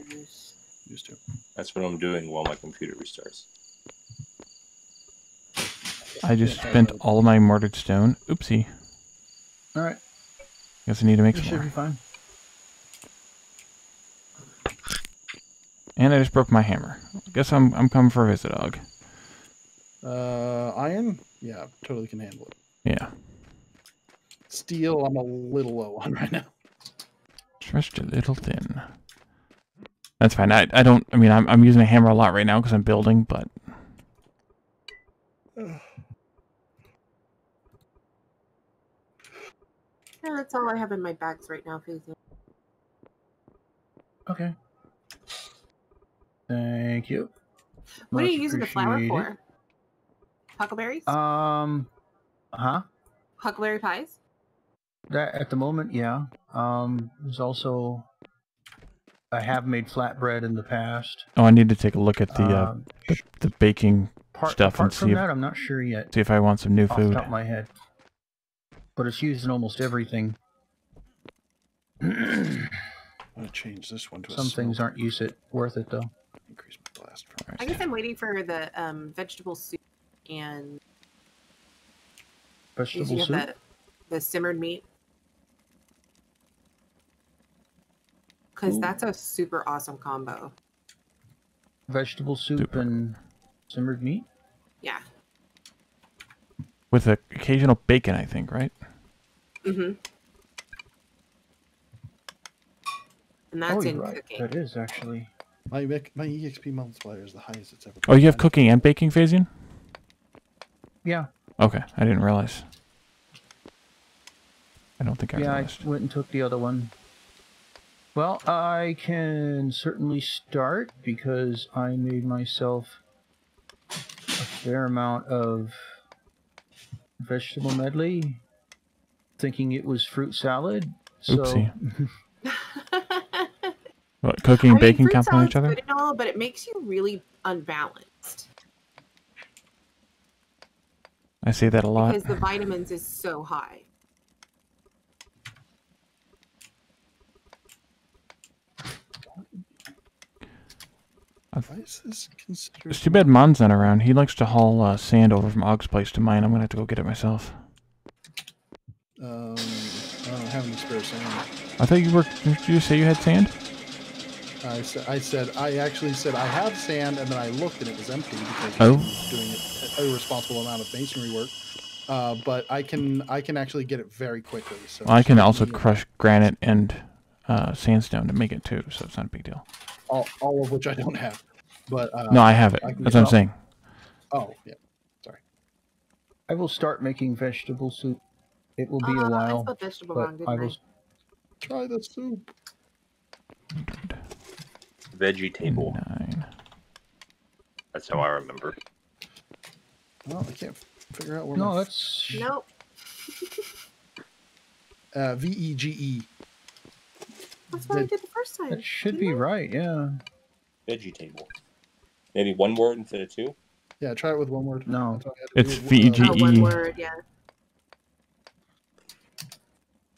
used to. That's what I'm doing while my computer restarts. I just spent all of my mortared stone. Oopsie. All right. Guess I need to make You some should more. be fine. And I just broke my hammer. Guess I'm coming for a visit, dog. Iron? Yeah, totally can handle it. Yeah. Steel, I'm a little low on right now. Stretched a little thin. That's fine. I don't... I mean, I'm using a hammer a lot right now because I'm building, but... Yeah, that's all I have in my bags right now, phasey. Okay. Thank you. What are Much you using the flour appreciated. for? Huckleberries? Huh? Huckleberry pies? That at the moment, yeah. There's also I have made flatbread in the past. Oh, I need to take a look at the baking stuff and Apart from see that, I'm not sure yet. if I want some new Off the food. top of my head, but it's used in almost everything. I'm going to change this one to a Some things smoke. aren't worth it though. Increase my blast. I guess I'm waiting for the vegetable soup and Vegetable you soup. have the simmered meat. Because that's a super awesome combo. Vegetable soup Super. and simmered meat. Yeah. With occasional bacon, I think, right? Mm-hmm. And that's in you're right. cooking. That is actually. My EXP multiplier is the highest it's ever been. Oh, you have cooking and baking, Phasian? Yeah. Okay, I didn't realize. I don't think I Yeah, realized. I went and took the other one. Well, I can certainly start because I made myself a fair amount of vegetable medley, thinking it was fruit salad. So, Oopsie. What, cooking and baking complement each other? Good and all, but it makes you really unbalanced. I say that a lot. Because the vitamins is so high. Why is this considered? It's too bad Mon's not around. He likes to haul sand over from Og's place to mine. I'm going to have to go get it myself. I don't have any spare sand. I thought you were... Didn't you say you had sand? I actually said I have sand, and then I looked and it was empty because Oh. I was doing an irresponsible amount of masonry work. But I can actually get it very quickly. So Well, I can also crush granite and sandstone to make it too, so it's not a big deal. all of which I don't have. But No, I have it. I can That's get what I'm saying. Oh yeah, sorry. I will start making vegetable soup. It will be a I while, spelled vegetable but wrong, didn't I I? will. Try the soup. Veggie table. 9. That's how I remember. Well, I can't figure out where No, my that's Nope. VEGE. That's what I did the first time. that should didn't be I? right. Yeah. Veggie table. Maybe one word instead of two. Yeah, try it with one word. No. That's all I had to It's do. VEGE. Oh, one word. Yeah.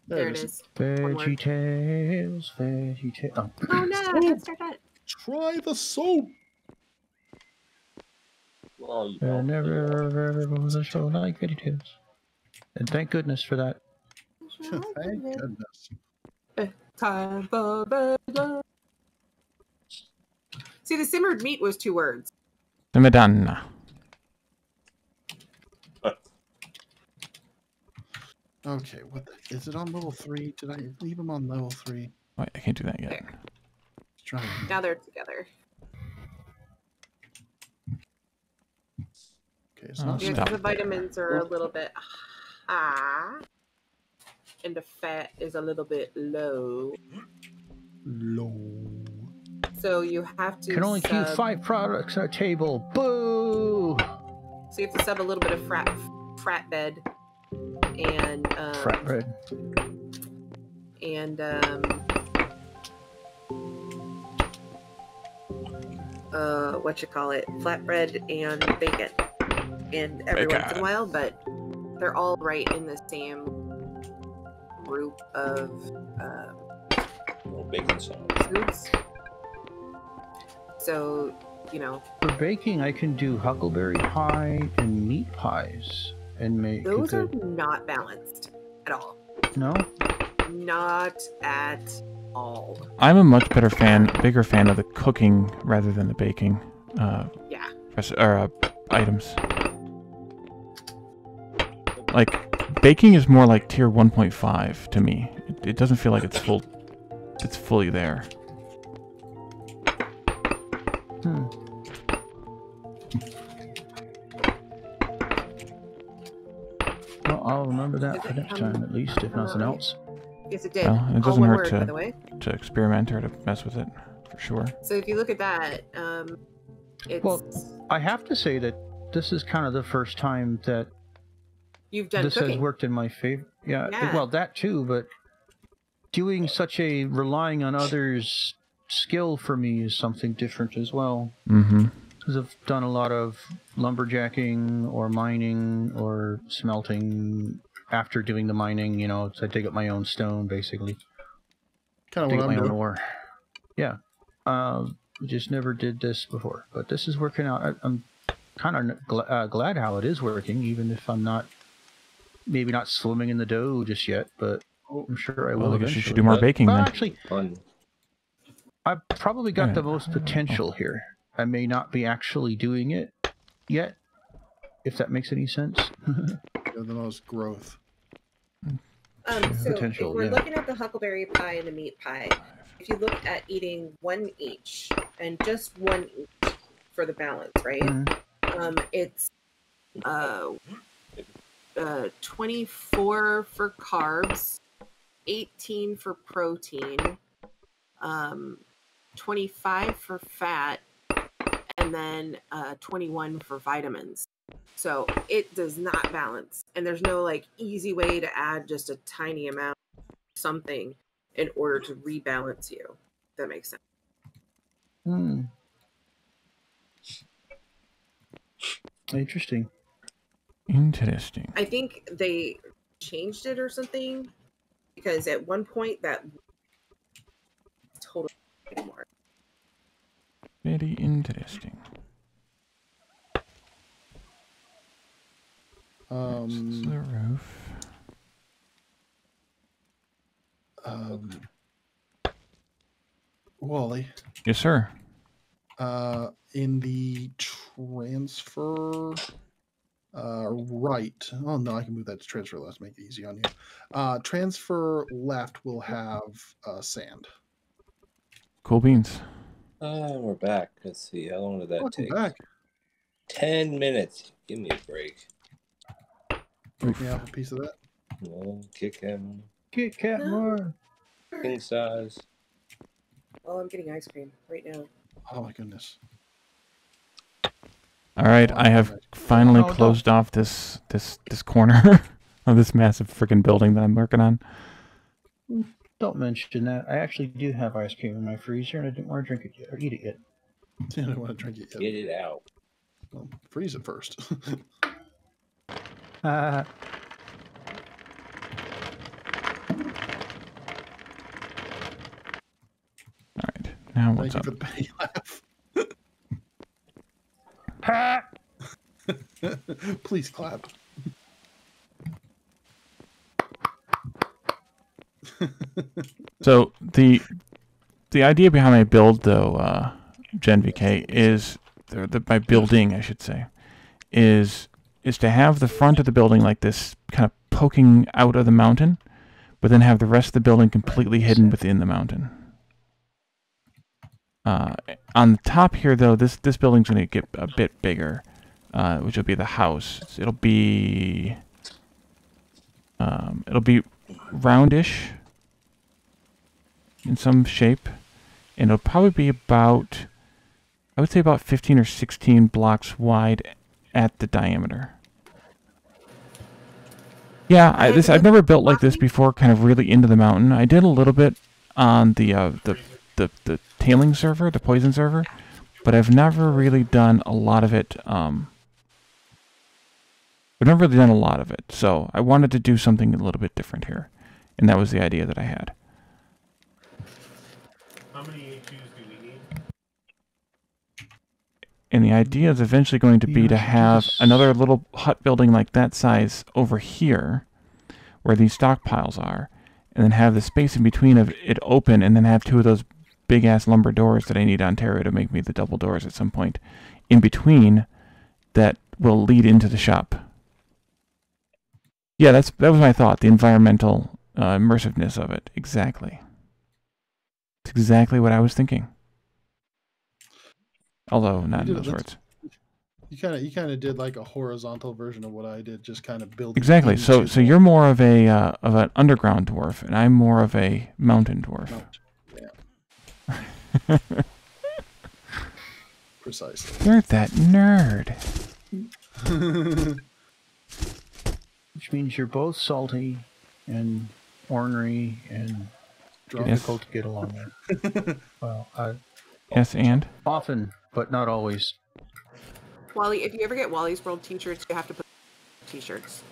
There There it is. Veggie Tales, Veggie Tales. Oh. Oh no! I gotta start that. Try the soap. Well, you There know, never was a show like Veggie Tales. And thank goodness for that. Thank goodness. Time for bed. See, the simmered meat was 2 words. The Madonna. Okay, is it on level 3? Did I leave him on level 3? Wait, I can't do that yet. There. Let's try it. Now they're together. Okay, it's Oh, not Yeah, stop 'cause the it there. vitamins are a little bit high, and the fat is a little bit low. low. So you have to Can only keep 5 products at a table. Boo! So you have to sub a little bit of frat bed and Frat bread. and what you call it, flatbread and bacon, and every once in a while, but they're all right in the same group of bacon sauce. foods. So, you know, For baking, I can do huckleberry pie and meat pies and make those a are good... not balanced at all. No? Not at all. I'm a much bigger fan of the cooking rather than the baking. Yeah. Items. Like baking is more like tier 1.5 to me. It doesn't feel like it's full. It's fully there. Well, I'll remember that for next time, at least, if nothing else. Yes, it did. Well, it All doesn't one hurt word, by the way. to experiment or to mess with it, for sure. So if you look at that, it's Well, I have to say that this is kind of the first time that you've done this cooking. has worked in my favor. Yeah, Yeah. well, that too, but doing such a relying on others' skill for me is something different as well. Mm-hmm. Because I've done a lot of lumberjacking or mining or smelting after doing the mining, you know, so I dig up my own stone, basically. Kind of Dig what up I'm my own doing. ore. Yeah. Just never did this before. But this is working out. I'm kind of glad how it is working, even if I'm maybe not swimming in the dough just yet, but I'm sure I will Well, I guess eventually. you should do more baking Well, then. actually, Fun. I've probably got Yeah. the most potential here. I may not be actually doing it yet, if that makes any sense. You have the most growth. So Potential, if we're yeah. looking at the huckleberry pie and the meat pie, if you look at eating one each and just one each for the balance, right? It's 24 for carbs, 18 for protein, 25 for fat, and then 21 for vitamins. So it does not balance, and there's no like easy way to add just a tiny amount of something in order to rebalance you. If that makes sense. Interesting. Interesting. I think they changed it or something, because at one point that totally anymore. Very interesting. This is the roof. Wally. Yes, sir. In the transfer right. Oh no, I can move that to transfer left, make it easy on you. Transfer left will have sand. Cool beans. We're back. Let's see. How long did that Welcome take? back. 10 minutes. Give me a break. Break me off a piece of that. No, Kit Kat. Kit Kat more. King size. Oh, I'm getting ice cream right now. Oh my goodness. All right, I have finally No, closed off this corner of this massive freaking building that I'm working on. Don't mention that. I actually do have ice cream in my freezer, and I didn't want to drink it yet or eat it yet. I don't want to drink it yet. Get it out. Well, freeze it first. Uh, All right, now what's Thank up? you for the penny laugh. ha! Please clap. So the idea behind my build, though, Gen VK, is my building, I should say, is to have the front of the building like this, kind of poking out of the mountain, but then have the rest of the building completely hidden within the mountain. On the top here, though, this building's going to get a bit bigger, which will be the house. It'll be roundish in some shape, and it'll probably be about, I would say, about 15 or 16 blocks wide at the diameter. Yeah, I've never built like this before, kind of really into the mountain. I did a little bit on the tailing server, the poison server, but I've never really done a lot of it. So I wanted to do something a little bit different here, and that was the idea that I had. How many A2s do we need? And the idea is eventually going to be to have another little hut building like that size over here, where these stockpiles are, and then have the space in between of it open, and then have two of those big-ass lumber doors that I need on Ontario to make me the double doors at some point in between that will lead into the shop. Yeah, that was my thought, the environmental immersiveness of it. Exactly. It's exactly what I was thinking. Although not in those words. You kind of did like a horizontal version of what I did, just kind of building. Exactly. So you're more of an underground dwarf, and I'm more of a mountain dwarf. Yeah. Precisely. You're that nerd. Which means you're both salty and ornery and difficult to get along with. Well, Yes, and? often, but not always. Wally, if you ever get Wally's World t-shirts, you have to put t-shirts.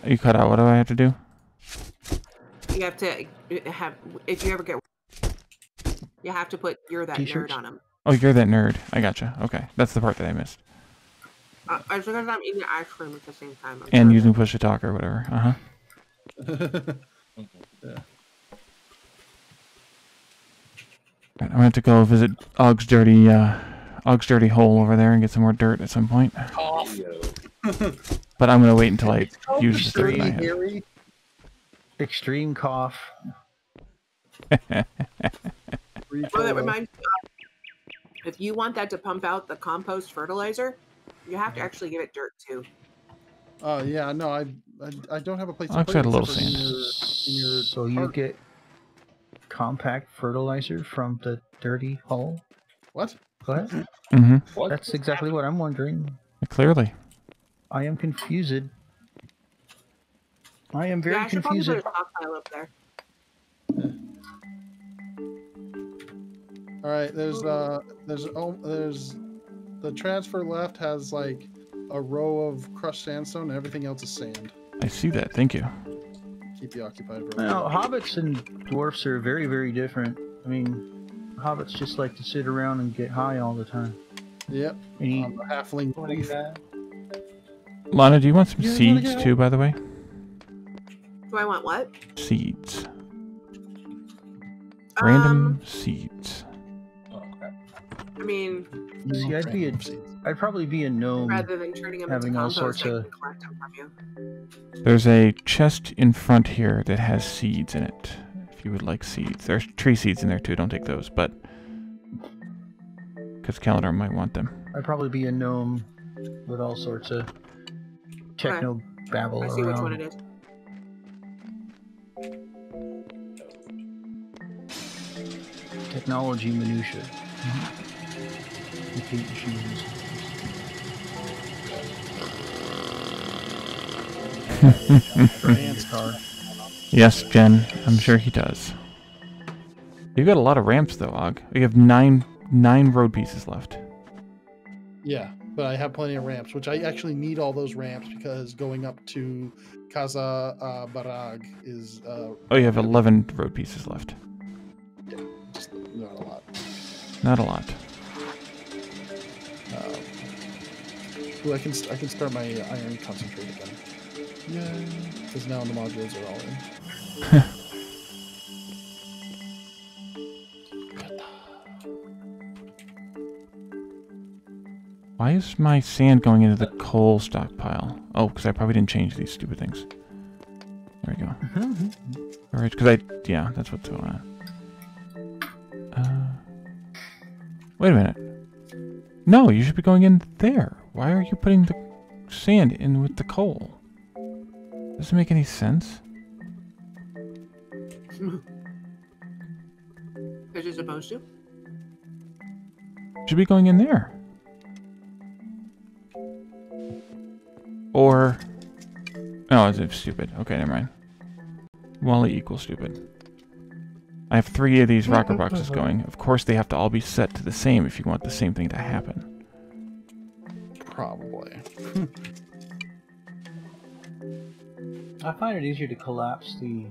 You cut out. What do I have to do? You have to have, if you ever get, you have to put "you're that T-shirts? nerd" on them. Oh, you're that nerd. I gotcha. Okay. That's the part that I missed. It's because I'm eating ice cream at the same time. And using push to talk or whatever. Uh-huh. Yeah. Right, I'm going to have to go visit Og's dirty hole over there and get some more dirt at some point. But I'm going to wait until I use the dirt that I have. Extreme cough. Oh, that reminds me. If you want that to pump out the compost fertilizer, you have to actually give it dirt too. Oh yeah, no, I don't have a place to I'll put add it a little except for sand. So you get compact fertilizer from the dirty hole? What? What? Mm-hmm. That's exactly what I'm wondering. Clearly. I am confused. I am very I should confused. probably put a stockpile up there. All right, there's the transfer left has like a row of crushed sandstone, and everything else is sand. I see that. Thank you. Keep you occupied. Well, hobbits and dwarfs are very, very different. I mean, hobbits just like to sit around and get high all the time. Yep. And The halfling. Lana, do you want some Yeah, seeds yeah. too, by the way? Do I want what? Seeds. Random seeds. I mean, See, I'd probably be a gnome. rather than turning them into having all compost, sorts I can of- collect them from you. There's a chest in front here that has seeds in it. If you would like seeds. There's tree seeds in there too. Don't take those, but because Calendar might want them. I'd probably be a gnome with all sorts of techno babble I see which one around. it is. Technology minutia. The paint machines. Ants. Car. Yes, Jen, I'm sure he does. You've got a lot of ramps, though, Og. You have nine road pieces left. Yeah, but I have plenty of ramps, which I actually need all those ramps because going up to Casa Barag is. Oh, you have 11 road pieces left. Just not a lot. Not a lot. Ooh, I can start my iron concentrate again. Yay! Because now the modules are all in. Why is my sand going into the coal stockpile? Oh, because I probably didn't change these stupid things. There we go. Alright, because yeah, that's what's going on. Wait a minute. No, you should be going in there. Why are you putting the sand in with the coal? Doesn't make any sense. Is it supposed to? Should be going in there. Or... Oh, it's stupid. Okay, never mind. Wally equals stupid. I have 3 of these rocker boxes going. Of course, they have to all be set to the same if you want the same thing to happen. Probably. I find it easier to collapse the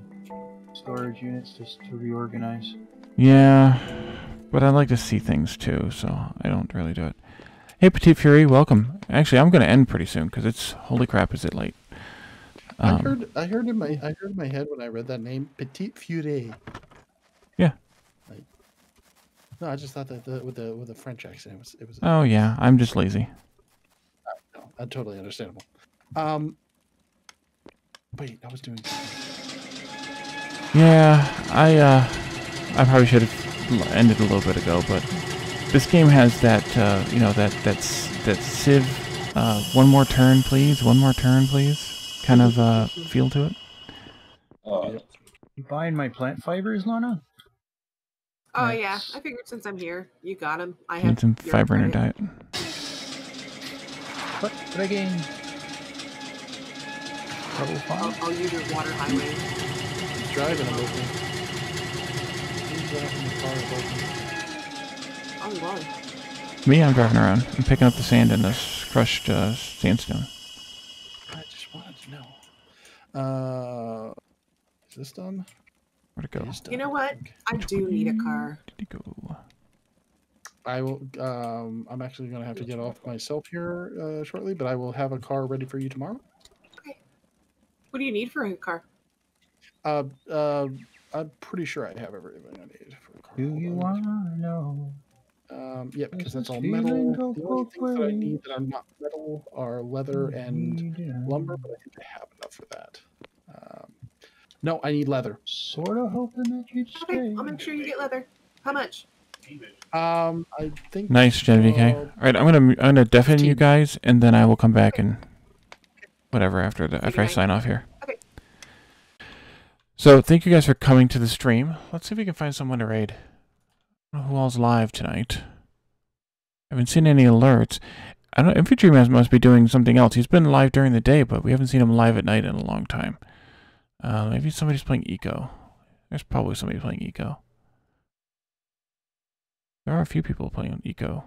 storage units just to reorganize. Yeah, but I like to see things too, so I don't really do it. Hey, Petite Fury, welcome. Actually, I'm going to end pretty soon because it's holy crap, is it late? I heard in my head when I read that name, Petite Fury. Yeah. Like, no, I just thought that with the French accent, it was. Oh yeah, I'm just lazy. No, totally understandable. Wait, I was doing. Yeah, I probably should have ended a little bit ago, but this game has that, you know, that Civ, one more turn, please, kind of feel to it. You buying my plant fibers, Lana? Oh Yes. yeah, I figured since I'm here, you got them. I Need have some your fiber in her credit. diet. What? Did I gain? Trouble farm? I'll use your water highway. He's driving a little bit. He's driving the car a little bit. Oh, wow. Me, I'm driving around. I'm picking up the sand in this crushed sandstone. I just wanted to know. Is this done? Where'd it go? It is done. You know what? I do need a car. Did it go? I will. I'm actually going to have to get off myself here shortly, but I will have a car ready for you tomorrow. What do you need for a car? I'm pretty sure I have everything I need for a car. Do you Hold on. wanna know? Yeah, because that's all Feeling metal. go The only both things that I ways. need that are not metal are leather and lumber, but I think I have enough for that. No, I need leather. Sorta hoping that you'd stay. Okay, I'll make sure you get leather. How much? I think. Nice, Genevieve. All right, I'm gonna deafen 15. you guys, and then I will come back and whatever after I night. sign off here. Okay. So thank you guys for coming to the stream. Let's see if we can find someone to raid. I don't know who all's live tonight. I haven't seen any alerts. I don't. Infantryman must be doing something else. He's been live during the day, but we haven't seen him live at night in a long time. Maybe somebody's playing Eco. There's probably somebody playing Eco. There are a few people playing Eco.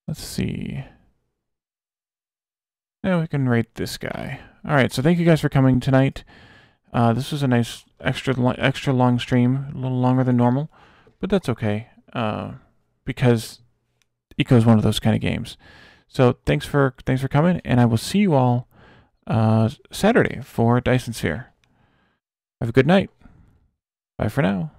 Let's see. Yeah, we can rate this guy. All right, so thank you guys for coming tonight. This was a nice extra long stream, a little longer than normal, but that's okay because Eco is one of those kind of games. So thanks for coming, and I will see you all Saturday for Dyson Sphere. Have a good night. Bye for now.